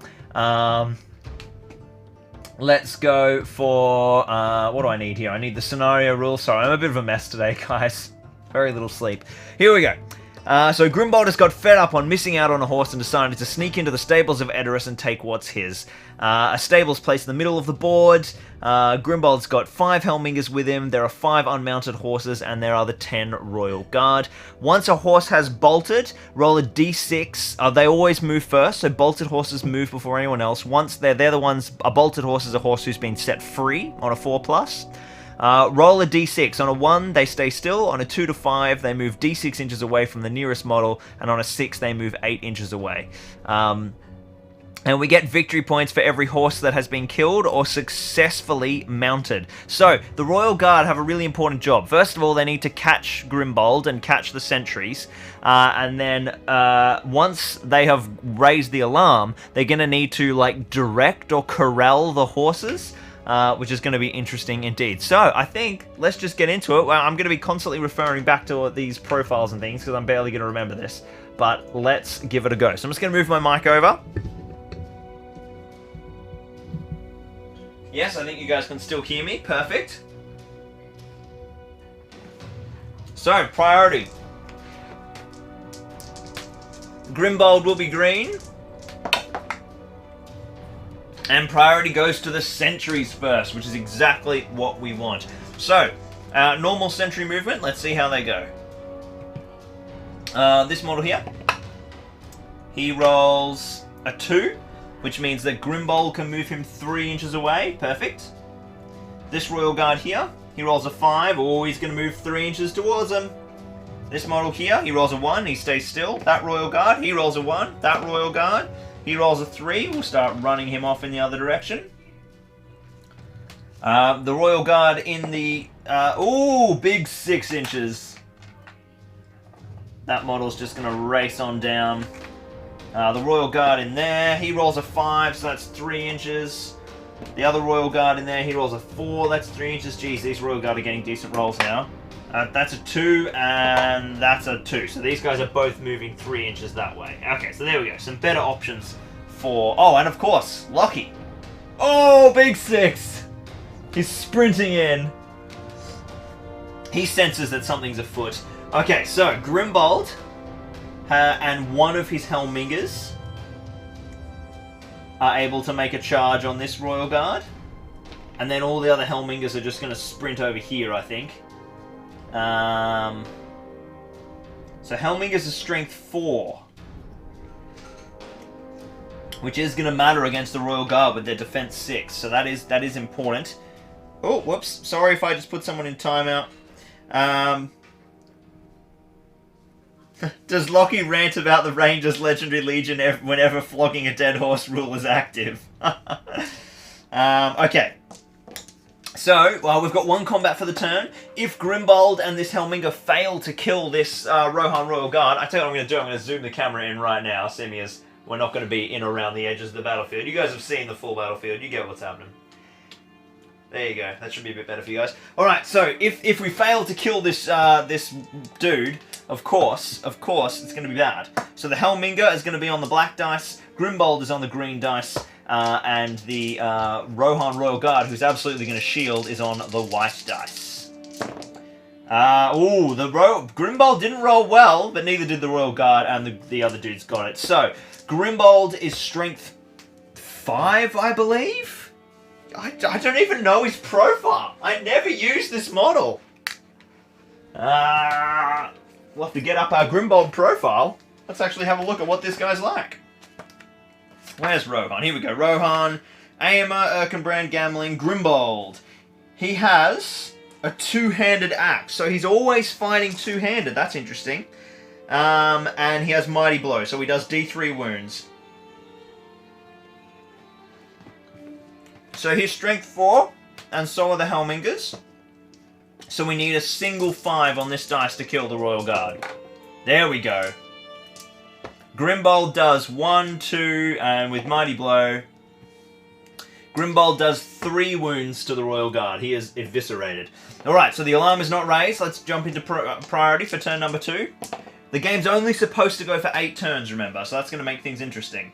let's go for... what do I need here? I need the scenario rule. Sorry, I'm a bit of a mess today, guys. Very little sleep. Here we go. So Grimbold has got fed up on missing out on a horse and decided to sneak into the stables of Edoras and take what's his. A stable's placed in the middle of the board. Grimbold's got 5 Helmingers with him. There are 5 unmounted horses, and there are the 10 Royal Guard. Once a horse has bolted, roll a d6. They always move first, so bolted horses move before anyone else. Once they're the ones... A bolted horse is a horse who's been set free on a 4+. Roll a d6. On a 1, they stay still. On a 2 to 5, they move d6 inches away from the nearest model. And on a 6, they move 8 inches away. And we get victory points for every horse that has been killed or successfully mounted. So, the Royal Guard have a really important job. First of all, they need to catch Grimbold and catch the sentries. And then, once they have raised the alarm, they're going to need to, like, direct or corral the horses. Which is going to be interesting indeed. So, I think, let's just get into it. Well, I'm going to be constantly referring back to these profiles and things, because I'm barely going to remember this. But, let's give it a go. So, I'm just going to move my mic over. Yes, I think you guys can still hear me. Perfect. So, priority. Grimbold will be green. And priority goes to the sentries first, which is exactly what we want. So, normal sentry movement, let's see how they go. This model here, he rolls a 2, which means that Grimbold can move him 3 inches away. Perfect. This Royal Guard here, he rolls a 5, oh, he's going to move 3 inches towards him. This model here, he rolls a 1, he stays still. That Royal Guard, he rolls a 1. That Royal Guard, he rolls a 3, we'll start running him off in the other direction. The Royal Guard in the... ooh, big 6 inches. That model's just going to race on down. The Royal Guard in there, he rolls a 5, so that's 3 inches. The other Royal Guard in there, he rolls a 4, that's 3 inches. Geez, these Royal Guard are getting decent rolls now. That's a 2, and that's a 2. So these guys are both moving 3 inches that way. Okay, so there we go. Some better options for... Oh, and of course, Lockie. Oh, big 6. He's sprinting in. He senses that something's afoot. Okay, so Grimbold and one of his Helmingers are able to make a charge on this Royal Guard. And then all the other Helmingers are just going to sprint over here, I think. So Helmingers is strength 4, which is going to matter against the Royal Guard with their defense 6. So that is important. Oh, whoops! Sorry if I just put someone in timeout. Does Lockie rant about the Rangers Legendary Legion whenever flogging a dead horse rule is active? Okay. So, we've got 1 combat for the turn. If Grimbold and this Helminger fail to kill this Rohan Royal Guard, I tell you what I'm going to do. I'm going to zoom the camera in right now, seeing as we're not going to be in or around the edges of the battlefield. You guys have seen the full battlefield. You get what's happening. There you go. That should be a bit better for you guys. Alright, so if we fail to kill this this dude, of course, it's going to be bad. So the Helminger is going to be on the black dice, Grimbold is on the green dice, and the Rohan Royal Guard, who's absolutely going to shield, is on the white dice. Grimbold didn't roll well, but neither did the Royal Guard, and the other dude's got it. So, Grimbold is strength 5, I believe? I don't even know his profile. I never used this model. We'll have to get up our Grimbold profile. Let's actually have a look at what this guy's like. Where's Rohan? Here we go. Rohan, Aemma, Erkenbrand, Gamling, Grimbold. He has a 2-handed axe, so he's always fighting 2-handed. That's interesting. And he has Mighty Blow, so he does D3 wounds. So he's strength 4, and so are the Helmingers. So we need a single 5 on this dice to kill the Royal Guard. There we go. Grimbold does 1, 2, and with Mighty Blow, Grimbold does 3 wounds to the Royal Guard. He is eviscerated. Alright, so the alarm is not raised. Let's jump into priority for turn number 2. The game's only supposed to go for 8 turns, remember, so that's going to make things interesting.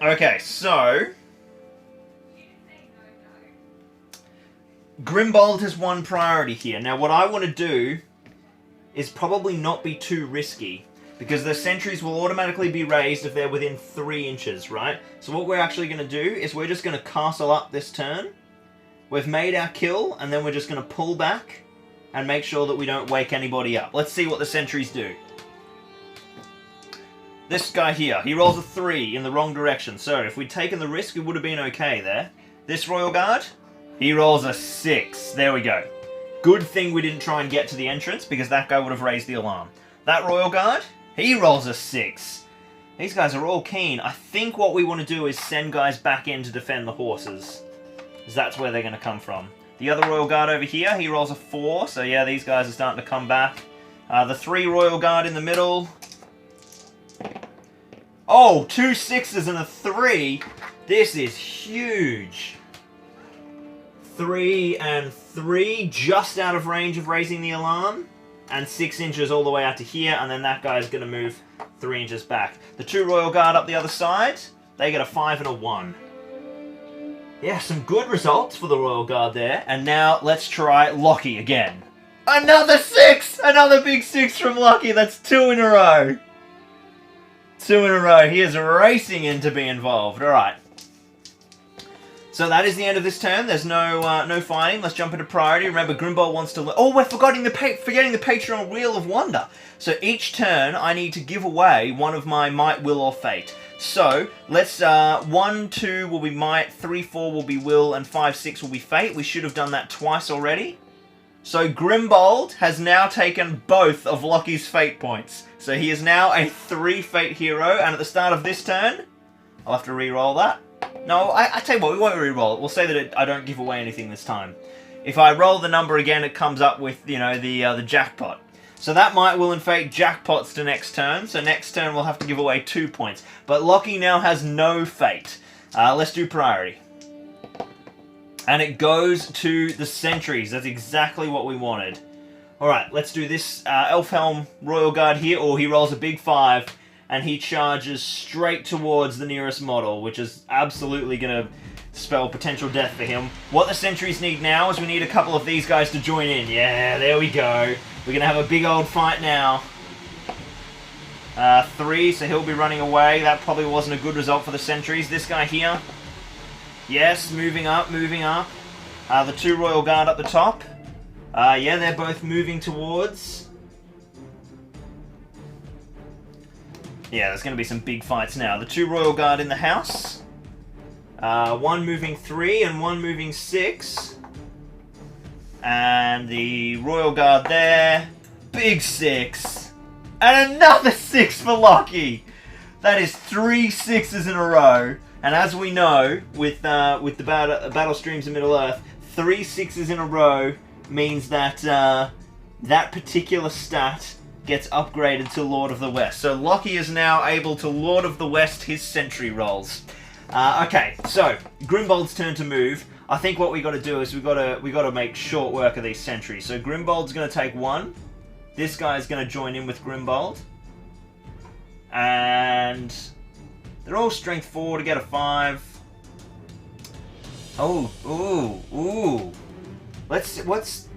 Okay, so... Grimbold has one priority here. Now, what I want to do is probably not be too risky, because the sentries will automatically be raised if they're within 3 inches, right? So what we're actually going to do is we're just going to castle up this turn. We've made our kill, and then we're just going to pull back and make sure that we don't wake anybody up. Let's see what the sentries do. This guy here, he rolls a 3 in the wrong direction. So if we'd taken the risk, it would have been okay there. This Royal Guard, he rolls a 6. There we go. Good thing we didn't try and get to the entrance, because that guy would have raised the alarm. That Royal Guard, he rolls a 6. These guys are all keen. I think what we want to do is send guys back in to defend the horses, because that's where they're going to come from. The other Royal Guard over here, he rolls a 4, so yeah, these guys are starting to come back. The 3 Royal Guard in the middle. Oh, 2 6s and a 3. This is huge. 3 and 3, just out of range of raising the alarm. And 6 inches all the way out to here, and then that guy's going to move 3 inches back. The 2 Royal Guard up the other side, they get a 5 and a 1. Yeah, some good results for the Royal Guard there. And now let's try Lockie again. Another 6! Another big 6 from Lockie. That's 2 in a row. 2 in a row. He is racing in to be involved. Alright. So that is the end of this turn. There's no fighting. Let's jump into priority. Remember, Grimbold wants to... Oh, we're forgetting the Patreon Wheel of Wonder. So each turn, I need to give away one of my Might, Will, or Fate. So, let's... 1, 2 will be Might, 3, 4 will be Will, and 5, 6 will be Fate. We should have done that twice already. So Grimbold has now taken both of Lockie's Fate points. So he is now a 3 Fate hero, and at the start of this turn, I'll have to re-roll that. No, I tell you what, we won't re-roll it. We'll say that I don't give away anything this time. If I roll the number again, it comes up with, you know, the jackpot. So that Might, Will, and Fate jackpots to next turn. So next turn we'll have to give away 2 points. But Lockie now has no Fate. Let's do priority. And it goes to the sentries. That's exactly what we wanted. Alright, let's do this Elfhelm Royal Guard here. Oh, he rolls a big 5. And he charges straight towards the nearest model, which is absolutely going to spell potential death for him. What the sentries need now is we need a couple of these guys to join in. Yeah, there we go. We're going to have a big old fight now. 3, so he'll be running away. That probably wasn't a good result for the sentries. This guy here. Yes, moving up, moving up. The 2 Royal Guard up the top. Yeah, they're both moving towards... Yeah, there's going to be some big fights now. The 2 Royal Guard in the house. 1 moving 3 and 1 moving 6. And the Royal Guard there. Big 6. And another 6 for Lockie. That is 3 6s in a row. And as we know, with the battle streams in Middle-earth, 3 6s in a row means that that particular stat gets upgraded to Lord of the West. So Lockie is now able to Lord of the West his sentry rolls. Okay, so Grimbold's turn to move. I think what we got to do is we got to make short work of these sentries. So Grimbold's going to take 1. This guy is going to join in with Grimbold, and they're all strength 4 to get a 5. Oh, ooh. What's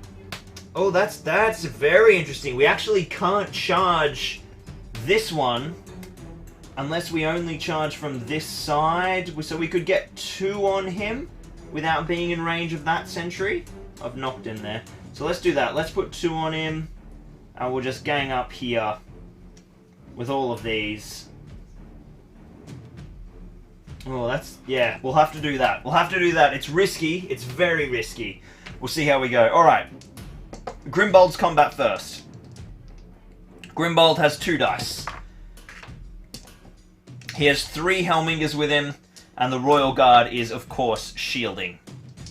Oh, that's very interesting. We actually can't charge this one unless we only charge from this side. So we could get 2 on him without being in range of that sentry. I've knocked in there. So let's do that. Let's put 2 on him, and we'll just gang up here with all of these. Oh, that's... yeah, we'll have to do that. We'll have to do that. It's risky. It's very risky. We'll see how we go. Alright. Grimbold's combat first. Grimbold has 2 dice. He has 3 Helmingers with him, and the Royal Guard is, of course, shielding.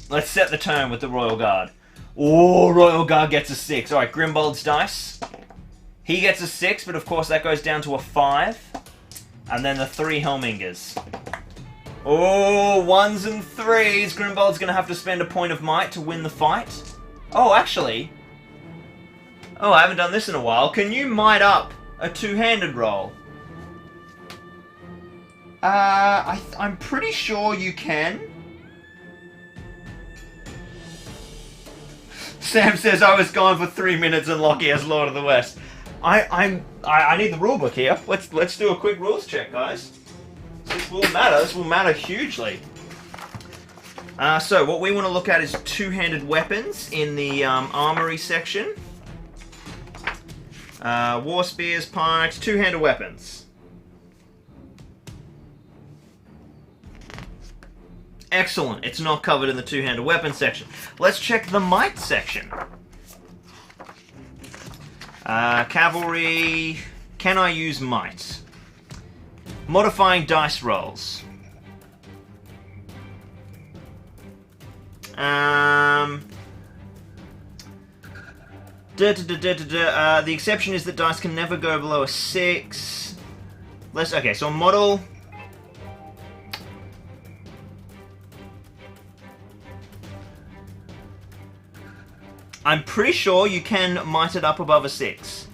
Let's set the tone with the Royal Guard. Oh, Royal Guard gets a 6. Alright, Grimbold's dice. He gets a 6, but of course that goes down to a 5. And then the 3 Helmingers. Oh, 1s and 3s. Grimbold's going to have to spend a point of might to win the fight. Oh, actually... oh, I haven't done this in a while. Can you might up a 2-handed roll? I'm pretty sure you can. Sam says I was gone for 3 minutes and Lockie has Lord of the West. I need the rule book here. Let's do a quick rules check, guys. This will matter. This will matter hugely. So what we want to look at is two-handed weapons in the armory section. War spears, pikes, two-handed weapons. Excellent. It's not covered in the two-handed weapons section. Let's check the might section. Cavalry. Can I use might? Modifying dice rolls. The exception is that dice can never go below a 6. Okay, so model. I'm pretty sure you can might it up above a 6.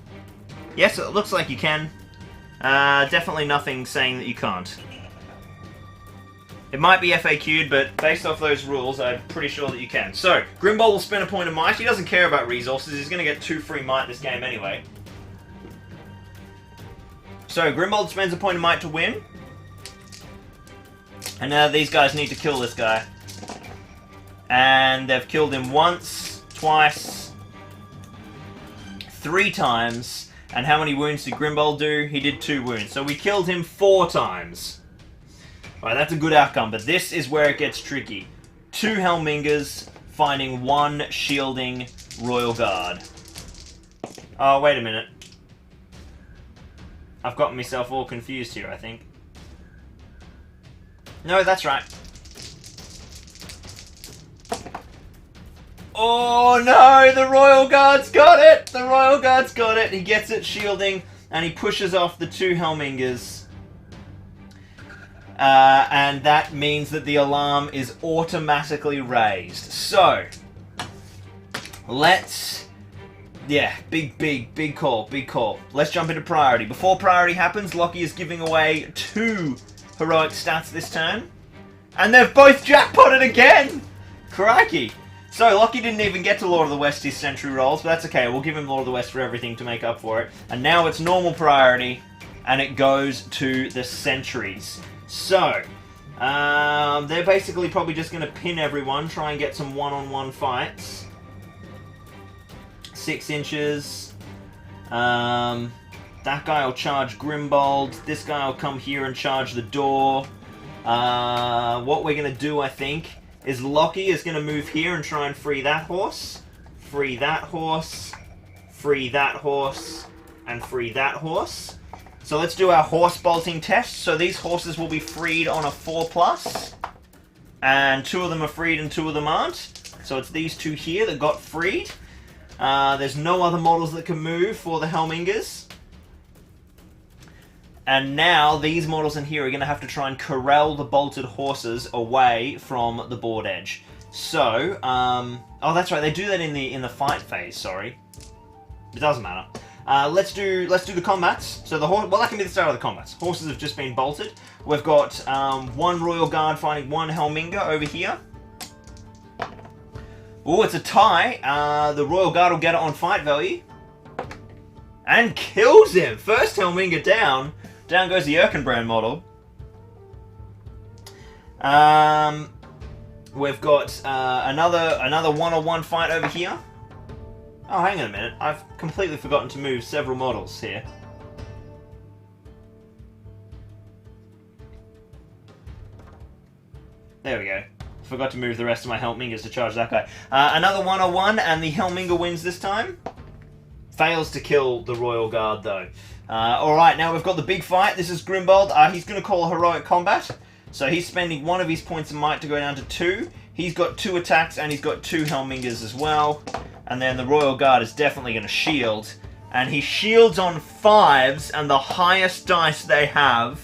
Yes, it looks like you can. Definitely nothing saying that you can't. It might be FAQ'd, but based off those rules, I'm pretty sure that you can. So, Grimbold will spend a point of might. He doesn't care about resources. He's going to get 2 free might this game anyway. So, Grimbold spends a point of might to win. And now these guys need to kill this guy. And they've killed him once, twice, 3 times. And how many wounds did Grimbold do? He did 2 wounds. So we killed him 4 times. Alright, that's a good outcome, but this is where it gets tricky. 2 Helmingers finding 1 shielding Royal Guard. Oh, wait a minute. I've gotten myself all confused here, I think. No, that's right. Oh no, the Royal Guard's got it! The Royal Guard's got it. He gets it shielding, and he pushes off the 2 Helmingers. And that means that the alarm is automatically raised. So, let's... Yeah, big call, big call. Let's jump into priority. Before priority happens, Lockie is giving away 2 heroic stats this turn. And they've both jackpotted again! Crikey! So, Lockie didn't even get to Lord of the West his sentry rolls, but that's okay. We'll give him Lord of the West for everything to make up for it. And now it's normal priority, and it goes to the sentries. So, they're basically probably just going to pin everyone, try and get some one-on-one fights. 6 inches. That guy will charge Grimbold. This guy will come here and charge the door. What we're going to do, I think, is Lockie is going to move here and try and free that horse. Free that horse. Free that horse. And free that horse. So let's do our horse bolting test. So these horses will be freed on a 4+. And 2 of them are freed and 2 of them aren't. So it's these 2 here that got freed. There's no other models that can move for the Helmingers. And now these models in here are going to have to try and corral the bolted horses away from the board edge. So, oh that's right, they do that in the fight phase, sorry. It doesn't matter. Let's do the combats. So well, that can be the start of the combats. Horses have just been bolted. We've got 1 Royal Guard fighting 1 Helminger over here. Oh, it's a tie. The Royal Guard will get it on fight value. And kills him! First Helminger down. Down goes the Erkenbrand model. We've got another one-on-one fight over here. Oh, hang on a minute. I've completely forgotten to move several models here. There we go. Forgot to move the rest of my Helmingers to charge that guy. Another one-on-one, and the Helminger wins this time. Fails to kill the Royal Guard, though. Alright, now we've got the big fight. This is Grimbold. He's going to call a heroic combat. So he's spending 1 of his points of might to go down to 2. He's got 2 attacks, and he's got 2 Helmingers as well. And then the Royal Guard is definitely going to shield. And he shields on 5s, and the highest dice they have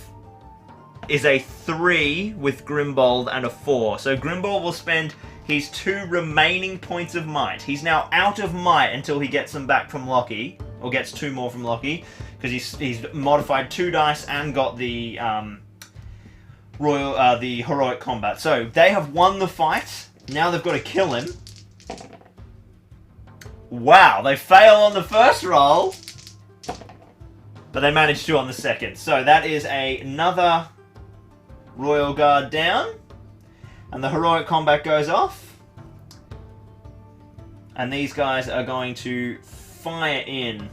is a 3 with Grimbold and a 4. So Grimbold will spend his 2 remaining points of might. He's now out of might until he gets them back from Lockie. Or gets 2 more from Lockie. Because he's modified 2 dice and got the the heroic combat. So they have won the fight. Now they've got to kill him. Wow, they fail on the first roll, but they managed to on the second. So that is another Royal Guard down, and the heroic combat goes off. And these guys are going to fire in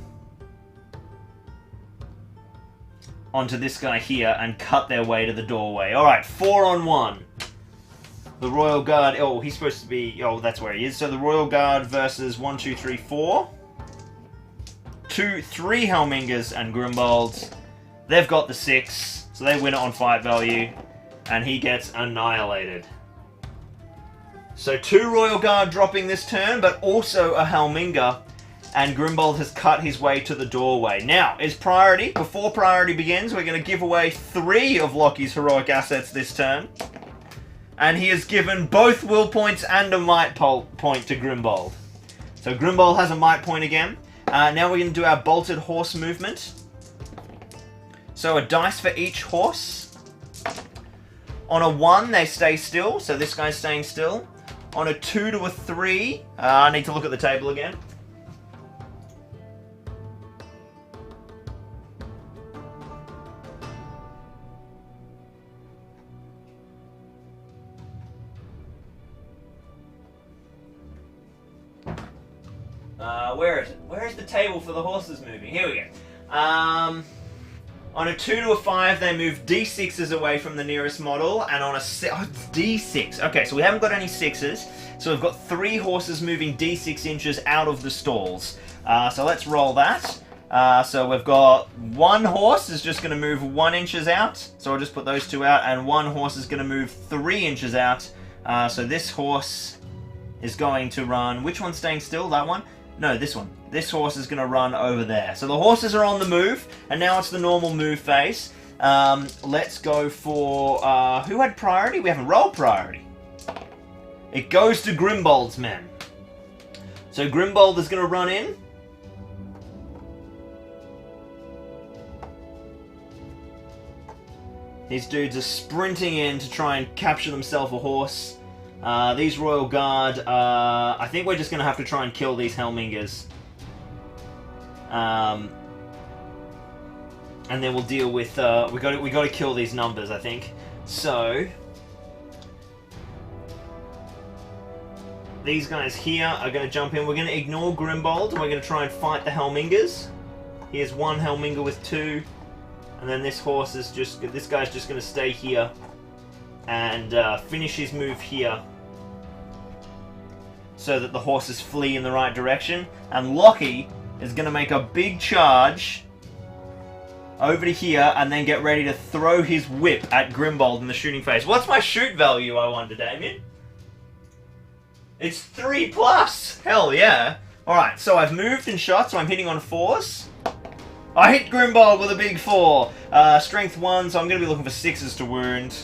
onto this guy here and cut their way to the doorway. Alright, 4 on 1. The Royal Guard, oh, he's supposed to be, oh, that's where he is. So the Royal Guard versus 1, 2, 3, 4. 3 Helmingers and Grimbolds. They've got the 6, so they win it on fight value, and he gets annihilated. So 2 Royal Guard dropping this turn, but also a Helminger, and Grimbold has cut his way to the doorway. Now, is priority, before priority begins, we're going to give away 3 of Lockie's heroic assets this turn. And he has given both will points and a might point to Grimbold. So Grimbold has a might point again. Now we're going to do our bolted horse movement. So a dice for each horse. On a 1, they stay still. So this guy's staying still. On a 2 to a 3, I need to look at the table again. Where is it? Where is the table for the horses moving? Here we go. On a 2 to a 5, they move D6s away from the nearest model, and on a D6. Okay, so we haven't got any 6s, so we've got 3 horses moving D6 inches out of the stalls. So let's roll that. So we've got 1 horse is just going to move 1 inches out, so I'll just put those 2 out, and 1 horse is going to move 3 inches out. So this horse is going to run. Which one's staying still? That one? No, this one. This horse is going to run over there. So the horses are on the move, and now it's the normal move phase. Let's go for... who had priority? We haven't rolled priority. It goes to Grimbold's men. So Grimbold is going to run in. These dudes are sprinting in to try and capture themselves a horse. These Royal Guard, I think we're just going to have to try and kill these Helmingers. And then we'll deal with, we got to kill these numbers, I think. So, these guys here are going to jump in. We're going to ignore Grimbold, and we're going to try and fight the Helmingers. Here's 1 Helminger with 2. And then this horse is just, this guy's just going to stay here and finish his move here, so that the horses flee in the right direction. And Lockie is going to make a big charge over to here and then get ready to throw his whip at Grimbold in the shooting phase. What's my shoot value, I wonder, Damien? It's 3+! Hell yeah! Alright, so I've moved and shot, so I'm hitting on 4s. I hit Grimbold with a big 4. Strength 1, so I'm going to be looking for 6s to wound.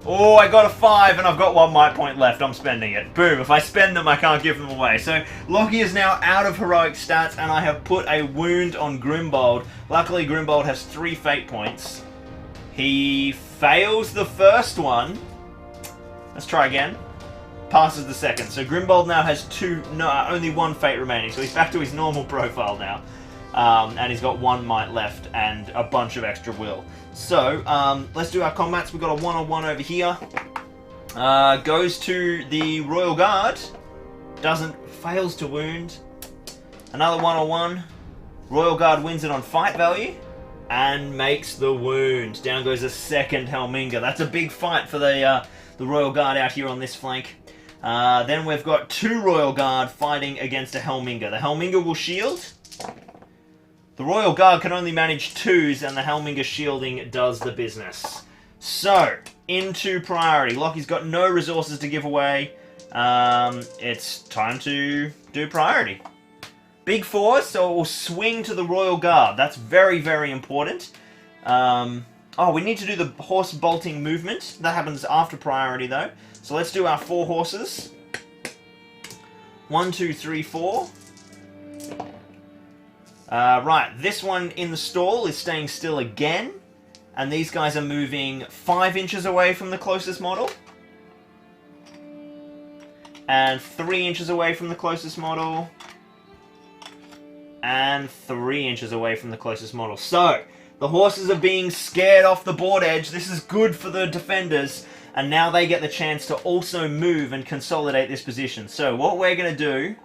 Oh, I got a 5 and I've got 1 might point left. I'm spending it. Boom. If I spend them, I can't give them away. So, Lockie is now out of heroic stats, and I have put a wound on Grimbold. Luckily, Grimbold has 3 fate points. He fails the first one. Let's try again. Passes the second. So, Grimbold now has only 1 fate remaining. So, he's back to his normal profile now. And he's got 1 might left and a bunch of extra will. So, let's do our combats. We've got a 1-on-1 over here. Goes to the Royal Guard. Fails to wound. Another 1-on-1. Royal Guard wins it on fight value. And makes the wound. Down goes a second Helminger. That's a big fight for the Royal Guard out here on this flank. Then we've got 2 Royal Guard fighting against a Helminger. The Helminger will shield. The Royal Guard can only manage 2s, and the Helminger shielding does the business. So, into priority. Lockie's got no resources to give away. It's time to do priority. Big 4s, so it will swing to the Royal Guard. That's very, very important. Oh, we need to do the horse bolting movement. That happens after priority, though. So let's do our 4 horses. 1, 2, 3, 4. Right, this one in the stall is staying still again. And these guys are moving 5 inches away from the closest model. And 3 inches away from the closest model. And 3 inches away from the closest model. So, the horses are being scared off the board edge. This is good for the defenders. And now they get the chance to also move and consolidate this position. So, what we're going to do...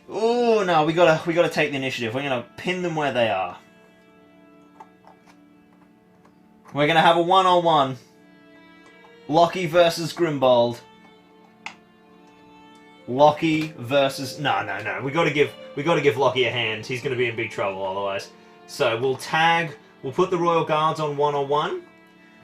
Oh no, we gotta take the initiative. We're gonna pin them where they are. We're gonna have a one-on-one. Lockie versus Grimbold. Lockie versus... No. We gotta give Lockie a hand. He's gonna be in big trouble otherwise. So we'll put the Royal Guards on one-on-one.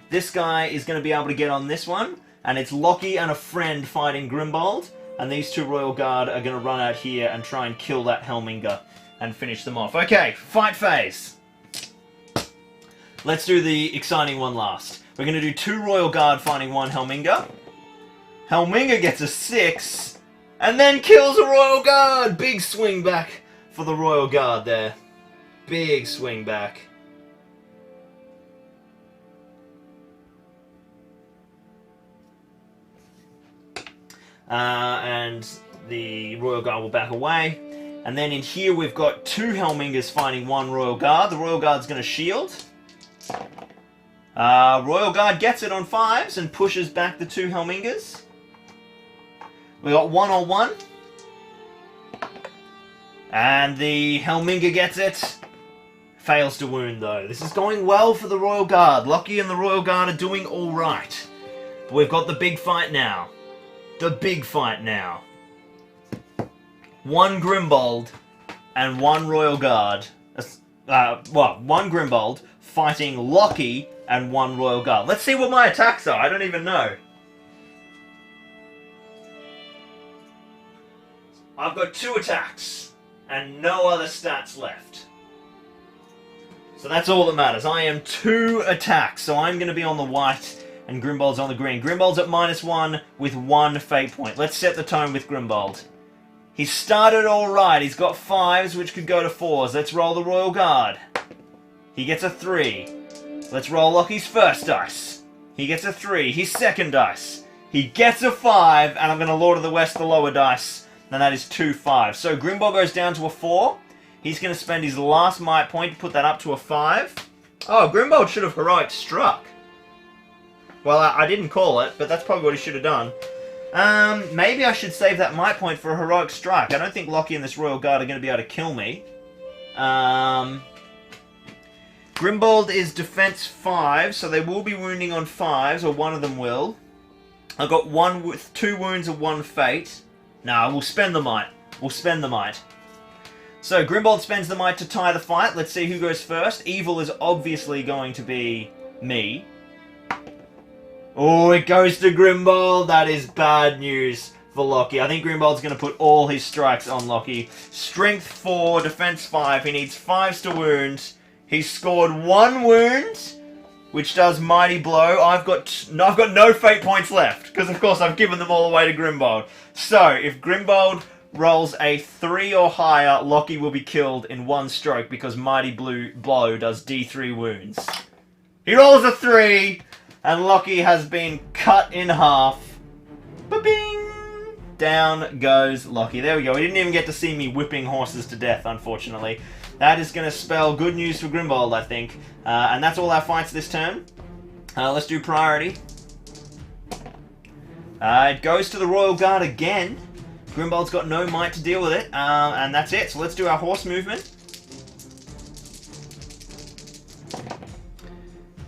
This guy is gonna be able to get on this one, and it's Lockie and a friend fighting Grimbold. And these 2 Royal Guard are going to run out here and try and kill that Helminga and finish them off. Okay, fight phase. Let's do the exciting one last. We're going to do 2 Royal Guard fighting 1 Helminga. Helminga gets a 6 and then kills a Royal Guard. Big swing back for the Royal Guard there. Big swing back. And the Royal Guard will back away. And then in here we've got 2 Helmingas fighting 1 Royal Guard. The Royal Guard's going to shield. Royal Guard gets it on 5s and pushes back the 2 Helmingas. We got 1-on-1. And the Helminga gets it. Fails to wound though. This is going well for the Royal Guard. Lockie and the Royal Guard are doing alright. But we've got the big fight now. The big fight now. 1 Grimbold and 1 Royal Guard. 1 Grimbold fighting Lockie and 1 Royal Guard. Let's see what my attacks are. I don't even know. I've got 2 attacks and no other stats left. So that's all that matters. I am 2 attacks, so I'm going to be on the white and Grimbold's on the green. Grimbold's at -1 with 1 fate point. Let's set the tone with Grimbold. He started alright. He's got 5s, which could go to 4s. Let's roll the Royal Guard. He gets a 3. Let's roll Lockie's first dice. He gets a 3. His second dice. He gets a 5, and I'm going to Lord of the West the lower dice. And that is 2 5s. So Grimbold goes down to a 4. He's going to spend his last might point to put that up to a 5. Oh, Grimbold should have heroic struck. Well, I didn't call it, but that's probably what he should have done. Maybe I should save that might point for a heroic strike. I don't think Lockie and this Royal Guard are going to be able to kill me. Grimbold is defense 5, so they will be wounding on 5s, or one of them will. I've got 1 with 2 wounds and 1 fate. Nah, we'll spend the might. We'll spend the might. So Grimbold spends the might to tie the fight. Let's see who goes first. Evil is obviously going to be me. Oh, it goes to Grimbold. That is bad news for Lockie. I think Grimbold's going to put all his strikes on Lockie. Strength 4, defense 5. He needs 5s to wound. He's scored 1 wound, which does mighty blow. I've got no fate points left, because of course I've given them all away to Grimbold. So, if Grimbold rolls a 3 or higher, Lockie will be killed in 1 stroke, because mighty blow does D3 wounds. He rolls a 3! And Lockie has been cut in half. Ba-bing! Down goes Lockie. There we go. He didn't even get to see me whipping horses to death, unfortunately. That is going to spell good news for Grimbold, I think. And that's all our fights this turn. Let's do priority. It goes to the Royal Guard again. Grimbold's got no might to deal with it. And that's it. So let's do our horse movement.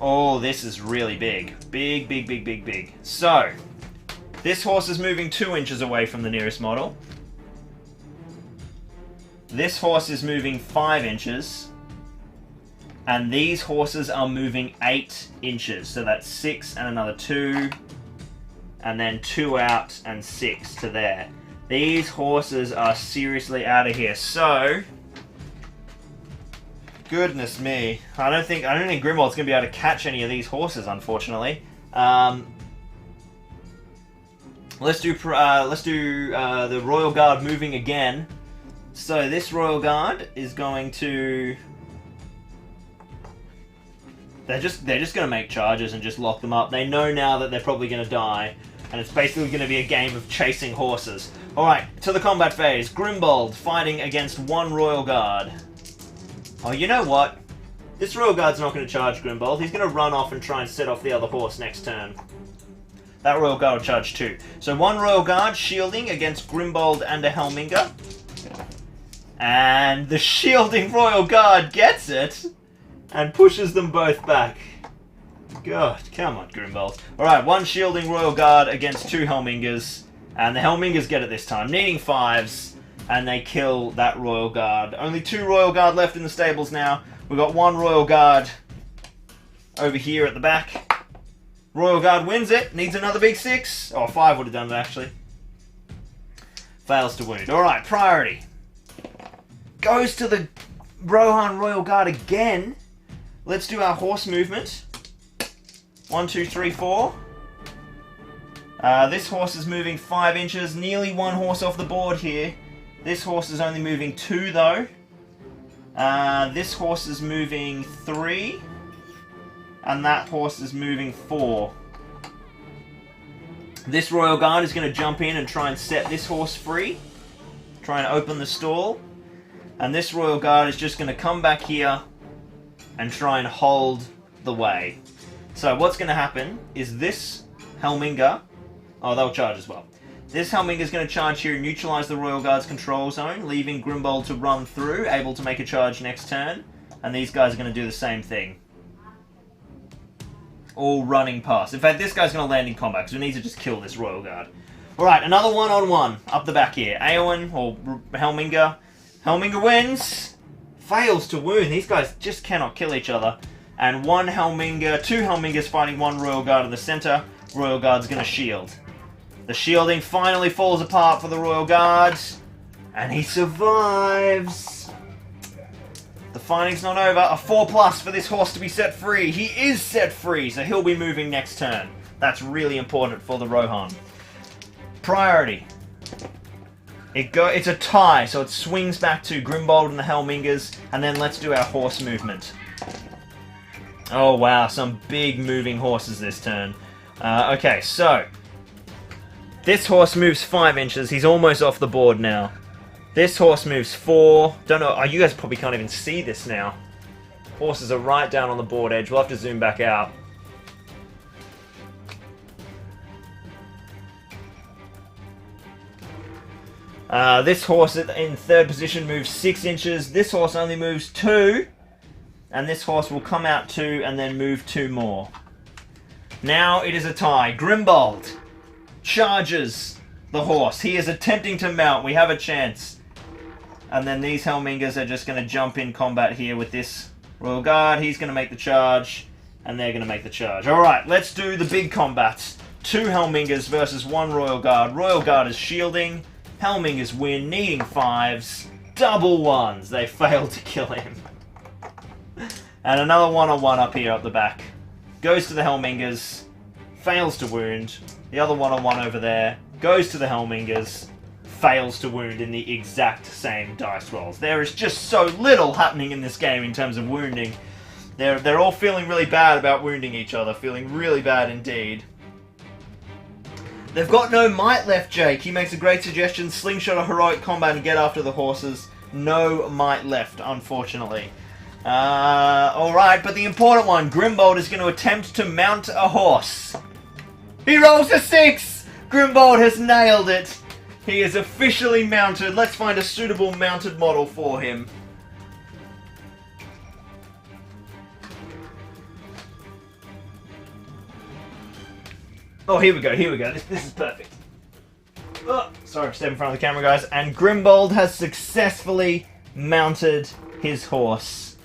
Oh, this is really big. Big, big, big, big, big. So, this horse is moving 2 inches away from the nearest model. This horse is moving 5 inches. And these horses are moving 8 inches. So that's 6 and another 2. And then 2 out and 6 to there. These horses are seriously out of here. So... goodness me. I don't think Grimbold's going to be able to catch any of these horses, unfortunately. Let's do the Royal Guard moving again. So this Royal Guard is going to... They're just going to make charges and just lock them up. They know now that they're probably going to die. And it's basically going to be a game of chasing horses. Alright, to the combat phase. Grimbold fighting against one Royal Guard. Oh, you know what? This Royal Guard's not going to charge Grimbold. He's going to run off and try and set off the other horse next turn. That Royal Guard will charge 2. So one Royal Guard shielding against Grimbold and a Helminga. And the shielding Royal Guard gets it and pushes them both back. God, come on, Grimbold. Alright, one shielding Royal Guard against 2 Helmingas. And the Helmingas get it this time, needing 5s. And they kill that Royal Guard. Only 2 Royal Guard left in the stables now. We've got 1 Royal Guard over here at the back. Royal Guard wins it. Needs another big 6. Oh, 5 would have done it, actually. Fails to wound. Alright, priority. Goes to the Rohan Royal Guard again. Let's do our horse movement. 1, 2, 3, 4. This horse is moving 5 inches. Nearly 1 horse off the board here. This horse is only moving 2, though. This horse is moving 3. And that horse is moving 4. This Royal Guard is going to jump in and try and set this horse free. Try and open the stall. And this Royal Guard is just going to come back here and try and hold the way. So what's going to happen is this Helminga... Oh, they'll charge as well. This Helminga is going to charge here and neutralise the Royal Guard's control zone, leaving Grimbold to run through, able to make a charge next turn. And these guys are going to do the same thing. All running past. In fact, this guy's going to land in combat, because we need to just kill this Royal Guard. Alright, another one-on-one up the back here. Eowyn, or Helminga. Helminga wins. Fails to wound. These guys just cannot kill each other. And 1 Helminga, 2 Helmingas fighting 1 Royal Guard in the centre. Royal Guard's going to shield. The shielding finally falls apart for the Royal Guard. And he survives. The fighting's not over. A 4+ for this horse to be set free. He is set free, so he'll be moving next turn. That's really important for the Rohan. Priority. It's a tie, so it swings back to Grimbold and the Helmingas, and then let's do our horse movement. Oh wow, some big moving horses this turn. Okay, so this horse moves 5 inches. He's almost off the board now. This horse moves 4. Don't know. Oh, you guys probably can't even see this now. Horses are right down on the board edge. We'll have to zoom back out. This horse in 3rd position moves 6 inches. This horse only moves 2. And this horse will come out 2 and then move 2 more. Now it is a tie. Grimbold charges the horse. He is attempting to mount. We have a chance. And then these Helmingas are just going to jump in combat here with this Royal Guard. He's going to make the charge. And they're going to make the charge. Alright, let's do the big combats. 2 Helmingas versus 1 Royal Guard. Royal Guard is shielding. Helmingas win, needing 5s. Double 1s. They fail to kill him. And another one-on-one up here up the back. Goes to the Helmingas. Fails to wound. The other one-on-one over there. Goes to the Helmingas. Fails to wound in the exact same dice rolls. There is just so little happening in this game in terms of wounding. They're all feeling really bad about wounding each other. Feeling really bad indeed. They've got no might left, Jake. He makes a great suggestion. Slingshot a heroic combat and get after the horses. No might left, unfortunately. Alright, but the important one. Grimbold is going to attempt to mount a horse. He rolls a 6! Grimbold has nailed it. He is officially mounted. Let's find a suitable mounted model for him. Oh, here we go, here we go. This is perfect. Oh, sorry for stepping in front of the camera, guys. And Grimbold has successfully mounted his horse.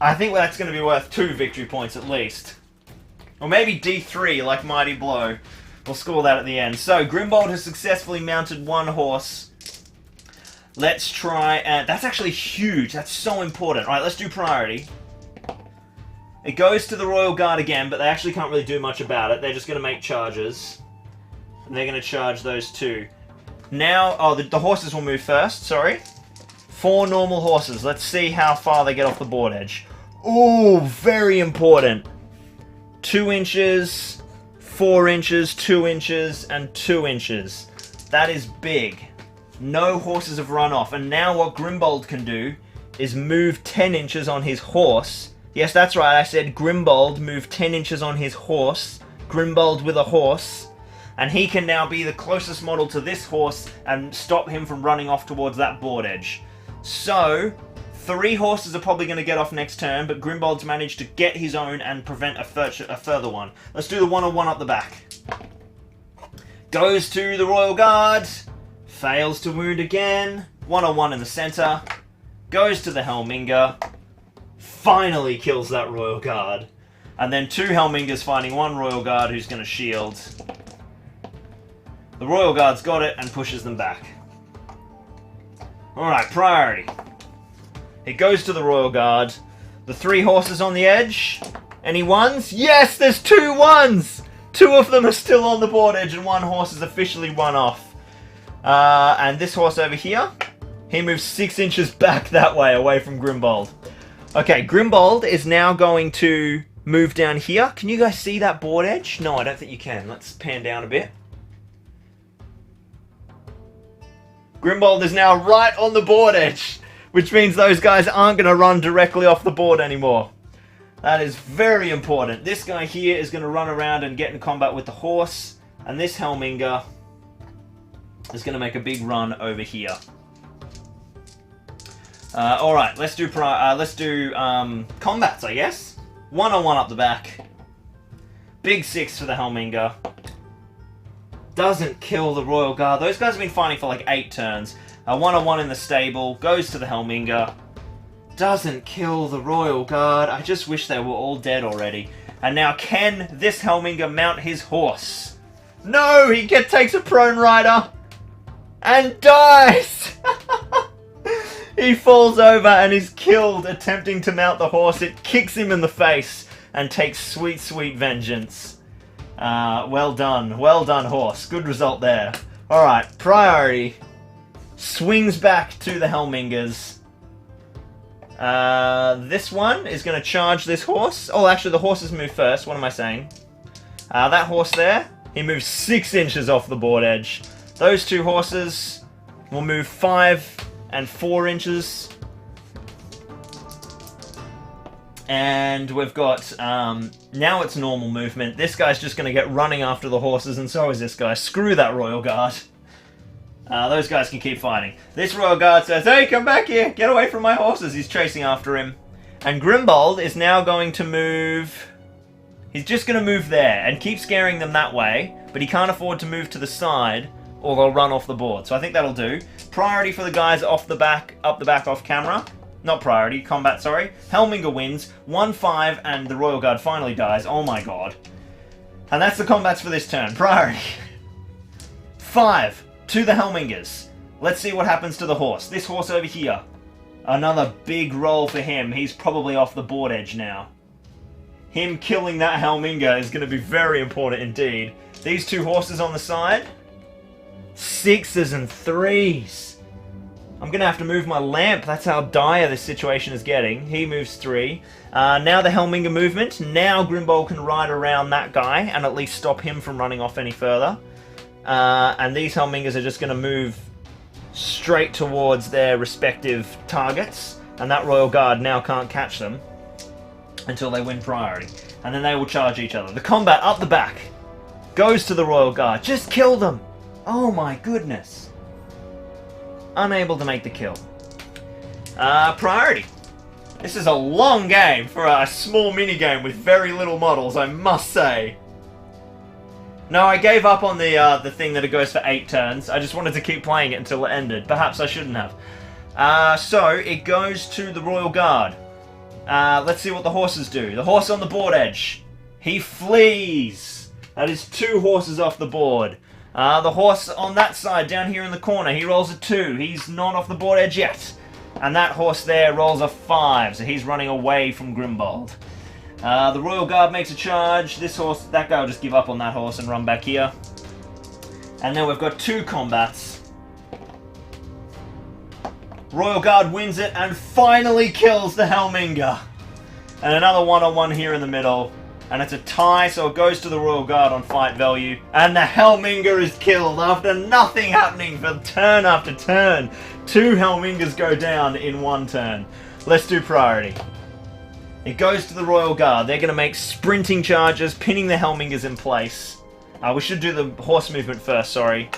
I think that's going to be worth 2 victory points at least. Or maybe D3, like Mighty Blow. We'll score that at the end. So, Grimbold has successfully mounted 1 horse. Let's try and... That's actually huge. That's so important. Alright, let's do priority. It goes to the Royal Guard again, but they actually can't really do much about it. They're just going to make charges. And they're going to charge those 2. Now... Oh, the horses will move first. Sorry. 4 normal horses. Let's see how far they get off the board edge. Ooh, very important. 2 inches... 4 inches, 2 inches, and 2 inches. That is big. No horses have run off. And now what Grimbold can do is move 10 inches on his horse. Yes, that's right, I said Grimbold move 10 inches on his horse. Grimbold with a horse. And he can now be the closest model to this horse and stop him from running off towards that board edge. So, 3 horses are probably going to get off next turn, but Grimbold's managed to get his own and prevent a further one. Let's do the 1-on-1 up the back. Goes to the Royal Guard. Fails to wound again. 1-on-1 in the center. Goes to the Helminga. Finally kills that Royal Guard. And then 2 Helmingas fighting 1 Royal Guard who's going to shield. The Royal Guard's got it and pushes them back. Alright, priority. It goes to the Royal Guard. The 3 horses on the edge. Any ones? Yes, there's 2 1s! 2 of them are still on the board edge and 1 horse is officially run off. And this horse over here, he moves 6 inches back that way, away from Grimbold. Okay, Grimbold is now going to move down here. Can you guys see that board edge? No, I don't think you can. Let's pan down a bit. Grimbold is now right on the board edge, which means those guys aren't going to run directly off the board anymore. That is very important. This guy here is going to run around and get in combat with the horse, and this Helminga is going to make a big run over here. Alright, let's do combats, I guess. 1-on-1 up the back. Big 6 for the Helminga. Doesn't kill the Royal Guard. Those guys have been fighting for like 8 turns. 1-on-1 in the stable. Goes to the Helminga. Doesn't kill the Royal Guard. I just wish they were all dead already. And now can this Helminga mount his horse? No! He takes a prone rider. And dies! He falls over and is killed attempting to mount the horse. It kicks him in the face and takes sweet, sweet vengeance. Well done, horse. Good result there. Alright, priority. Swings back to the Helmingas. This one is going to charge this horse. Oh, actually, the horses move first. What am I saying? That horse there, he moves 6 inches off the board edge. Those 2 horses will move 5 and 4 inches. And we've got, now it's normal movement. This guy's just going to get running after the horses, and so is this guy. Screw that Royal Guard. Those guys can keep fighting. This Royal Guard says, hey, come back here! Get away from my horses! He's chasing after him. And Grimbold is now going to move... He's just going to move there and keep scaring them that way, but he can't afford to move to the side, or they'll run off the board. So I think that'll do. Priority for the guys off the back, up the back off camera. Not priority, combat, sorry. Helminga wins, 1-5, and the Royal Guard finally dies. Oh my god. And that's the combats for this turn. Priority. 5 to the Helmingas. Let's see what happens to the horse. This horse over here. Another big roll for him. He's probably off the board edge now. Him killing that Helminga is going to be very important indeed. These 2 horses on the side. 6s and 3s. I'm going to have to move my lamp. That's how dire this situation is getting. He moves 3. Now the Helminga movement. Now Grimbold can ride around that guy and at least stop him from running off any further. And these Helmingas are just going to move straight towards their respective targets. And that Royal Guard now can't catch them until they win priority. And then they will charge each other. The combat up the back goes to the Royal Guard. Just kill them! Oh my goodness. Unable to make the kill. Priority. This is a long game for a small minigame with very little models, I must say. No, I gave up on the thing that it goes for 8 turns. I just wanted to keep playing it until it ended. Perhaps I shouldn't have. So, it goes to the Royal Guard. Let's see what the horses do. The horse on the board edge. He flees. That is 2 horses off the board. The horse on that side, down here in the corner, he rolls a 2. He's not off the board edge yet. And that horse there rolls a 5, so he's running away from Grimbold. The Royal Guard makes a charge. This horse, that guy will just give up on that horse and run back here. And then we've got 2 combats. Royal Guard wins it and finally kills the Helminga. And another 1-on-1 here in the middle. And it's a tie, so it goes to the Royal Guard on fight value. And the Helminga is killed after nothing happening for turn after turn. 2 Helmingas go down in 1 turn. Let's do priority. It goes to the Royal Guard. They're going to make sprinting charges, pinning the Helmingas in place. We should do the horse movement first, sorry.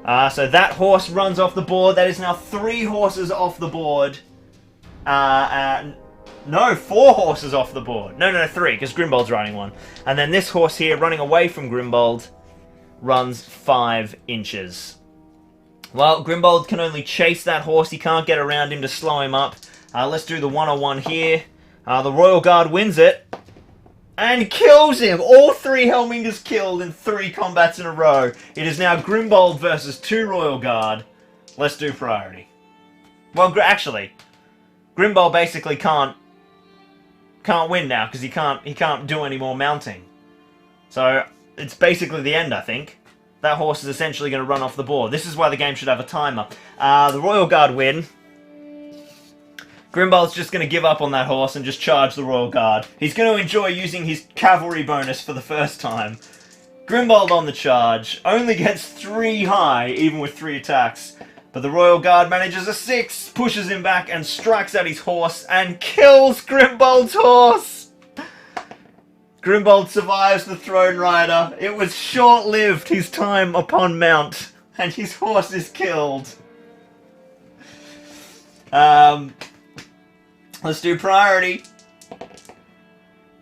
So that horse runs off the board. That is now 3 horses off the board. No, 4 horses off the board. No, 3, because Grimbold's riding 1. And then this horse here, running away from Grimbold, runs 5 inches. Well, Grimbold can only chase that horse. He can't get around him to slow him up. Let's do the 101 here. The Royal Guard wins it. And kills him! All 3 Helmingas killed in 3 combats in a row. It is now Grimbold versus 2 Royal Guard. Let's do priority. Well, actually, Grimbold basically can't win now because he can't do any more mounting. So it's basically the end, I think. That horse is essentially going to run off the board. This is why the game should have a timer. The Royal Guard win. Grimbold's just going to give up on that horse and just charge the Royal Guard. He's going to enjoy using his cavalry bonus for the first time. Grimbold on the charge. Only gets 3 high, even with 3 attacks. But the Royal Guard manages a 6, pushes him back and strikes at his horse and kills Grimbold's horse! Grimbold survives the Throne Rider. It was short-lived, his time upon mount, and his horse is killed. Let's do priority.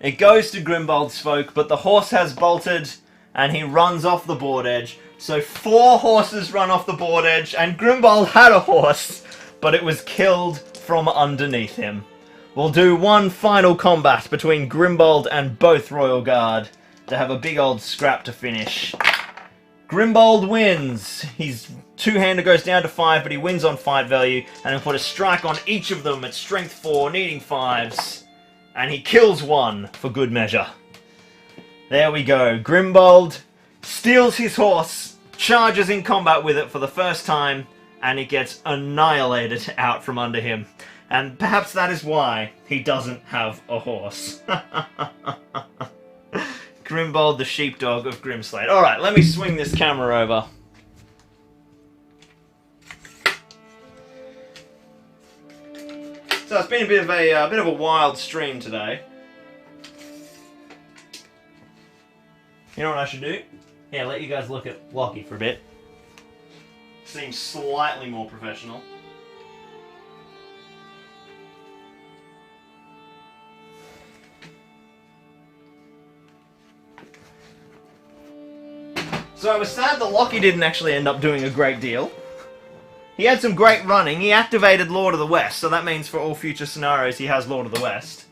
It goes to Grimbold's folk, but the horse has bolted and he runs off the board edge. So 4 horses run off the board edge, and Grimbold had a horse, but it was killed from underneath him. We'll do one final combat between Grimbold and both Royal Guard to have a big old scrap to finish. Grimbold wins. His 2-hander goes down to 5, but he wins on fight value, and he'll put a strike on each of them at strength 4, needing 5s. And he kills 1 for good measure. There we go. Grimbold steals his horse, charges in combat with it for the first time, and it gets annihilated out from under him. And perhaps that is why he doesn't have a horse. Grimbold, the sheepdog of Grimslade. Alright, let me swing this camera over. So it's been a bit of a wild stream today. You know what I should do? Yeah, let you guys look at Lockie for a bit. Seems slightly more professional. So I was sad that Lockie didn't actually end up doing a great deal. He had some great running. He activated Lord of the West, so that means for all future scenarios he has Lord of the West.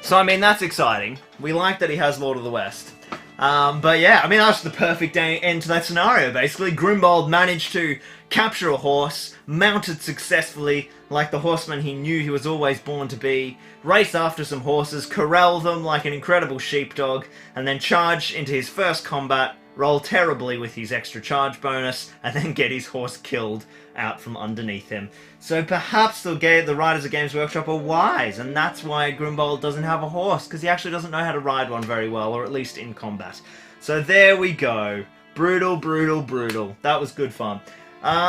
So I mean, that's exciting. We like that he has Lord of the West. But yeah, I mean, that's the perfect end to that scenario, basically. Grimbold managed to capture a horse, mount it successfully, like the horseman he knew he was always born to be, race after some horses, corral them like an incredible sheepdog, and then charge into his first combat, roll terribly with his extra charge bonus, and then get his horse killed out from underneath him. So perhaps the writers of Games Workshop are wise, and that's why Grimbold doesn't have a horse, because he actually doesn't know how to ride one very well, or at least in combat. So there we go. Brutal, brutal, brutal. That was good fun.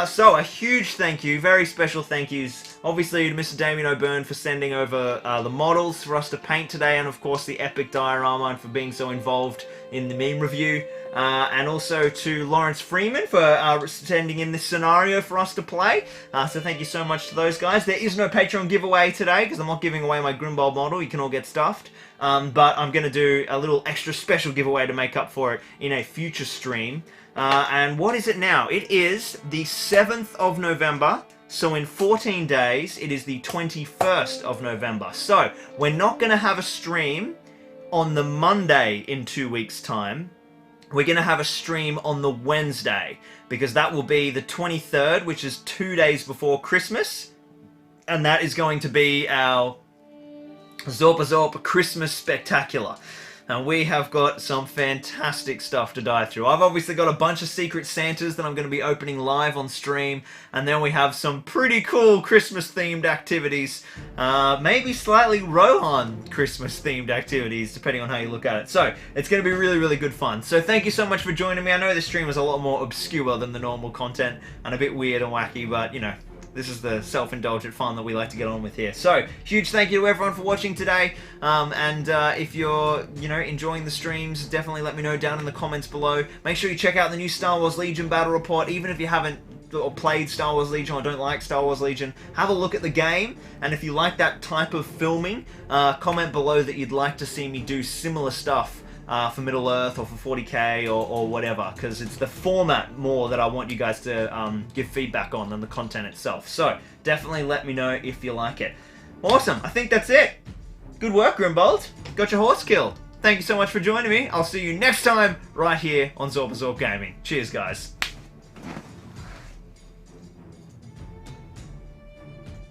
So a huge thank you, very special thank yous, obviously to Mr. Damien O'Byrne for sending over the models for us to paint today, and of course the epic diorama, and for being so involved in the meme review. And also to Lawrence Freeman for sending in this scenario for us to play. So thank you so much to those guys. There is no Patreon giveaway today because I'm not giving away my Grimbold model. You can all get stuffed. But I'm going to do a little extra special giveaway to make up for it in a future stream. And what is it now? It is the 7th of November. So in 14 days, it is the 21st of November. So we're not going to have a stream on the Monday in 2 weeks' time. We're going to have a stream on the Wednesday, because that will be the 23rd, which is 2 days before Christmas. And that is going to be our Zorpazorp Christmas Spectacular. And we have got some fantastic stuff to dive through. I've obviously got a bunch of Secret Santas that I'm going to be opening live on stream. And then we have some pretty cool Christmas-themed activities. Maybe slightly Rohan Christmas-themed activities, depending on how you look at it. So, it's going to be really, really good fun. So, thank you so much for joining me. I know this stream is a lot more obscure than the normal content and a bit weird and wacky, but, you know, this is the self-indulgent fun that we like to get on with here. So, huge thank you to everyone for watching today. If you're, enjoying the streams, definitely let me know down in the comments below. Make sure you check out the new Star Wars Legion Battle Report, even if you haven't or played Star Wars Legion or don't like Star Wars Legion. Have a look at the game, and if you like that type of filming, comment below that you'd like to see me do similar stuff for Middle-earth or for 40k or whatever, because it's the format more that I want you guys to give feedback on than the content itself. So definitely let me know if you like it. Awesome, I think that's it. Good work, Grimbold. Got your horse killed. Thank you so much for joining me. I'll see you next time right here on Zorpazorp Gaming. Cheers, guys.